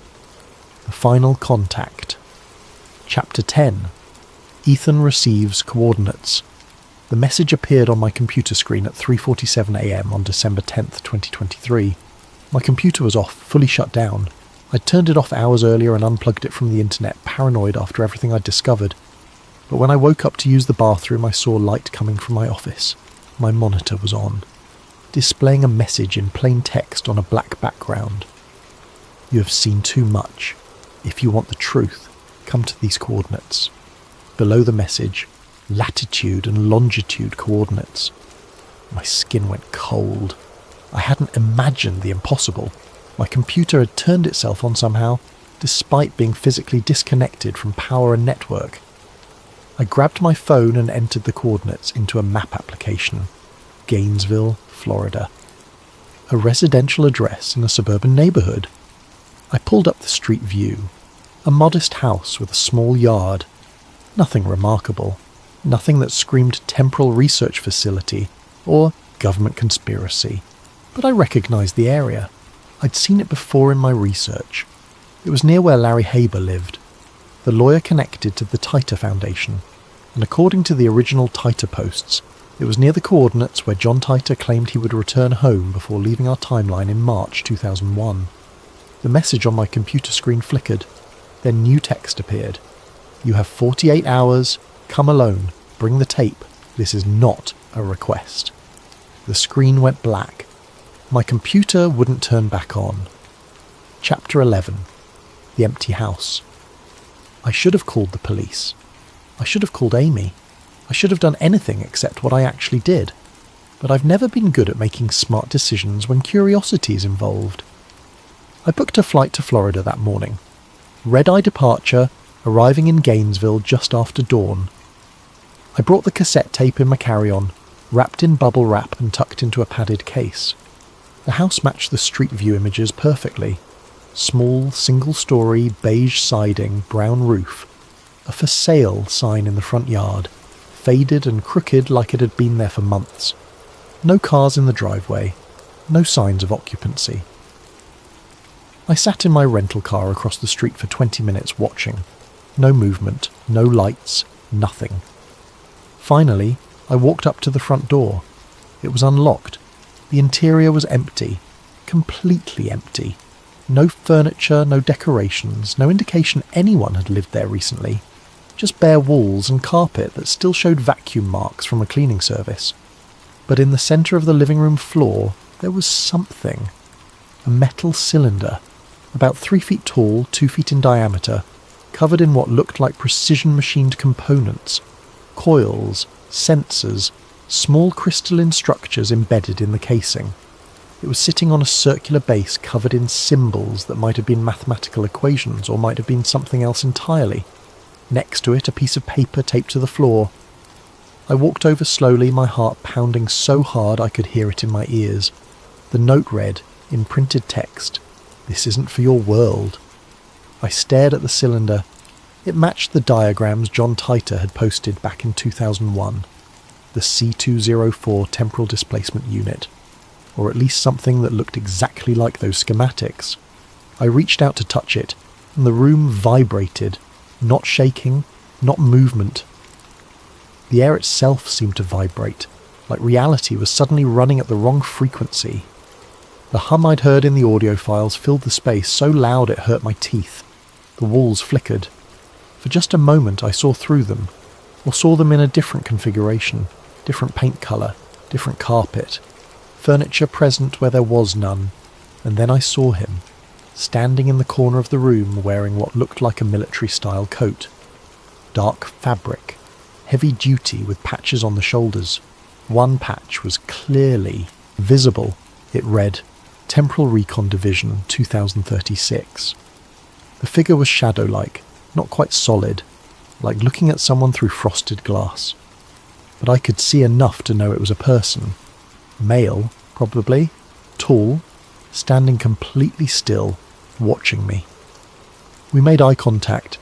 The Final Contact. Chapter 10. Ethan receives coordinates. The message appeared on my computer screen at 3:47 AM on December 10th, 2023. My computer was off, fully shut down. I'd turned it off hours earlier and unplugged it from the internet, paranoid after everything I'd discovered. But when I woke up to use the bathroom, I saw light coming from my office. My monitor was on, displaying a message in plain text on a black background. You have seen too much. If you want the truth, come to these coordinates. Below the message, latitude and longitude coordinates. My skin went cold. I hadn't imagined the impossible. My computer had turned itself on somehow, despite being physically disconnected from power and network. I grabbed my phone and entered the coordinates into a map application. Gainesville, Florida. A residential address in a suburban neighbourhood. I pulled up the street view. A modest house with a small yard. Nothing remarkable. Nothing that screamed temporal research facility or government conspiracy. But I recognised the area. I'd seen it before in my research. It was near where Larry Haber lived, the lawyer connected to the Titer Foundation, and according to the original Titer posts, it was near the coordinates where John Titer claimed he would return home before leaving our timeline in March 2001. The message on my computer screen flickered. Then new text appeared. "You have 48 hours. Come alone. Bring the tape. This is not a request." The screen went black. My computer wouldn't turn back on. Chapter 11. The Empty House. I should have called the police. I should have called Amy. I should have done anything except what I actually did. But I've never been good at making smart decisions when curiosity is involved. I booked a flight to Florida that morning. Red-eye departure, arriving in Gainesville just after dawn. I brought the cassette tape in my carry-on, wrapped in bubble wrap and tucked into a padded case. The house matched the street view images perfectly. Small, single-storey, beige siding, brown roof. A for sale sign in the front yard, faded and crooked like it had been there for months. No cars in the driveway. No signs of occupancy. I sat in my rental car across the street for 20 minutes watching. No movement, no lights, nothing. Finally, I walked up to the front door. It was unlocked. The interior was empty. Completely empty. No furniture, no decorations, no indication anyone had lived there recently. Just bare walls and carpet that still showed vacuum marks from a cleaning service. But in the centre of the living room floor, there was something. A metal cylinder, about 3 feet tall, 2 feet in diameter, covered in what looked like precision-machined components. Coils, sensors, small crystalline structures embedded in the casing. It was sitting on a circular base covered in symbols that might have been mathematical equations or might have been something else entirely. Next to it, a piece of paper taped to the floor. I walked over slowly, my heart pounding so hard I could hear it in my ears. The note read, in printed text, "This isn't for your world." I stared at the cylinder. It matched the diagrams John Titer had posted back in 2001. The C204 temporal displacement unit. Or at least something that looked exactly like those schematics. I reached out to touch it, and the room vibrated, not shaking, not movement. The air itself seemed to vibrate, like reality was suddenly running at the wrong frequency. The hum I'd heard in the audio files filled the space so loud it hurt my teeth. The walls flickered. For just a moment I saw through them, or saw them in a different configuration, different paint colour, different carpet. Furniture present where there was none, and then I saw him, standing in the corner of the room wearing what looked like a military-style coat. Dark fabric, heavy duty with patches on the shoulders. One patch was clearly visible. It read, Temporal Recon Division 2036. The figure was shadow-like, not quite solid, like looking at someone through frosted glass. But I could see enough to know it was a person. Male, probably, tall, standing completely still, watching me. We made eye contact,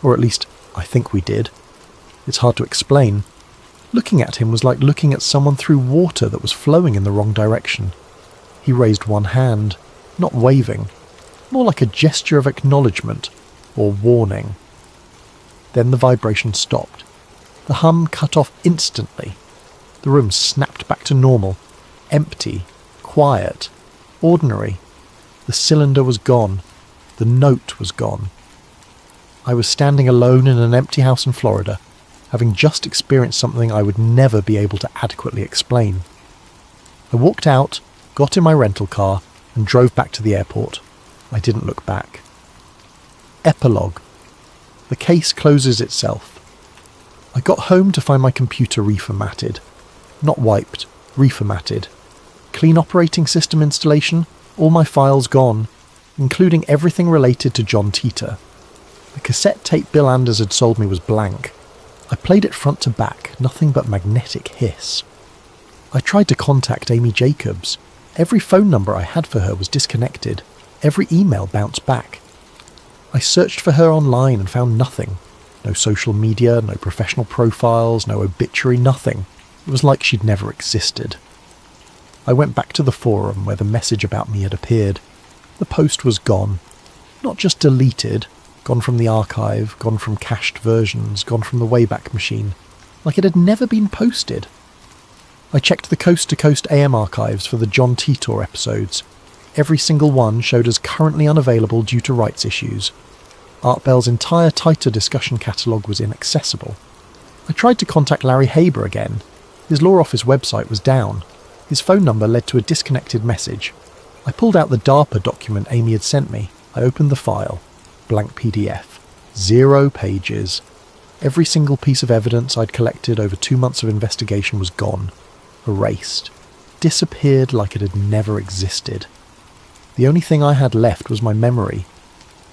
or at least I think we did. It's hard to explain. Looking at him was like looking at someone through water that was flowing in the wrong direction. He raised one hand, not waving, more like a gesture of acknowledgement or warning. Then the vibration stopped. The hum cut off instantly. The room snapped back to normal. Empty, quiet, ordinary. The cylinder was gone. The note was gone. I was standing alone in an empty house in Florida, having just experienced something I would never be able to adequately explain. I walked out, got in my rental car, and drove back to the airport. I didn't look back. Epilogue. The case closes itself. I got home to find my computer reformatted. Not wiped, reformatted. Clean operating system installation, all my files gone, including everything related to John Titor. The cassette tape Bill Anders had sold me was blank. I played it front to back, nothing but magnetic hiss. I tried to contact Amy Jacobs. Every phone number I had for her was disconnected. Every email bounced back. I searched for her online and found nothing. No social media, no professional profiles, no obituary, nothing. It was like she'd never existed. I went back to the forum where the message about me had appeared. The post was gone. Not just deleted, gone from the archive, gone from cached versions, gone from the Wayback Machine, like it had never been posted. I checked the Coast to Coast AM archives for the John Titor episodes. Every single one showed as currently unavailable due to rights issues. Art Bell's entire Titor discussion catalogue was inaccessible. I tried to contact Larry Haber again. His law office website was down. His phone number led to a disconnected message. I pulled out the DARPA document Amy had sent me. I opened the file. Blank PDF. 0 pages. Every single piece of evidence I'd collected over 2 months of investigation was gone. Erased. Disappeared like it had never existed. The only thing I had left was my memory.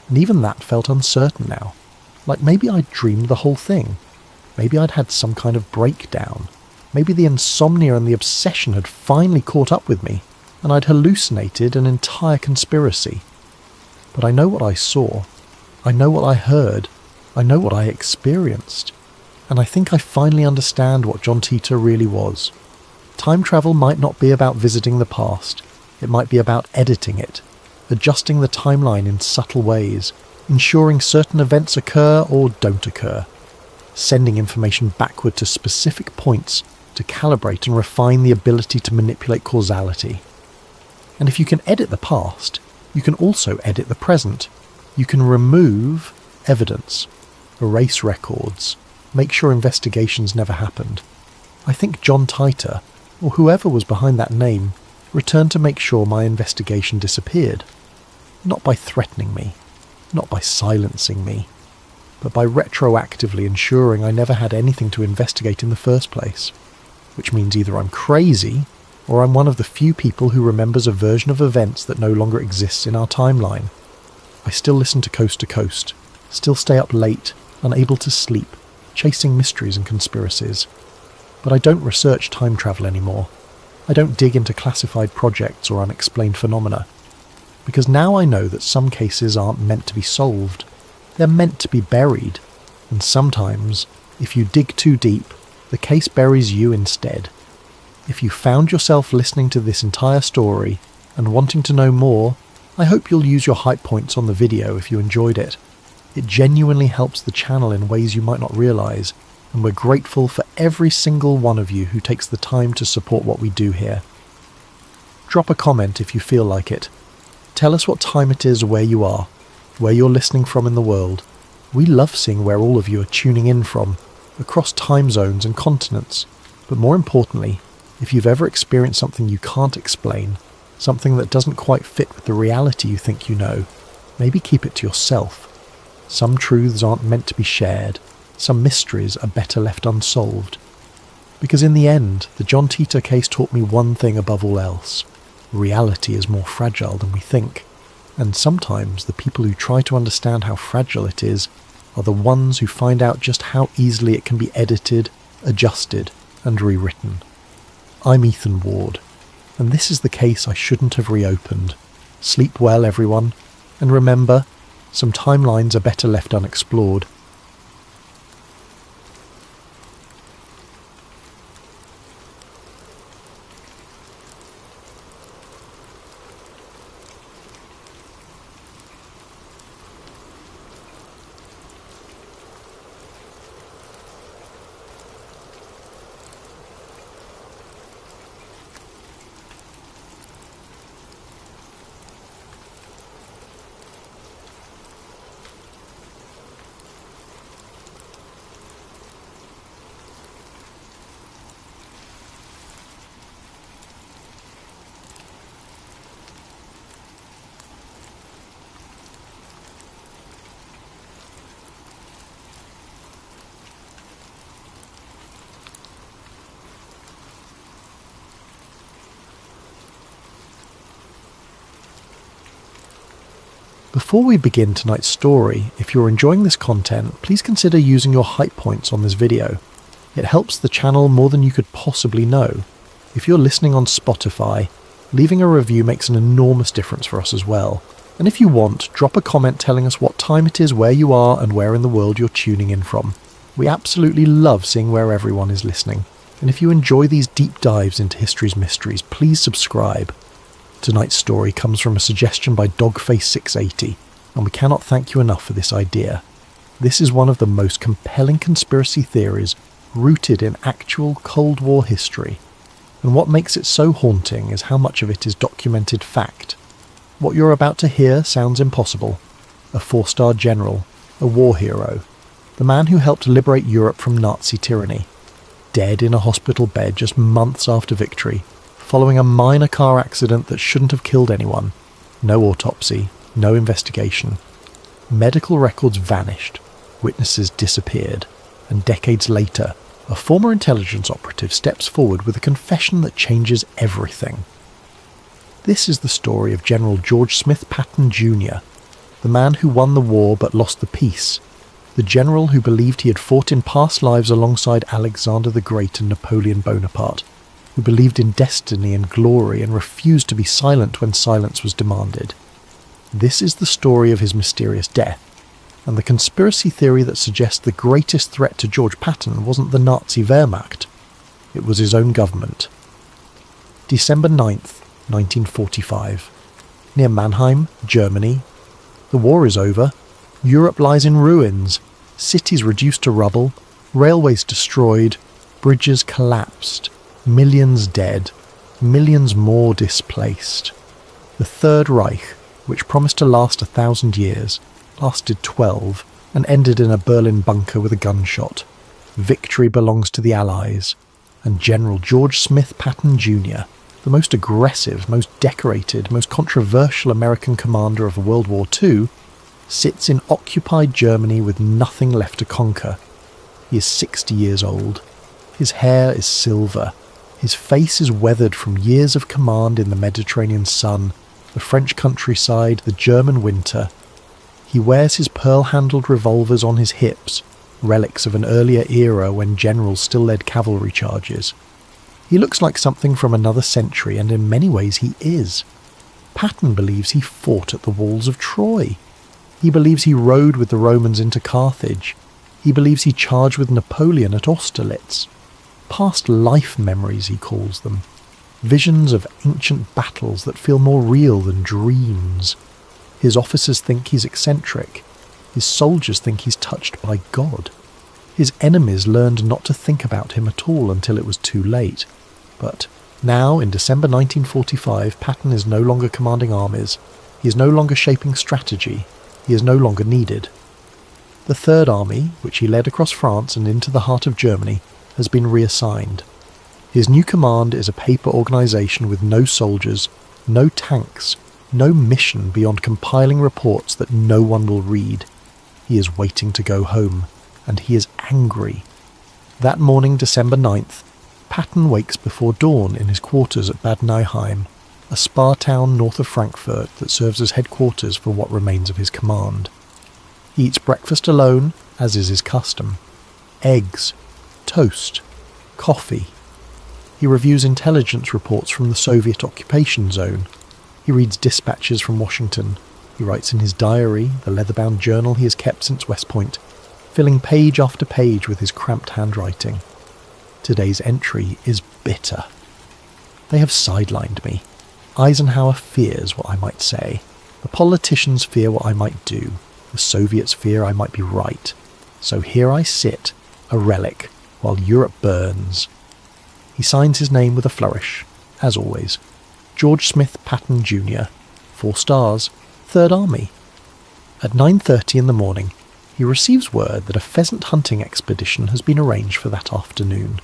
And even that felt uncertain now. Like maybe I'd dreamed the whole thing. Maybe I'd had some kind of breakdown. Maybe the insomnia and the obsession had finally caught up with me, and I'd hallucinated an entire conspiracy. But I know what I saw. I know what I heard. I know what I experienced. And I think I finally understand what John Titor really was. Time travel might not be about visiting the past. It might be about editing it, adjusting the timeline in subtle ways, ensuring certain events occur or don't occur, sending information backward to specific points to calibrate and refine the ability to manipulate causality. And if you can edit the past, you can also edit the present. You can remove evidence, erase records, make sure investigations never happened. I think John Titor, or whoever was behind that name, returned to make sure my investigation disappeared. Not by threatening me, not by silencing me, but by retroactively ensuring I never had anything to investigate in the first place. Which means either I'm crazy, or I'm one of the few people who remembers a version of events that no longer exists in our timeline. I still listen to Coast, still stay up late, unable to sleep, chasing mysteries and conspiracies. But I don't research time travel anymore. I don't dig into classified projects or unexplained phenomena. Because now I know that some cases aren't meant to be solved. They're meant to be buried. And sometimes, if you dig too deep, the case buries you instead. If you found yourself listening to this entire story and wanting to know more, I hope you'll use your hype points on the video if you enjoyed it. It genuinely helps the channel in ways you might not realise, and we're grateful for every single one of you who takes the time to support what we do here. Drop a comment if you feel like it. Tell us what time it is where you are, where you're listening from in the world. We love seeing where all of you are tuning in from, across time zones and continents. But more importantly, if you've ever experienced something you can't explain, something that doesn't quite fit with the reality you think you know, maybe keep it to yourself. Some truths aren't meant to be shared. Some mysteries are better left unsolved. Because in the end, the John Titor case taught me one thing above all else. Reality is more fragile than we think. And sometimes the people who try to understand how fragile it is are the ones who find out just how easily it can be edited, adjusted, and rewritten. I'm Ethan Ward, and this is the case I shouldn't have reopened. Sleep well, everyone, and remember, some timelines are better left unexplored. Before we begin tonight's story, if you're enjoying this content, please consider using your hype points on this video. It helps the channel more than you could possibly know. If you're listening on Spotify, leaving a review makes an enormous difference for us as well. And if you want, drop a comment telling us what time it is, where you are, and where in the world you're tuning in from. We absolutely love seeing where everyone is listening. And if you enjoy these deep dives into history's mysteries, please subscribe. Tonight's story comes from a suggestion by Dogface680, and we cannot thank you enough for this idea. This is one of the most compelling conspiracy theories rooted in actual Cold War history. And what makes it so haunting is how much of it is documented fact. What you're about to hear sounds impossible. A 4-star general, a war hero, the man who helped liberate Europe from Nazi tyranny, dead in a hospital bed just months after victory, following a minor car accident that shouldn't have killed anyone. No autopsy, no investigation. Medical records vanished, witnesses disappeared, and decades later, a former intelligence operative steps forward with a confession that changes everything. This is the story of General George Smith Patton Jr., the man who won the war but lost the peace, the general who believed he had fought in past lives alongside Alexander the Great and Napoleon Bonaparte, who believed in destiny and glory and refused to be silent when silence was demanded. This is the story of his mysterious death, and the conspiracy theory that suggests the greatest threat to George Patton wasn't the Nazi Wehrmacht, it was his own government. December 9th, 1945. Near Mannheim, Germany. The war is over. Europe lies in ruins. Cities reduced to rubble. Railways destroyed. Bridges collapsed. Millions dead. Millions more displaced. The Third Reich, which promised to last 1,000 years, lasted 12 and ended in a Berlin bunker with a gunshot. Victory belongs to the Allies. And General George Smith Patton Jr., the most aggressive, most decorated, most controversial American commander of World War II, sits in occupied Germany with nothing left to conquer. He is 60 years old. His hair is silver. His face is weathered from years of command in the Mediterranean sun, the French countryside, the German winter. He wears his pearl-handled revolvers on his hips, relics of an earlier era when generals still led cavalry charges. He looks like something from another century, and in many ways he is. Patton believes he fought at the walls of Troy. He believes he rode with the Romans into Carthage. He believes he charged with Napoleon at Austerlitz. Past life memories, he calls them. Visions of ancient battles that feel more real than dreams. His officers think he's eccentric. His soldiers think he's touched by God. His enemies learned not to think about him at all until it was too late. But now, in December 1945, Patton is no longer commanding armies. He is no longer shaping strategy. He is no longer needed. The Third Army, which he led across France and into the heart of Germany, has been reassigned. His new command is a paper organisation with no soldiers, no tanks, no mission beyond compiling reports that no one will read. He is waiting to go home, and he is angry. That morning, December 9th, Patton wakes before dawn in his quarters at Bad Nauheim, a spa town north of Frankfurt that serves as headquarters for what remains of his command. He eats breakfast alone, as is his custom. Eggs, toast, coffee. He reviews intelligence reports from the Soviet occupation zone. He reads dispatches from Washington. He writes in his diary, the leather-bound journal he has kept since West Point, filling page after page with his cramped handwriting. Today's entry is bitter. They have sidelined me. Eisenhower fears what I might say. The politicians fear what I might do. The Soviets fear I might be right. So here I sit, a relic, while Europe burns. He signs his name with a flourish, as always. George Smith Patton Jr., 4 stars, Third Army. At 9:30 in the morning, he receives word that a pheasant hunting expedition has been arranged for that afternoon.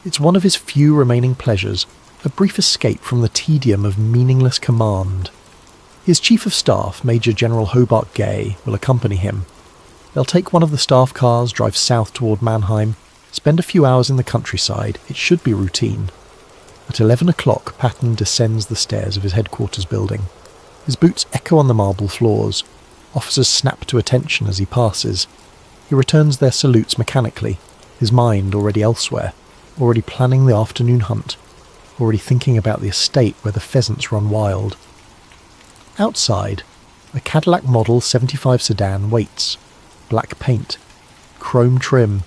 It's one of his few remaining pleasures, a brief escape from the tedium of meaningless command. His Chief of Staff, Major General Hobart Gay, will accompany him. They'll take one of the staff cars, drive south toward Mannheim, spend a few hours in the countryside. It should be routine. At 11 o'clock, Patton descends the stairs of his headquarters building. His boots echo on the marble floors. Officers snap to attention as he passes. He returns their salutes mechanically, his mind already elsewhere, already planning the afternoon hunt, already thinking about the estate where the pheasants run wild. Outside, a Cadillac Model 75 sedan waits. Black paint, chrome trim,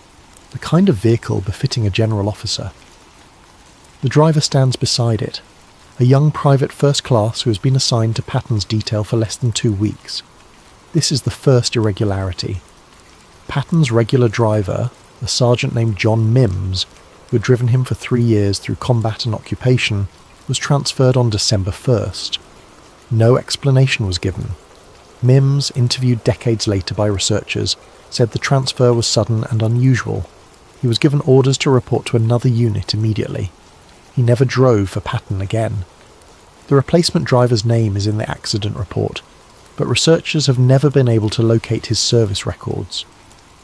the kind of vehicle befitting a general officer. The driver stands beside it, a young private first class who has been assigned to Patton's detail for less than 2 weeks. This is the first irregularity. Patton's regular driver, a sergeant named John Mims, who had driven him for 3 years through combat and occupation, was transferred on December 1st. No explanation was given. Mims, interviewed decades later by researchers, said the transfer was sudden and unusual. He was given orders to report to another unit immediately. He never drove for Patton again. The replacement driver's name is in the accident report, but researchers have never been able to locate his service records.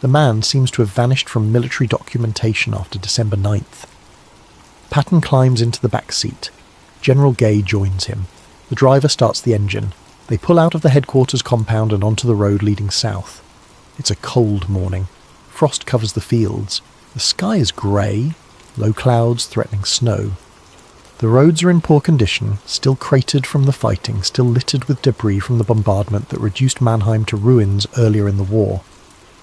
The man seems to have vanished from military documentation after December 9th. Patton climbs into the back seat. General Gay joins him. The driver starts the engine. They pull out of the headquarters compound and onto the road leading south. It's a cold morning. Frost covers the fields. The sky is grey, low clouds threatening snow. The roads are in poor condition, still cratered from the fighting, still littered with debris from the bombardment that reduced Mannheim to ruins earlier in the war.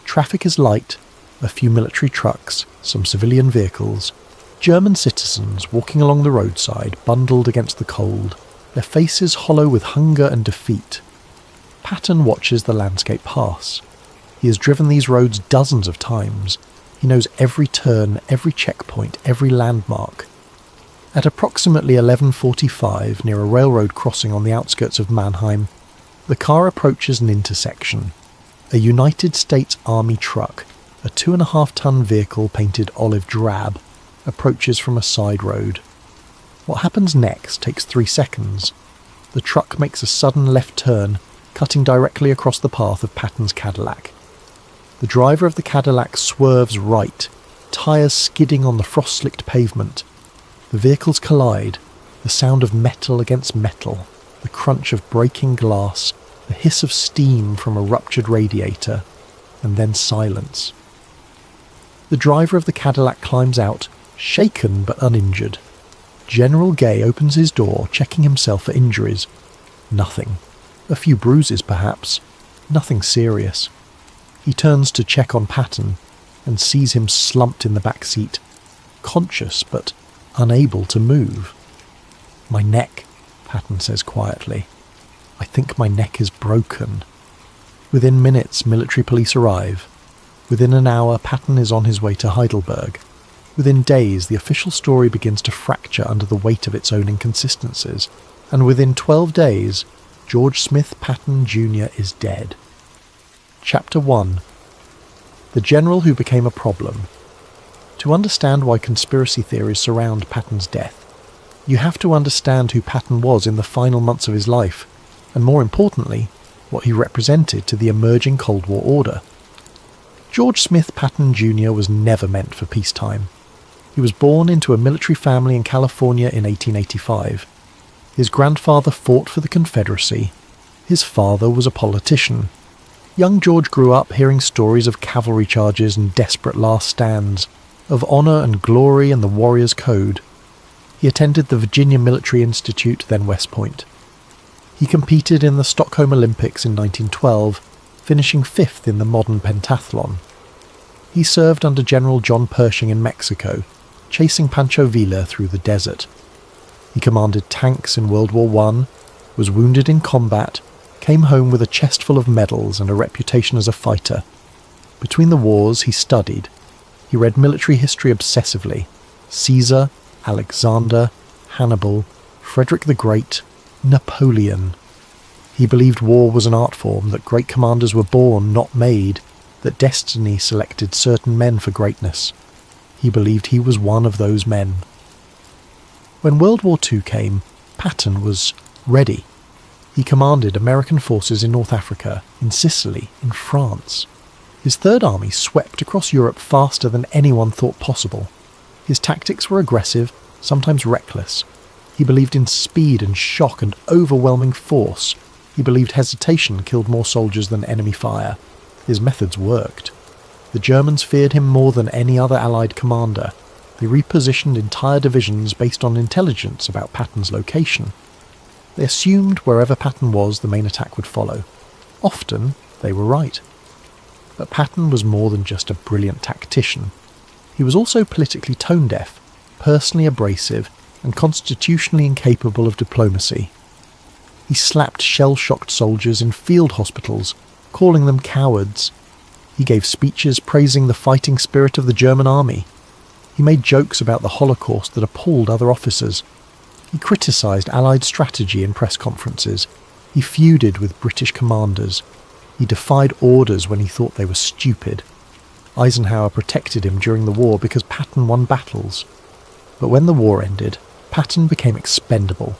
Traffic is light, a few military trucks, some civilian vehicles, German citizens walking along the roadside, bundled against the cold, their faces hollow with hunger and defeat. Patton watches the landscape pass. He has driven these roads dozens of times. He knows every turn, every checkpoint, every landmark. At approximately 11:45, near a railroad crossing on the outskirts of Mannheim, the car approaches an intersection. A United States Army truck, a 2.5-ton vehicle painted olive drab, approaches from a side road. What happens next takes 3 seconds. The truck makes a sudden left turn, cutting directly across the path of Patton's Cadillac. The driver of the Cadillac swerves right, tyres skidding on the frost-slicked pavement. The vehicles collide, the sound of metal against metal, the crunch of breaking glass, the hiss of steam from a ruptured radiator, and then silence. The driver of the Cadillac climbs out, shaken but uninjured. General Gay opens his door, checking himself for injuries. Nothing. A few bruises, perhaps. Nothing serious. He turns to check on Patton and sees him slumped in the back seat, conscious but unable to move. "My neck," Patton says quietly. "I think my neck is broken." Within minutes, military police arrive. Within an hour, Patton is on his way to Heidelberg. Within days, the official story begins to fracture under the weight of its own inconsistencies. And within 12 days, George Smith Patton Jr. is dead. Chapter 1. The General Who Became a Problem. To understand why conspiracy theories surround Patton's death, you have to understand who Patton was in the final months of his life, and more importantly, what he represented to the emerging Cold War order. George Smith Patton Jr. was never meant for peacetime. He was born into a military family in California in 1885. His grandfather fought for the Confederacy. His father was a politician. Young George grew up hearing stories of cavalry charges and desperate last stands, of honour and glory and the warrior's code. He attended the Virginia Military Institute, then West Point. He competed in the Stockholm Olympics in 1912, finishing 5th in the modern pentathlon. He served under General John Pershing in Mexico, chasing Pancho Villa through the desert. He commanded tanks in World War I, was wounded in combat, came home with a chest full of medals and a reputation as a fighter. Between the wars, he studied. He read military history obsessively. Caesar, Alexander, Hannibal, Frederick the Great, Napoleon. He believed war was an art form, that great commanders were born, not made, that destiny selected certain men for greatness. He believed he was one of those men. When World War II came, Patton was ready. He commanded American forces in North Africa, in Sicily, in France. His Third Army swept across Europe faster than anyone thought possible. His tactics were aggressive, sometimes reckless. He believed in speed and shock and overwhelming force. He believed hesitation killed more soldiers than enemy fire. His methods worked. The Germans feared him more than any other Allied commander. They repositioned entire divisions based on intelligence about Patton's location. They assumed wherever Patton was, the main attack would follow. Often, they were right. But Patton was more than just a brilliant tactician. He was also politically tone-deaf, personally abrasive, and constitutionally incapable of diplomacy. He slapped shell-shocked soldiers in field hospitals, calling them cowards. He gave speeches praising the fighting spirit of the German army. He made jokes about the Holocaust that appalled other officers. He criticised Allied strategy in press conferences. He feuded with British commanders. He defied orders when he thought they were stupid. Eisenhower protected him during the war because Patton won battles. But when the war ended, Patton became expendable.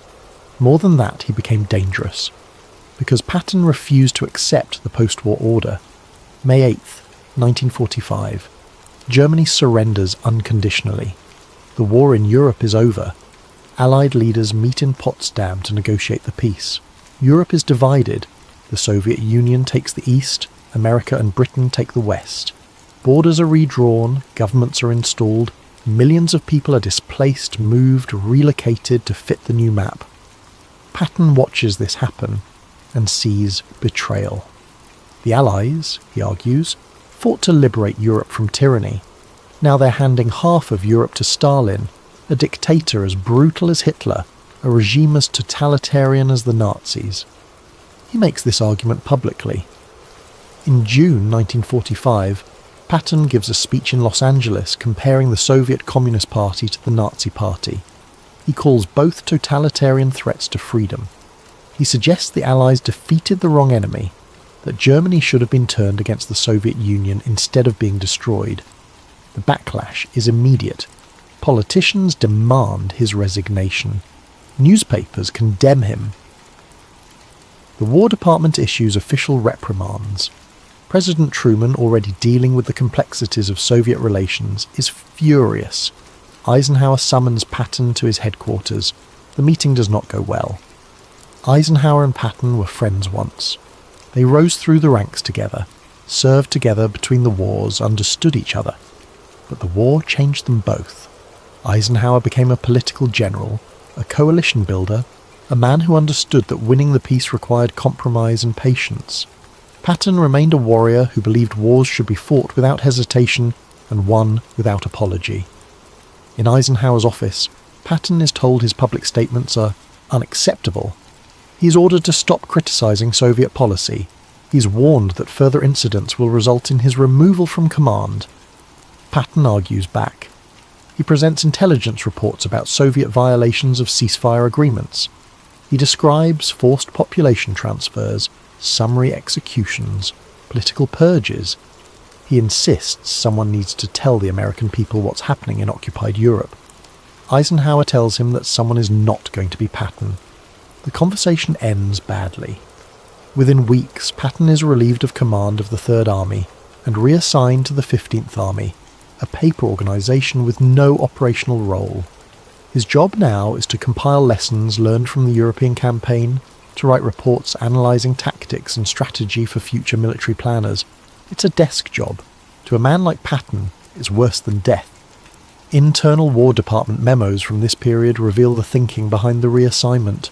More than that, he became dangerous. Because Patton refused to accept the post-war order. May 8th, 1945. Germany surrenders unconditionally. The war in Europe is over. Allied leaders meet in Potsdam to negotiate the peace. Europe is divided. The Soviet Union takes the east, America and Britain take the west. Borders are redrawn, governments are installed, millions of people are displaced, moved, relocated to fit the new map. Patton watches this happen and sees betrayal. The Allies, he argues, fought to liberate Europe from tyranny. Now they're handing half of Europe to Stalin, a dictator as brutal as Hitler, a regime as totalitarian as the Nazis. He makes this argument publicly. In June 1945, Patton gives a speech in Los Angeles comparing the Soviet Communist Party to the Nazi Party. He calls both totalitarian threats to freedom. He suggests the Allies defeated the wrong enemy, that Germany should have been turned against the Soviet Union instead of being destroyed. The backlash is immediate. Politicians demand his resignation. Newspapers condemn him. The War Department issues official reprimands. President Truman, already dealing with the complexities of Soviet relations, is furious. Eisenhower summons Patton to his headquarters. The meeting does not go well. Eisenhower and Patton were friends once. They rose through the ranks together, served together between the wars, understood each other. But the war changed them both. Eisenhower became a political general, a coalition builder, a man who understood that winning the peace required compromise and patience. Patton remained a warrior who believed wars should be fought without hesitation and won without apology. In Eisenhower's office, Patton is told his public statements are unacceptable. He is ordered to stop criticising Soviet policy. He is warned that further incidents will result in his removal from command. Patton argues back. He presents intelligence reports about Soviet violations of ceasefire agreements. He describes forced population transfers, summary executions, political purges. He insists someone needs to tell the American people what's happening in occupied Europe. Eisenhower tells him that someone is not going to be Patton. The conversation ends badly. Within weeks, Patton is relieved of command of the Third Army and reassigned to the 15th Army, a paper organisation with no operational role. His job now is to compile lessons learned from the European campaign, to write reports analysing tactics and strategy for future military planners. It's a desk job. To a man like Patton, it's worse than death. Internal War Department memos from this period reveal the thinking behind the reassignment.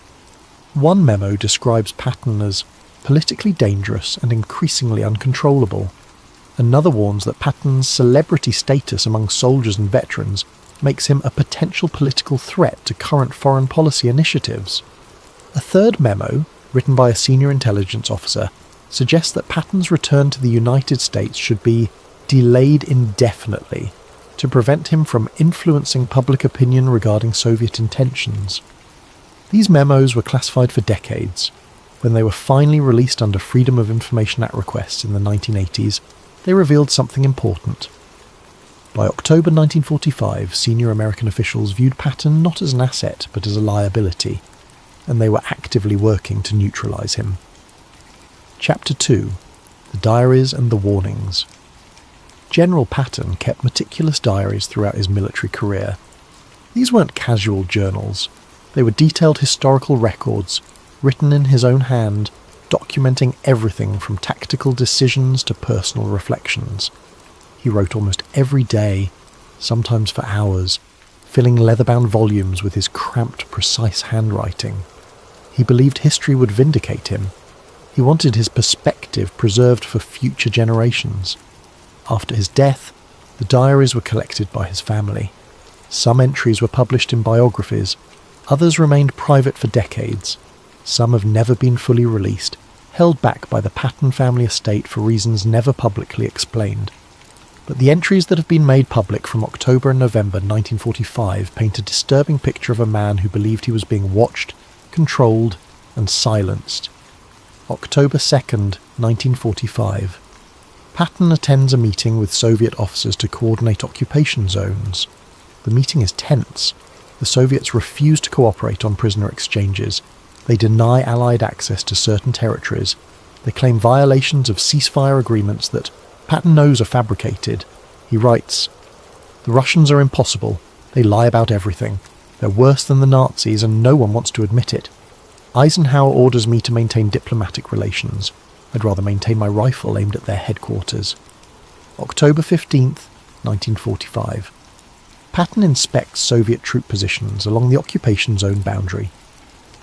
One memo describes Patton as politically dangerous and increasingly uncontrollable. Another warns that Patton's celebrity status among soldiers and veterans makes him a potential political threat to current foreign policy initiatives. A third memo, written by a senior intelligence officer, suggests that Patton's return to the United States should be delayed indefinitely to prevent him from influencing public opinion regarding Soviet intentions. These memos were classified for decades. When they were finally released under Freedom of Information Act requests in the 1980s, they revealed something important. By October 1945, senior American officials viewed Patton not as an asset but as a liability, and they were actively working to neutralise him. Chapter 2. The Diaries and the Warnings. General Patton kept meticulous diaries throughout his military career. These weren't casual journals. They were detailed historical records, written in his own hand, documenting everything from tactical decisions to personal reflections. He wrote almost every day, sometimes for hours, filling leather-bound volumes with his cramped, precise handwriting. He believed history would vindicate him. He wanted his perspective preserved for future generations. After his death, the diaries were collected by his family. Some entries were published in biographies, others remained private for decades. Some have never been fully released, held back by the Patten family estate for reasons never publicly explained. But the entries that have been made public from October and November 1945 paint a disturbing picture of a man who believed he was being watched, controlled, and silenced. October 2nd, 1945. Patten attends a meeting with Soviet officers to coordinate occupation zones. The meeting is tense. The Soviets refuse to cooperate on prisoner exchanges. They deny Allied access to certain territories. They claim violations of ceasefire agreements that Patten knows are fabricated. He writes, "The Russians are impossible. They lie about everything. They're worse than the Nazis and no one wants to admit it. Eisenhower orders me to maintain diplomatic relations. I'd rather maintain my rifle aimed at their headquarters." October 15th, 1945. Patten inspects Soviet troop positions along the occupation zone boundary.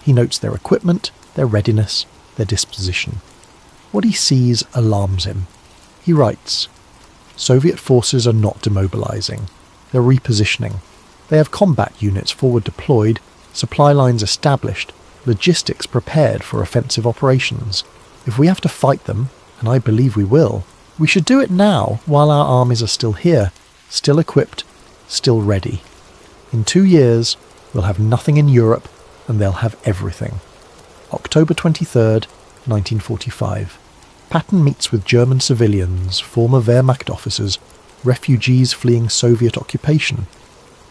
He notes their equipment, their readiness, their disposition. What he sees alarms him. He writes, "Soviet forces are not demobilizing. They're repositioning. They have combat units forward deployed, supply lines established, logistics prepared for offensive operations. If we have to fight them, and I believe we will, we should do it now while our armies are still here, still equipped, still ready. In 2 years, we'll have nothing in Europe, and they'll have everything." October 23rd, 1945. Patten meets with German civilians, former Wehrmacht officers, refugees fleeing Soviet occupation.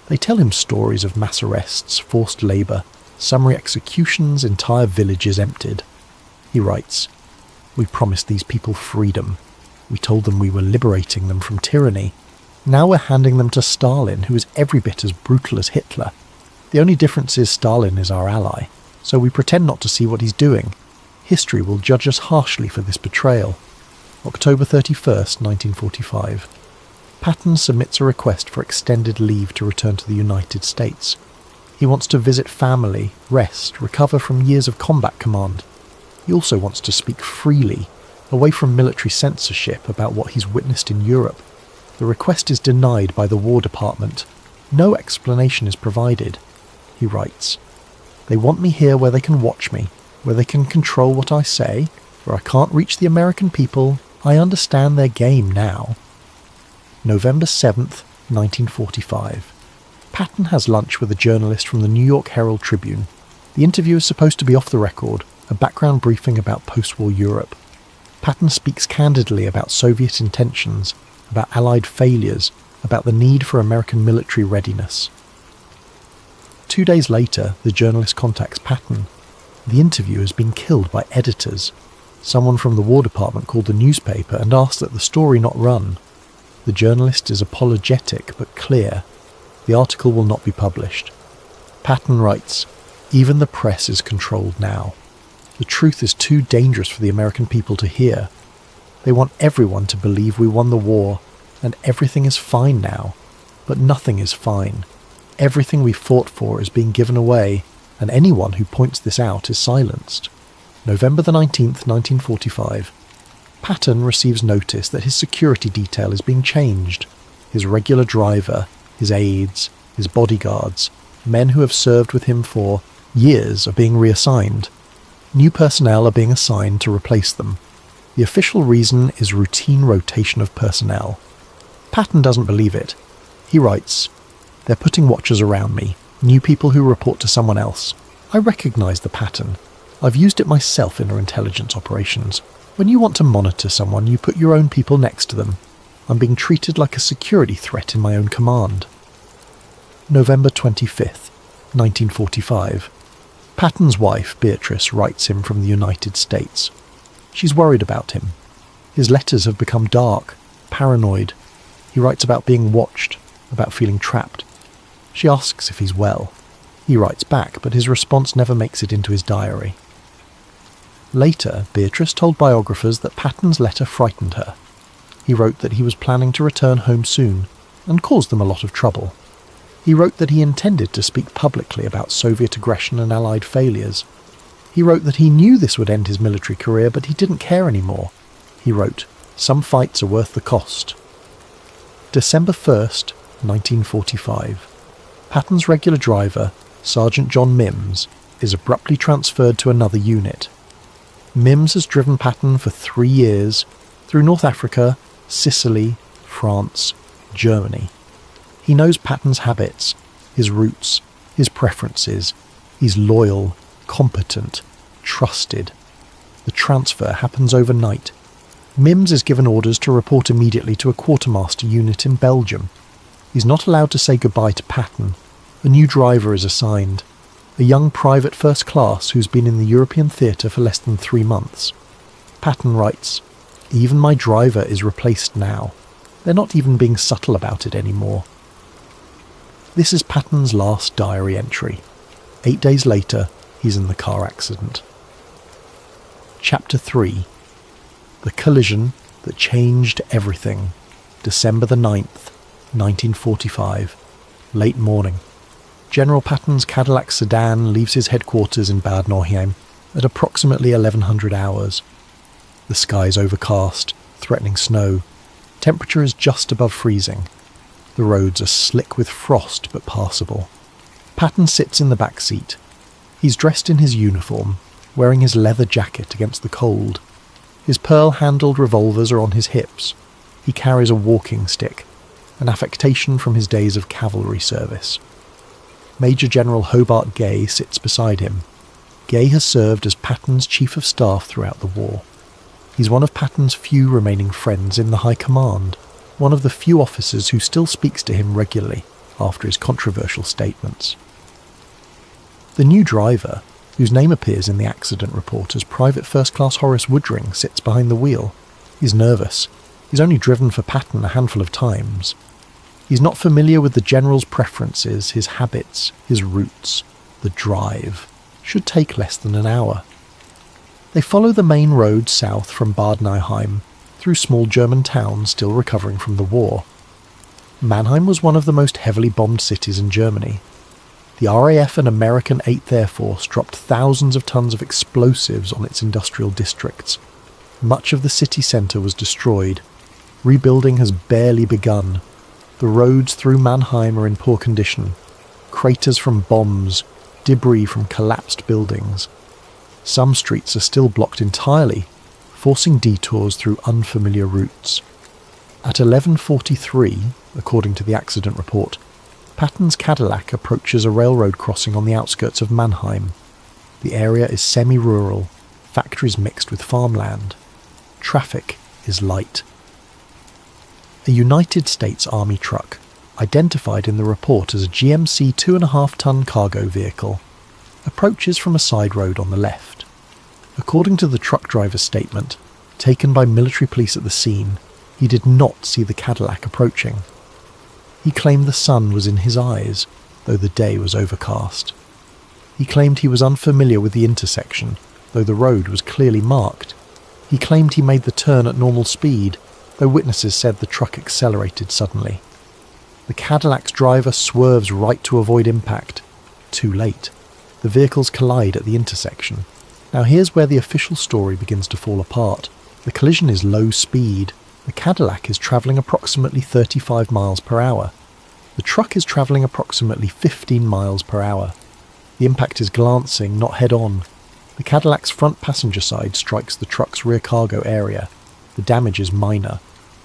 They tell him stories of mass arrests, forced labour, summary executions, entire villages emptied. He writes, "We promised these people freedom. We told them we were liberating them from tyranny. Now we're handing them to Stalin, who is every bit as brutal as Hitler. The only difference is Stalin is our ally, so we pretend not to see what he's doing. History will judge us harshly for this betrayal." October 31st, 1945. Patten submits a request for extended leave to return to the United States. He wants to visit family, rest, recover from years of combat command. He also wants to speak freely, away from military censorship about what he's witnessed in Europe. The request is denied by the War Department. No explanation is provided. He writes, "They want me here where they can watch me, where they can control what I say, where I can't reach the American people. I understand their game now." November 7th, 1945. Patten has lunch with a journalist from the New York Herald Tribune. The interview is supposed to be off the record, a background briefing about post-war Europe. Patten speaks candidly about Soviet intentions, about Allied failures, about the need for American military readiness. 2 days later, the journalist contacts Patten. The interview has been killed by editors. Someone from the War Department called the newspaper and asked that the story not run. The journalist is apologetic but clear. The article will not be published. Patten writes, "Even the press is controlled now. The truth is too dangerous for the American people to hear. They want everyone to believe we won the war, and everything is fine now. But nothing is fine. Everything we fought for is being given away, and anyone who points this out is silenced." November the 19th, 1945. Patten receives notice that his security detail is being changed. His regular driver, his aides, his bodyguards, men who have served with him for years are being reassigned. New personnel are being assigned to replace them. The official reason is routine rotation of personnel. Patten doesn't believe it. He writes, "They're putting watchers around me, new people who report to someone else. I recognise the pattern. I've used it myself in our intelligence operations. When you want to monitor someone, you put your own people next to them. I'm being treated like a security threat in my own command." November 25th, 1945. Patten's wife, Beatrice, writes him from the United States. She's worried about him. His letters have become dark, paranoid. He writes about being watched, about feeling trapped. She asks if he's well. He writes back, but his response never makes it into his diary. Later, Beatrice told biographers that Patton's letter frightened her. He wrote that he was planning to return home soon, and caused them a lot of trouble. He wrote that he intended to speak publicly about Soviet aggression and Allied failures. He wrote that he knew this would end his military career, but he didn't care anymore. He wrote, "Some fights are worth the cost." December 1st, 1945. Patton's regular driver, Sergeant John Mims, is abruptly transferred to another unit. Mims has driven Patton for 3 years through North Africa, Sicily, France, Germany. He knows Patton's habits, his routes, his preferences. He's loyal, competent, trusted. The transfer happens overnight. Mims is given orders to report immediately to a quartermaster unit in Belgium. He's not allowed to say goodbye to Patton. A new driver is assigned, a young private first class who's been in the European theatre for less than 3 months. Patton writes, "Even my driver is replaced now. They're not even being subtle about it anymore." This is Patton's last diary entry. 8 days later, he's in the car accident. Chapter 3. The collision that changed everything. December the 9th, 1945. Late morning. General Patton's Cadillac sedan leaves his headquarters in Bad Nauheim at approximately 1100 hours. The sky is overcast, threatening snow. Temperature is just above freezing. The roads are slick with frost but passable. Patton sits in the back seat. He's dressed in his uniform, wearing his leather jacket against the cold. His pearl-handled revolvers are on his hips. He carries a walking stick, an affectation from his days of cavalry service. Major General Hobart Gay sits beside him. Gay has served as Patton's chief of staff throughout the war. He's one of Patton's few remaining friends in the High Command, one of the few officers who still speaks to him regularly after his controversial statements. The new driver, whose name appears in the accident report as Private First Class Horace Woodring, sits behind the wheel. He's nervous. He's only driven for Patton a handful of times. He's not familiar with the general's preferences, his habits, his routes. The drive should take less than an hour. They follow the main road south from Bad Nauheim, through small German towns still recovering from the war. Mannheim was one of the most heavily bombed cities in Germany. The RAF and American 8th Air Force dropped thousands of tons of explosives on its industrial districts. Much of the city centre was destroyed. Rebuilding has barely begun. The roads through Mannheim are in poor condition. Craters from bombs, debris from collapsed buildings. Some streets are still blocked entirely, forcing detours through unfamiliar routes. At 11:43, according to the accident report, Patton's Cadillac approaches a railroad crossing on the outskirts of Mannheim. The area is semi-rural, factories mixed with farmland. Traffic is light. A United States Army truck, identified in the report as a GMC 2.5-ton cargo vehicle, approaches from a side road on the left. According to the truck driver's statement, taken by military police at the scene, he did not see the Cadillac approaching. He claimed the sun was in his eyes, though the day was overcast. He claimed he was unfamiliar with the intersection, though the road was clearly marked. He claimed he made the turn at normal speed, though witnesses said the truck accelerated suddenly. The Cadillac's driver swerves right to avoid impact. Too late. The vehicles collide at the intersection. Now here's where the official story begins to fall apart. The collision is low speed. The Cadillac is travelling approximately 35 miles per hour. The truck is travelling approximately 15 miles per hour. The impact is glancing, not head-on. The Cadillac's front passenger side strikes the truck's rear cargo area. The damage is minor.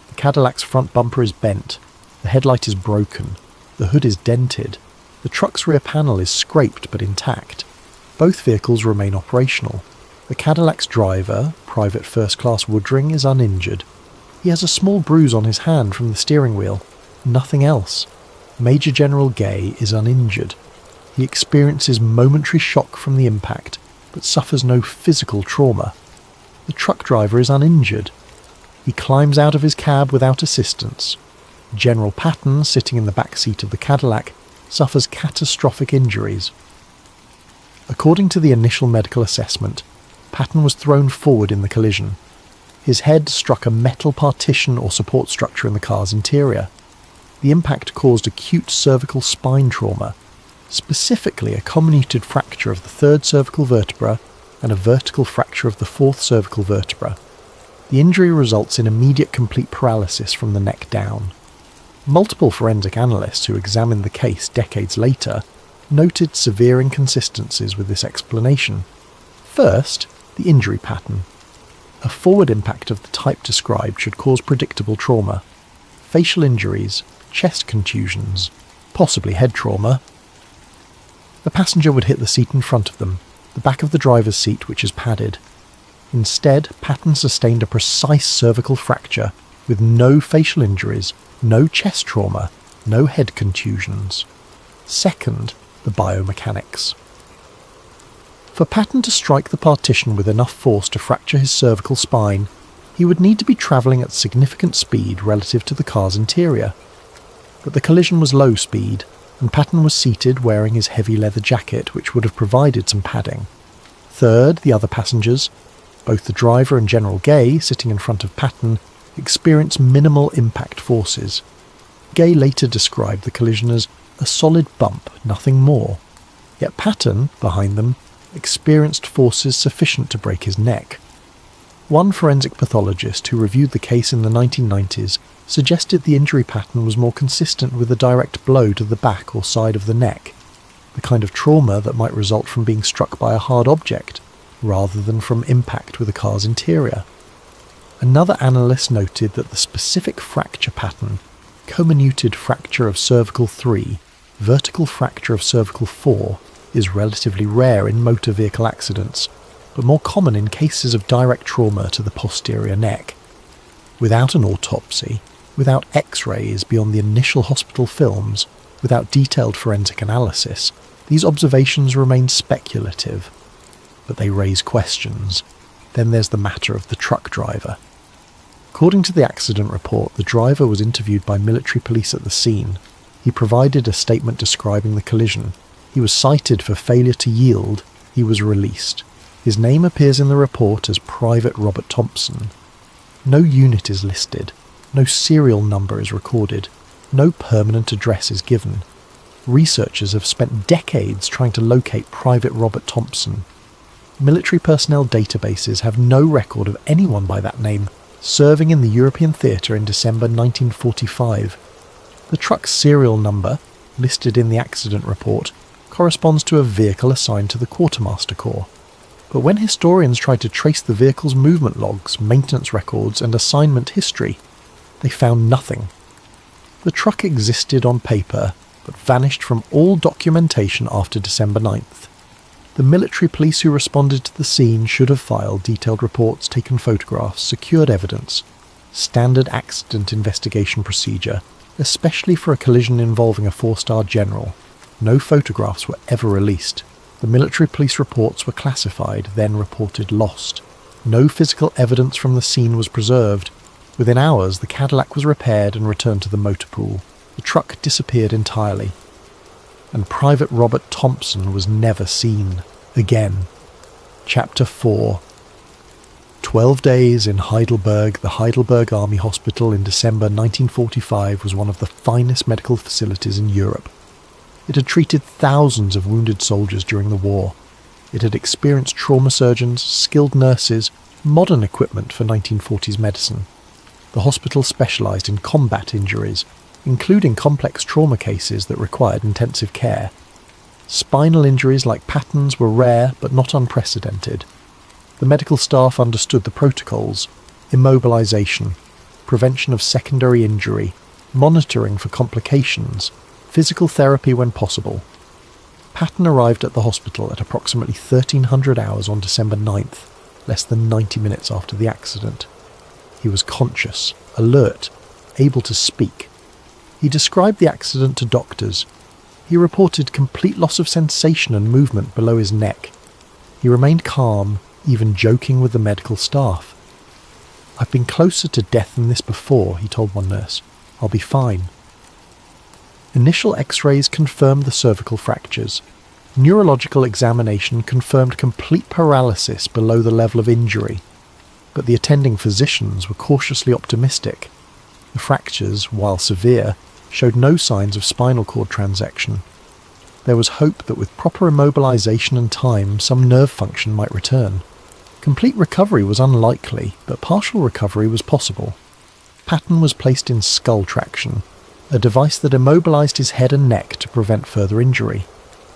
The Cadillac's front bumper is bent. The headlight is broken. The hood is dented. The truck's rear panel is scraped but intact. Both vehicles remain operational. The Cadillac's driver, Private First Class Woodring, is uninjured. He has a small bruise on his hand from the steering wheel. Nothing else. Major General Gay is uninjured. He experiences momentary shock from the impact, but suffers no physical trauma. The truck driver is uninjured. He climbs out of his cab without assistance. General Patton, sitting in the back seat of the Cadillac, suffers catastrophic injuries. According to the initial medical assessment, Patton was thrown forward in the collision. His head struck a metal partition or support structure in the car's interior. The impact caused acute cervical spine trauma, specifically a comminuted fracture of the third cervical vertebra and a vertical fracture of the fourth cervical vertebra. The injury results in immediate complete paralysis from the neck down. Multiple forensic analysts who examined the case decades later noted severe inconsistencies with this explanation. First, the injury pattern. A forward impact of the type described should cause predictable trauma. Facial injuries, chest contusions, possibly head trauma. The passenger would hit the seat in front of them, the back of the driver's seat, which is padded. Instead, Patton sustained a precise cervical fracture with no facial injuries, no chest trauma, no head contusions. Second, the biomechanics. For Patton to strike the partition with enough force to fracture his cervical spine, he would need to be travelling at significant speed relative to the car's interior. But the collision was low speed, and Patton was seated wearing his heavy leather jacket, which would have provided some padding. Third, the other passengers, both the driver and General Gay, sitting in front of Patton, experienced minimal impact forces. Gay later described the collision as a solid bump, nothing more. Yet Patton, behind them, experienced forces sufficient to break his neck. One forensic pathologist who reviewed the case in the 1990s suggested the injury pattern was more consistent with a direct blow to the back or side of the neck, the kind of trauma that might result from being struck by a hard object, rather than from impact with a car's interior. Another analyst noted that the specific fracture pattern, comminuted fracture of cervical 3, vertical fracture of cervical 4, is relatively rare in motor vehicle accidents, but more common in cases of direct trauma to the posterior neck. Without an autopsy, without X-rays beyond the initial hospital films, without detailed forensic analysis, these observations remain speculative. But they raise questions. Then there's the matter of the truck driver. According to the accident report, the driver was interviewed by military police at the scene. He provided a statement describing the collision. He was cited for failure to yield. He was released. His name appears in the report as Private Robert Thompson. No unit is listed. No serial number is recorded. No permanent address is given. Researchers have spent decades trying to locate Private Robert Thompson. Military personnel databases have no record of anyone by that name serving in the European theatre in December 1945. The truck's serial number, listed in the accident report, corresponds to a vehicle assigned to the Quartermaster Corps. But when historians tried to trace the vehicle's movement logs, maintenance records, and assignment history, they found nothing. The truck existed on paper, but vanished from all documentation after December 9th. The military police who responded to the scene should have filed detailed reports, taken photographs, secured evidence. Standard accident investigation procedure, especially for a collision involving a 4-star general. No photographs were ever released. The military police reports were classified, then reported lost. No physical evidence from the scene was preserved. Within hours, the Cadillac was repaired and returned to the motor pool. The truck disappeared entirely. And Private Robert Thompson was never seen again. Chapter 4. 12 days in Heidelberg. The Heidelberg Army Hospital in December 1945 was one of the finest medical facilities in Europe. It had treated thousands of wounded soldiers during the war. It had experienced trauma surgeons, skilled nurses, modern equipment for 1940s medicine. The hospital specialised in combat injuries, including complex trauma cases that required intensive care. Spinal injuries like Patton's were rare but not unprecedented. The medical staff understood the protocols: immobilisation, prevention of secondary injury, monitoring for complications, physical therapy when possible. Patton arrived at the hospital at approximately 1300 hours on December 9th, less than 90 minutes after the accident. He was conscious, alert, able to speak. He described the accident to doctors. He reported complete loss of sensation and movement below his neck. He remained calm, even joking with the medical staff. "I've been closer to death than this before," he told one nurse. "I'll be fine." Initial X-rays confirmed the cervical fractures. Neurological examination confirmed complete paralysis below the level of injury, but the attending physicians were cautiously optimistic. The fractures, while severe, showed no signs of spinal cord transection. There was hope that with proper immobilization and time, some nerve function might return. Complete recovery was unlikely, but partial recovery was possible. Patton was placed in skull traction, a device that immobilized his head and neck to prevent further injury.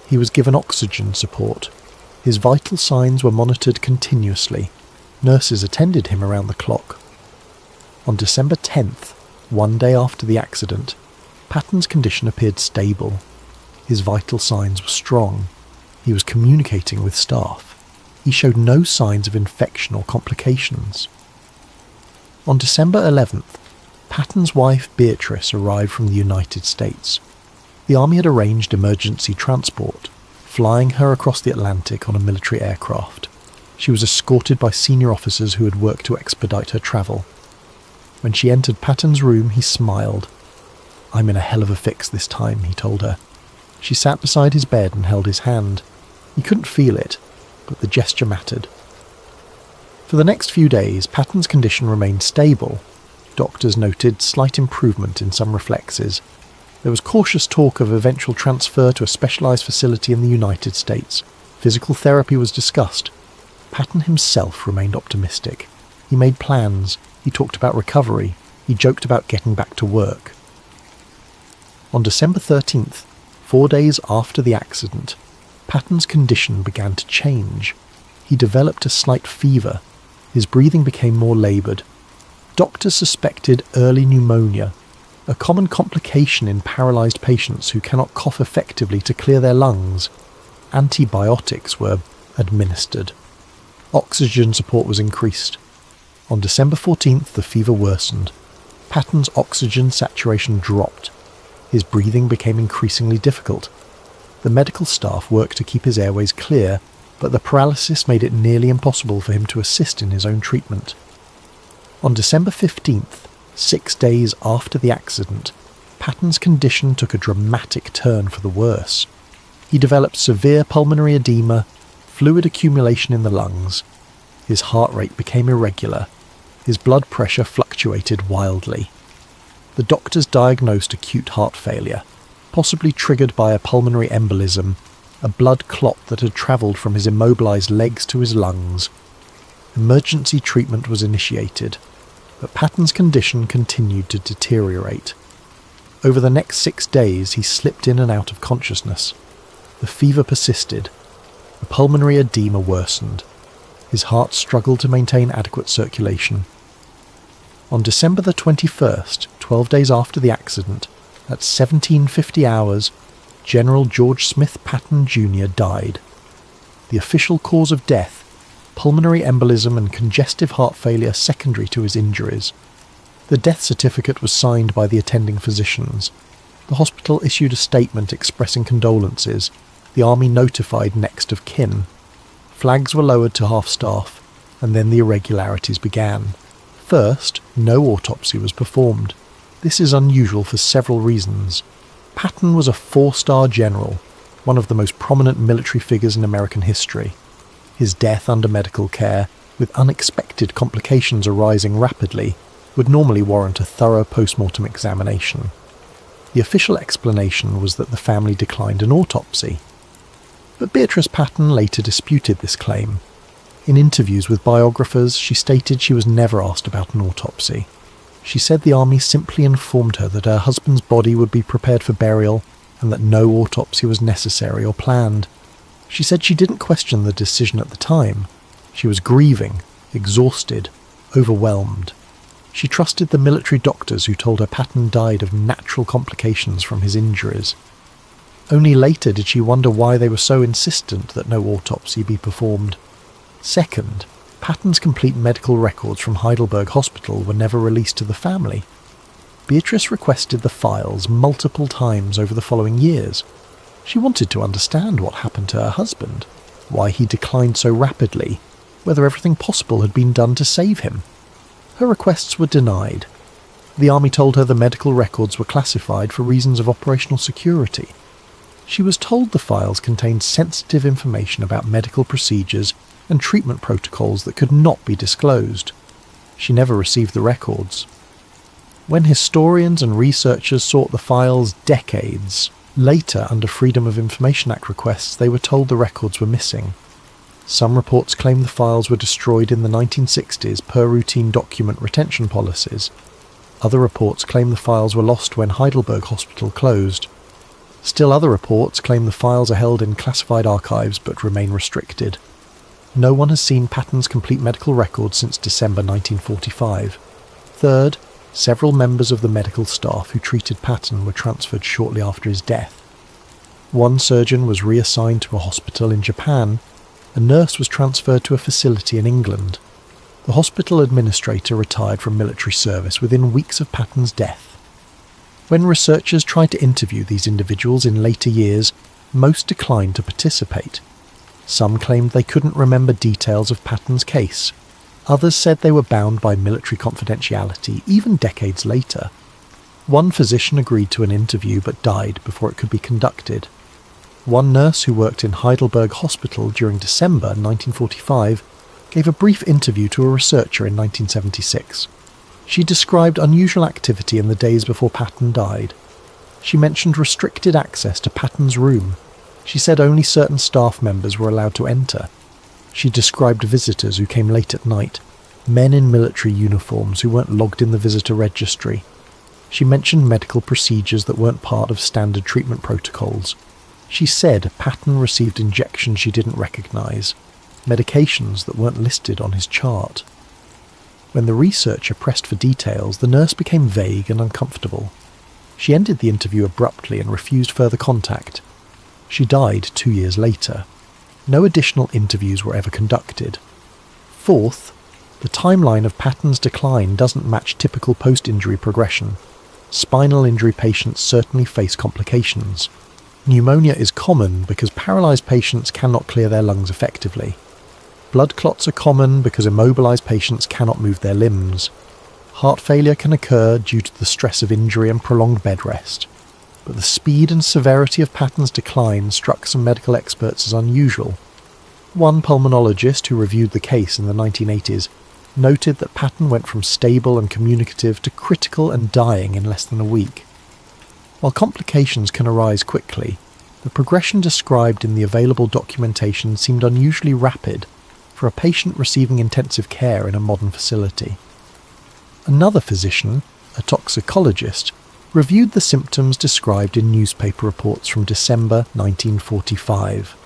He was given oxygen support. His vital signs were monitored continuously. Nurses attended him around the clock. On December 10th, one day after the accident, Patton's condition appeared stable. His vital signs were strong. He was communicating with staff. He showed no signs of infection or complications. On December 11th, Patton's wife Beatrice arrived from the United States. The Army had arranged emergency transport, flying her across the Atlantic on a military aircraft. She was escorted by senior officers who had worked to expedite her travel. When she entered Patton's room, he smiled. "I'm in a hell of a fix this time," he told her. She sat beside his bed and held his hand. He couldn't feel it, but the gesture mattered. For the next few days, Patton's condition remained stable. Doctors noted slight improvement in some reflexes. There was cautious talk of eventual transfer to a specialized facility in the United States. Physical therapy was discussed. Patton himself remained optimistic. He made plans. He talked about recovery. He joked about getting back to work. On December 13th, 4 days after the accident, Patton's condition began to change. He developed a slight fever. His breathing became more laboured. Doctors suspected early pneumonia, a common complication in paralysed patients who cannot cough effectively to clear their lungs. Antibiotics were administered. Oxygen support was increased. On December 14th, the fever worsened. Patton's oxygen saturation dropped. His breathing became increasingly difficult. The medical staff worked to keep his airways clear, but the paralysis made it nearly impossible for him to assist in his own treatment. On December 15th, 6 days after the accident, Patton's condition took a dramatic turn for the worse. He developed severe pulmonary edema, fluid accumulation in the lungs. His heart rate became irregular. His blood pressure fluctuated wildly. The doctors diagnosed acute heart failure, possibly triggered by a pulmonary embolism, a blood clot that had travelled from his immobilised legs to his lungs. Emergency treatment was initiated, but Patton's condition continued to deteriorate. Over the next 6 days, he slipped in and out of consciousness. The fever persisted. The pulmonary edema worsened. His heart struggled to maintain adequate circulation. On December the 21st, 12 days after the accident, at 1750 hours, General George Smith Patton Jr. died. The official cause of death: pulmonary embolism and congestive heart failure secondary to his injuries. The death certificate was signed by the attending physicians. The hospital issued a statement expressing condolences. The army notified next of kin. Flags were lowered to half-staff, and then the irregularities began. First, no autopsy was performed. This is unusual for several reasons. Patton was a 4-star general, one of the most prominent military figures in American history. His death under medical care, with unexpected complications arising rapidly, would normally warrant a thorough post-mortem examination. The official explanation was that the family declined an autopsy. But Beatrice Patton later disputed this claim. In interviews with biographers, she stated she was never asked about an autopsy. She said the army simply informed her that her husband's body would be prepared for burial and that no autopsy was necessary or planned. She said she didn't question the decision at the time. She was grieving, exhausted, overwhelmed. She trusted the military doctors who told her Patton died of natural complications from his injuries. Only later did she wonder why they were so insistent that no autopsy be performed. Second, Patton's complete medical records from Heidelberg Hospital were never released to the family. Beatrice requested the files multiple times over the following years. She wanted to understand what happened to her husband, why he declined so rapidly, whether everything possible had been done to save him. Her requests were denied. The army told her the medical records were classified for reasons of operational security. She was told the files contained sensitive information about medical procedures and treatment protocols that could not be disclosed. She never received the records. When historians and researchers sought the files decades later under Freedom of Information Act requests, they were told the records were missing. Some reports claim the files were destroyed in the 1960s per routine document retention policies. Other reports claim the files were lost when Heidelberg Hospital closed. Still other reports claim the files are held in classified archives but remain restricted. No one has seen Patton's complete medical records since December 1945. Third, several members of the medical staff who treated Patton were transferred shortly after his death. One surgeon was reassigned to a hospital in Japan. A nurse was transferred to a facility in England. The hospital administrator retired from military service within weeks of Patton's death. When researchers tried to interview these individuals in later years, most declined to participate. Some claimed they couldn't remember details of Patton's case. Others said they were bound by military confidentiality, even decades later. One physician agreed to an interview but died before it could be conducted. One nurse who worked in Heidelberg Hospital during December 1945 gave a brief interview to a researcher in 1976. She described unusual activity in the days before Patton died. She mentioned restricted access to Patton's room. She said only certain staff members were allowed to enter. She described visitors who came late at night, men in military uniforms who weren't logged in the visitor registry. She mentioned medical procedures that weren't part of standard treatment protocols. She said Patton received injections she didn't recognise, medications that weren't listed on his chart. When the researcher pressed for details, the nurse became vague and uncomfortable. She ended the interview abruptly and refused further contact. She died 2 years later. No additional interviews were ever conducted. Fourth, the timeline of Patton's decline doesn't match typical post-injury progression. Spinal injury patients certainly face complications. Pneumonia is common because paralysed patients cannot clear their lungs effectively. Blood clots are common because immobilised patients cannot move their limbs. Heart failure can occur due to the stress of injury and prolonged bed rest. But the speed and severity of Patton's decline struck some medical experts as unusual. One pulmonologist who reviewed the case in the 1980s noted that Patton went from stable and communicative to critical and dying in less than a week. While complications can arise quickly, the progression described in the available documentation seemed unusually rapid for a patient receiving intensive care in a modern facility. Another physician, a toxicologist, reviewed the symptoms described in newspaper reports from December 1945.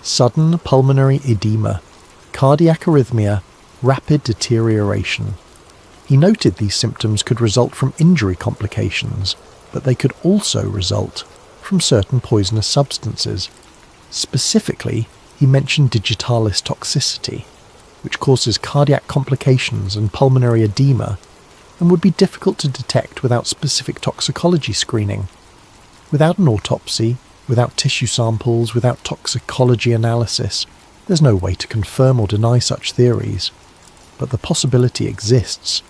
Sudden pulmonary edema, cardiac arrhythmia, rapid deterioration. He noted these symptoms could result from injury complications, but they could also result from certain poisonous substances. Specifically, he mentioned digitalis toxicity, which causes cardiac complications and pulmonary edema, and would be difficult to detect without specific toxicology screening. Without an autopsy, without tissue samples, without toxicology analysis, there's no way to confirm or deny such theories. But the possibility exists,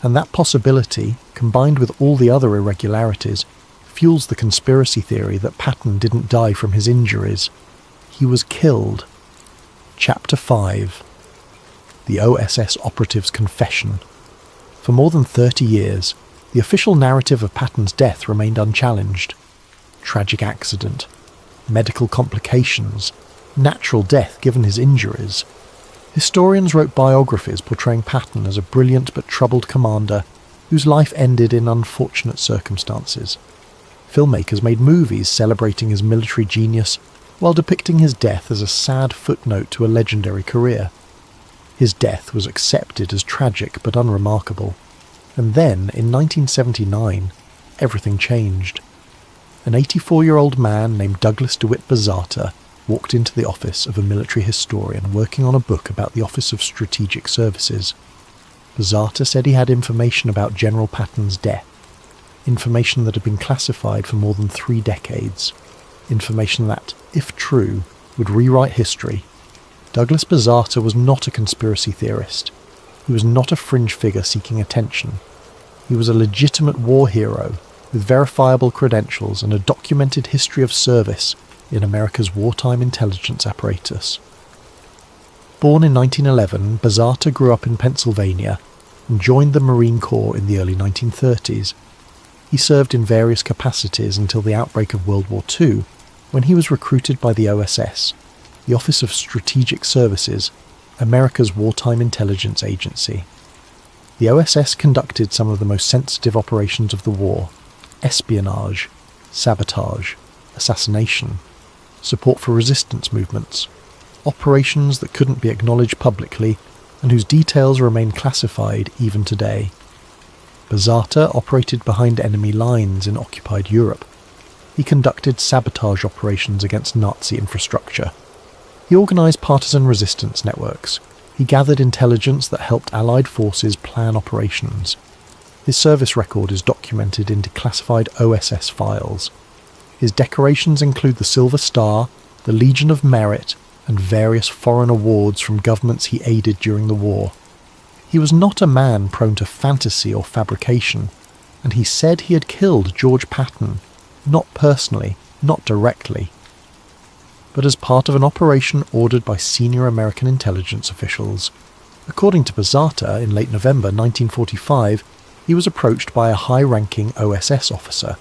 and that possibility, combined with all the other irregularities, fuels the conspiracy theory that Patton didn't die from his injuries. He was killed. Chapter 5. The OSS operative's confession. For more than 30 years, the official narrative of Patton's death remained unchallenged. Tragic accident, medical complications, natural death given his injuries. Historians wrote biographies portraying Patton as a brilliant but troubled commander whose life ended in unfortunate circumstances. Filmmakers made movies celebrating his military genius while depicting his death as a sad footnote to a legendary career. His death was accepted as tragic but unremarkable. And then, in 1979, everything changed. An 84-year-old man named Douglas DeWitt Bazata walked into the office of a military historian working on a book about the Office of Strategic Services. Bazata said he had information about General Patton's death, information that had been classified for more than 3 decades, information that, if true, would rewrite history. Douglas Bazata was not a conspiracy theorist. He was not a fringe figure seeking attention. He was a legitimate war hero, with verifiable credentials and a documented history of service in America's wartime intelligence apparatus. Born in 1911, Bazata grew up in Pennsylvania and joined the Marine Corps in the early 1930s. He served in various capacities until the outbreak of World War II, when he was recruited by the OSS, the Office of Strategic Services, America's wartime intelligence agency. The OSS conducted some of the most sensitive operations of the war: espionage, sabotage, assassination, support for resistance movements, operations that couldn't be acknowledged publicly and whose details remain classified even today. Bazata operated behind enemy lines in occupied Europe. He conducted sabotage operations against Nazi infrastructure. He organised partisan resistance networks. He gathered intelligence that helped Allied forces plan operations. His service record is documented in declassified OSS files. His decorations include the Silver Star, the Legion of Merit, and various foreign awards from governments he aided during the war. He was not a man prone to fantasy or fabrication, and he said he had killed George Patton, not personally, not directly, but as part of an operation ordered by senior American intelligence officials. According to Bazata, in late November 1945, he was approached by a high-ranking OSS officer.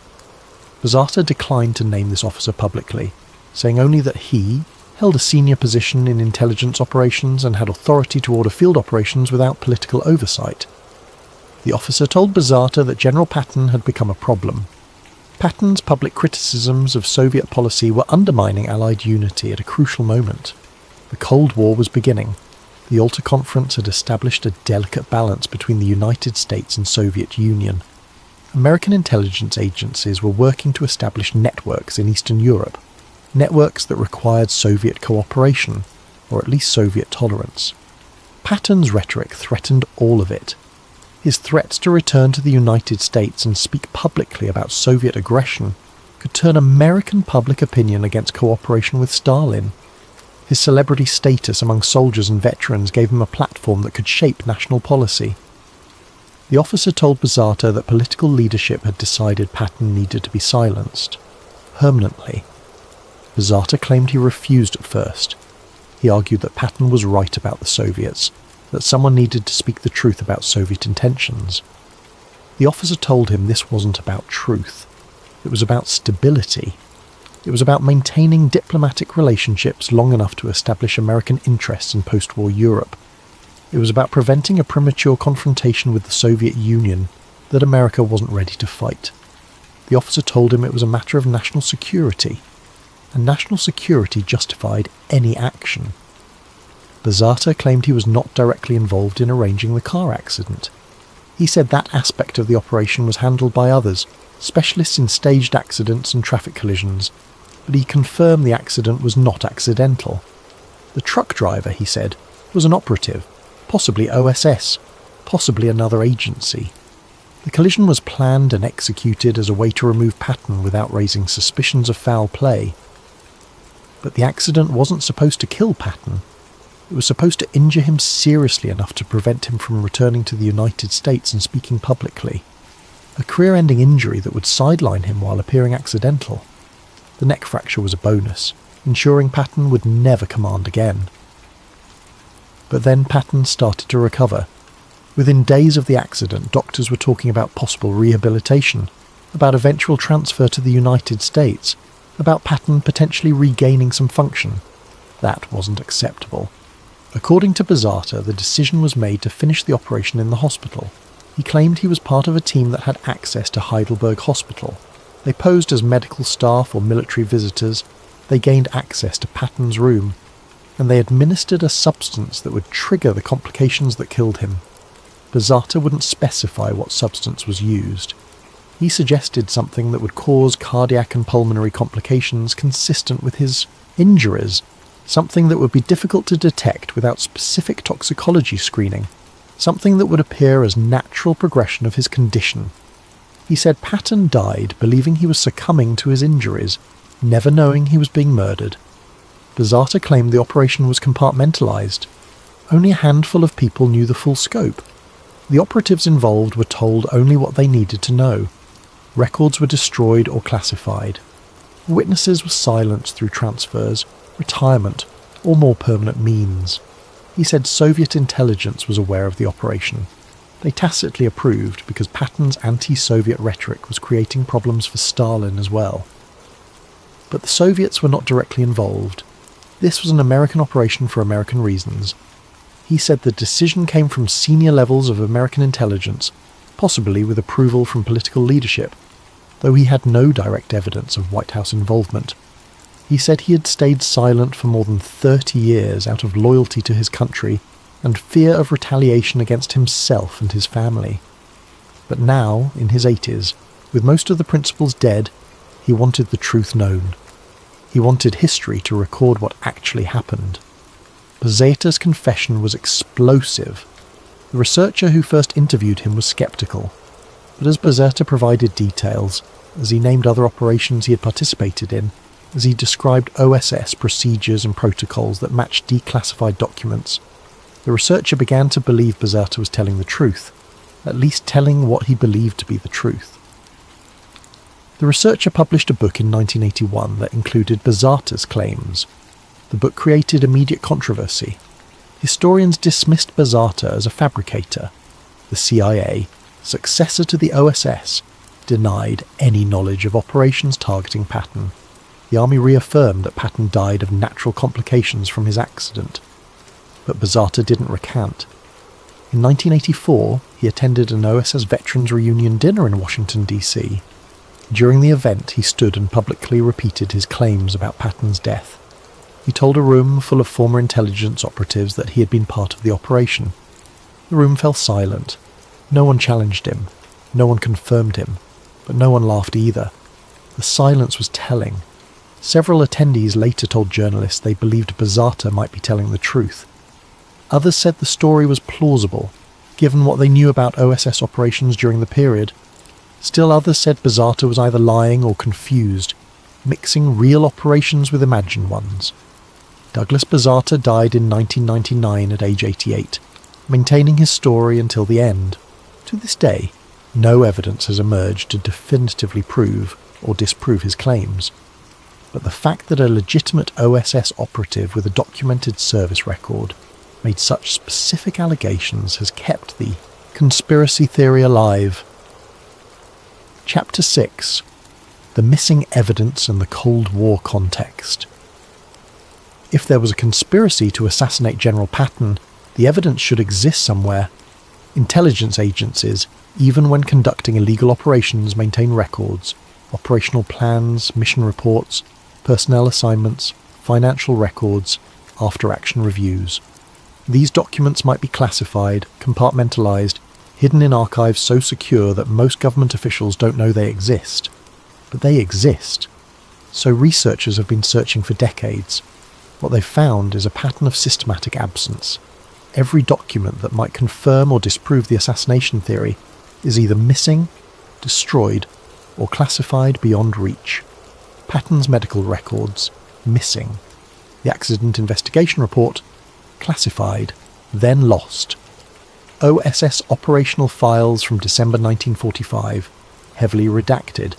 Bazata declined to name this officer publicly, saying only that he held a senior position in intelligence operations and had authority to order field operations without political oversight. The officer told Bazata that General Patton had become a problem. Patton's public criticisms of Soviet policy were undermining Allied unity at a crucial moment. The Cold War was beginning. The Yalta Conference had established a delicate balance between the United States and Soviet Union. American intelligence agencies were working to establish networks in Eastern Europe, networks that required Soviet cooperation, or at least Soviet tolerance. Patton's rhetoric threatened all of it. His threats to return to the United States and speak publicly about Soviet aggression could turn American public opinion against cooperation with Stalin. His celebrity status among soldiers and veterans gave him a platform that could shape national policy. The officer told Bazata that political leadership had decided Patton needed to be silenced, permanently. Bazata claimed he refused at first. He argued that Patton was right about the Soviets, that someone needed to speak the truth about Soviet intentions. The officer told him this wasn't about truth. It was about stability. It was about maintaining diplomatic relationships long enough to establish American interests in post-war Europe. It was about preventing a premature confrontation with the Soviet Union that America wasn't ready to fight. The officer told him it was a matter of national security, and national security justified any action. Bazata claimed he was not directly involved in arranging the car accident. He said that aspect of the operation was handled by others, specialists in staged accidents and traffic collisions, but he confirmed the accident was not accidental. The truck driver, he said, was an operative, possibly OSS, possibly another agency. The collision was planned and executed as a way to remove Patton without raising suspicions of foul play. But the accident wasn't supposed to kill Patton. It was supposed to injure him seriously enough to prevent him from returning to the United States and speaking publicly. A career-ending injury that would sideline him while appearing accidental. The neck fracture was a bonus, ensuring Patton would never command again. But then Patton started to recover. Within days of the accident, doctors were talking about possible rehabilitation, about eventual transfer to the United States, about Patton potentially regaining some function. That wasn't acceptable. According to Bazata, the decision was made to finish the operation in the hospital. He claimed he was part of a team that had access to Heidelberg Hospital. They posed as medical staff or military visitors, they gained access to Patton's room, and they administered a substance that would trigger the complications that killed him. Bazata wouldn't specify what substance was used. He suggested something that would cause cardiac and pulmonary complications consistent with his injuries, something that would be difficult to detect without specific toxicology screening, something that would appear as natural progression of his condition. He said Patton died believing he was succumbing to his injuries, never knowing he was being murdered. Bazata claimed the operation was compartmentalized. Only a handful of people knew the full scope. The operatives involved were told only what they needed to know. Records were destroyed or classified. Witnesses were silenced through transfers, retirement, or more permanent means. He said Soviet intelligence was aware of the operation. They tacitly approved because Patton's anti-Soviet rhetoric was creating problems for Stalin as well. But the Soviets were not directly involved. This was an American operation for American reasons. He said the decision came from senior levels of American intelligence, possibly with approval from political leadership, though he had no direct evidence of White House involvement. He said he had stayed silent for more than 30 years out of loyalty to his country and fear of retaliation against himself and his family. But now, in his 80s, with most of the principals dead, he wanted the truth known. He wanted history to record what actually happened. Bezzeta's confession was explosive. The researcher who first interviewed him was sceptical, but as Bezzeta provided details, as he named other operations he had participated in, as he described OSS procedures and protocols that matched declassified documents, the researcher began to believe Bezzeta was telling the truth, at least telling what he believed to be the truth. The researcher published a book in 1981 that included Bezzeta's claims. The book created immediate controversy. Historians dismissed Bezzeta as a fabricator. The CIA, successor to the OSS, denied any knowledge of operations targeting Patton. The army reaffirmed that Patton died of natural complications from his accident. But Bezzeta didn't recant. In 1984, he attended an OSS Veterans Reunion dinner in Washington, D.C. During the event, he stood and publicly repeated his claims about Patton's death. He told a room full of former intelligence operatives that he had been part of the operation. The room fell silent. No one challenged him. No one confirmed him. But no one laughed either. The silence was telling. Several attendees later told journalists they believed Bezzeta might be telling the truth. Others said the story was plausible, given what they knew about OSS operations during the period. Still others said Bezzeta was either lying or confused, mixing real operations with imagined ones. Douglas Bezzeta died in 1999 at age 88, maintaining his story until the end. To this day, no evidence has emerged to definitively prove or disprove his claims. But the fact that a legitimate OSS operative with a documented service record made such specific allegations has kept the conspiracy theory alive. Chapter 6. The Missing Evidence and the Cold War Context. If there was a conspiracy to assassinate General Patton, the evidence should exist somewhere. Intelligence agencies, even when conducting illegal operations, maintain records, operational plans, mission reports, personnel assignments, financial records, after-action reviews. These documents might be classified, compartmentalized, hidden in archives so secure that most government officials don't know they exist. But they exist. So researchers have been searching for decades. What they've found is a pattern of systematic absence. Every document that might confirm or disprove the assassination theory is either missing, destroyed, or classified beyond reach. Patton's medical records, missing. The accident investigation report, classified, then lost. OSS operational files from December 1945, heavily redacted.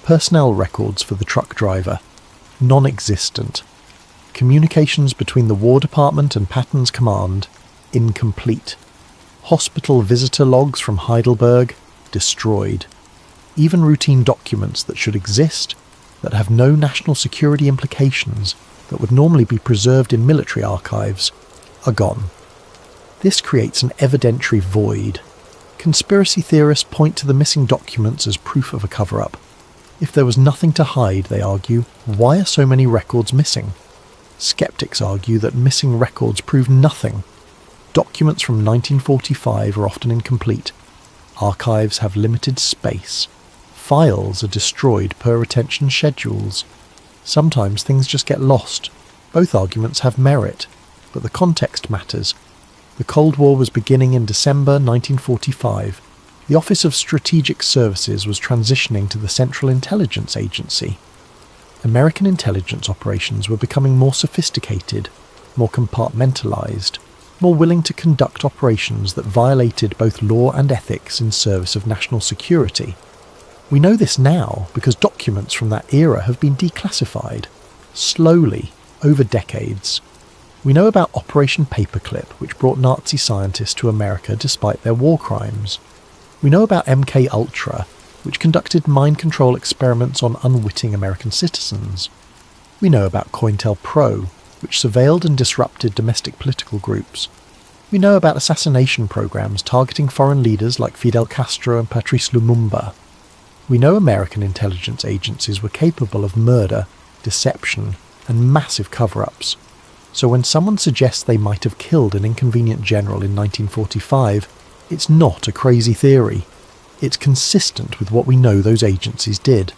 Personnel records for the truck driver, non-existent. Communications between the War Department and Patton's command, incomplete. Hospital visitor logs from Heidelberg, destroyed. Even routine documents that should exist, that have no national security implications, that would normally be preserved in military archives, are gone. This creates an evidentiary void. Conspiracy theorists point to the missing documents as proof of a cover-up. If there was nothing to hide, they argue, why are so many records missing? Skeptics argue that missing records prove nothing. Documents from 1945 are often incomplete. Archives have limited space. Files are destroyed per retention schedules. Sometimes things just get lost. Both arguments have merit, but the context matters. The Cold War was beginning in December 1945. The Office of Strategic Services was transitioning to the Central Intelligence Agency. American intelligence operations were becoming more sophisticated, more compartmentalized, more willing to conduct operations that violated both law and ethics in service of national security. We know this now because documents from that era have been declassified, slowly, over decades. We know about Operation Paperclip, which brought Nazi scientists to America despite their war crimes. We know about MK-Ultra, which conducted mind control experiments on unwitting American citizens. We know about COINTELPRO, which surveilled and disrupted domestic political groups. We know about assassination programs targeting foreign leaders like Fidel Castro and Patrice Lumumba. We know American intelligence agencies were capable of murder, deception, and massive cover-ups. So when someone suggests they might have killed an inconvenient general in 1945, it's not a crazy theory. It's consistent with what we know those agencies did.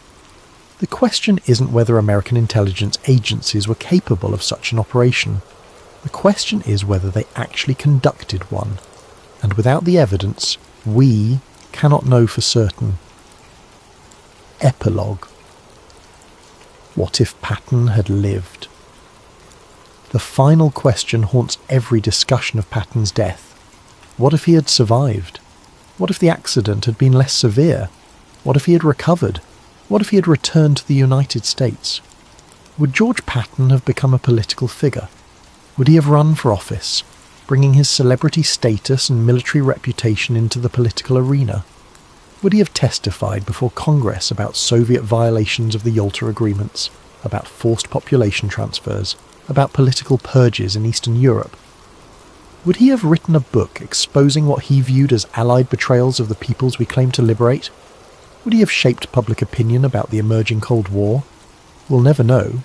The question isn't whether American intelligence agencies were capable of such an operation. The question is whether they actually conducted one. And without the evidence, we cannot know for certain. Epilogue. What if Patton had lived? The final question haunts every discussion of Patton's death. What if he had survived? What if the accident had been less severe? What if he had recovered? What if he had returned to the United States? Would George Patton have become a political figure? Would he have run for office, bringing his celebrity status and military reputation into the political arena? Would he have testified before Congress about Soviet violations of the Yalta Agreements, about forced population transfers, about political purges in Eastern Europe? Would he have written a book exposing what he viewed as Allied betrayals of the peoples we claim to liberate? Would he have shaped public opinion about the emerging Cold War? We'll never know.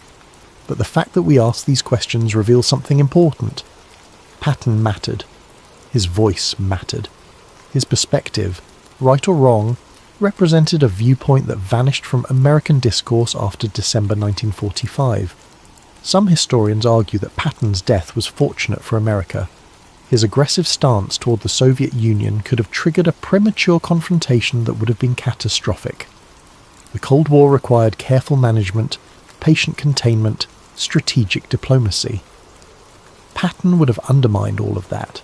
But the fact that we ask these questions reveals something important. Patton mattered. His voice mattered. His perspective, right or wrong, represented a viewpoint that vanished from American discourse after December 1945. Some historians argue that Patton's death was fortunate for America. His aggressive stance toward the Soviet Union could have triggered a premature confrontation that would have been catastrophic. The Cold War required careful management, patient containment, strategic diplomacy. Patton would have undermined all of that.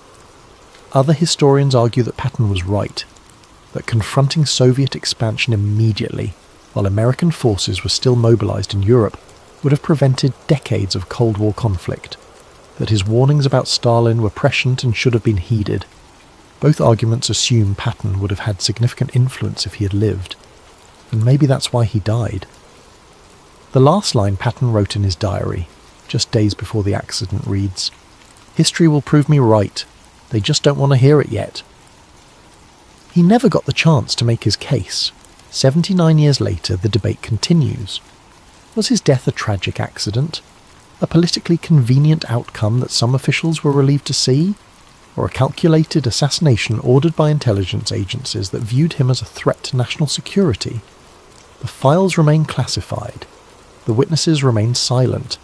Other historians argue that Patton was right, that confronting Soviet expansion immediately, while American forces were still mobilized in Europe, would have prevented decades of Cold War conflict, that his warnings about Stalin were prescient and should have been heeded. Both arguments assume Patton would have had significant influence if he had lived, and maybe that's why he died. The last line Patton wrote in his diary, just days before the accident, reads, "History will prove me right. They just don't want to hear it yet." He never got the chance to make his case. 79 years later, the debate continues. Was his death a tragic accident? A politically convenient outcome that some officials were relieved to see? Or a calculated assassination ordered by intelligence agencies that viewed him as a threat to national security? The files remain classified. The witnesses remain silent.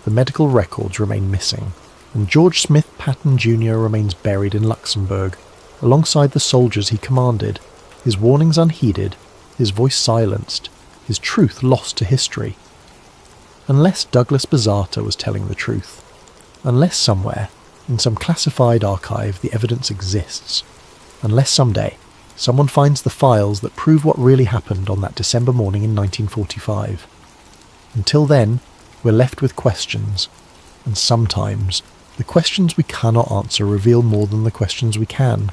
The medical records remain missing. And George Smith Patton Jr. remains buried in Luxembourg, alongside the soldiers he commanded, his warnings unheeded, his voice silenced, his truth lost to history. Unless Douglas Bazata was telling the truth, unless somewhere, in some classified archive, the evidence exists, unless someday someone finds the files that prove what really happened on that December morning in 1945. Until then, we're left with questions, and sometimes the questions we cannot answer reveal more than the questions we can.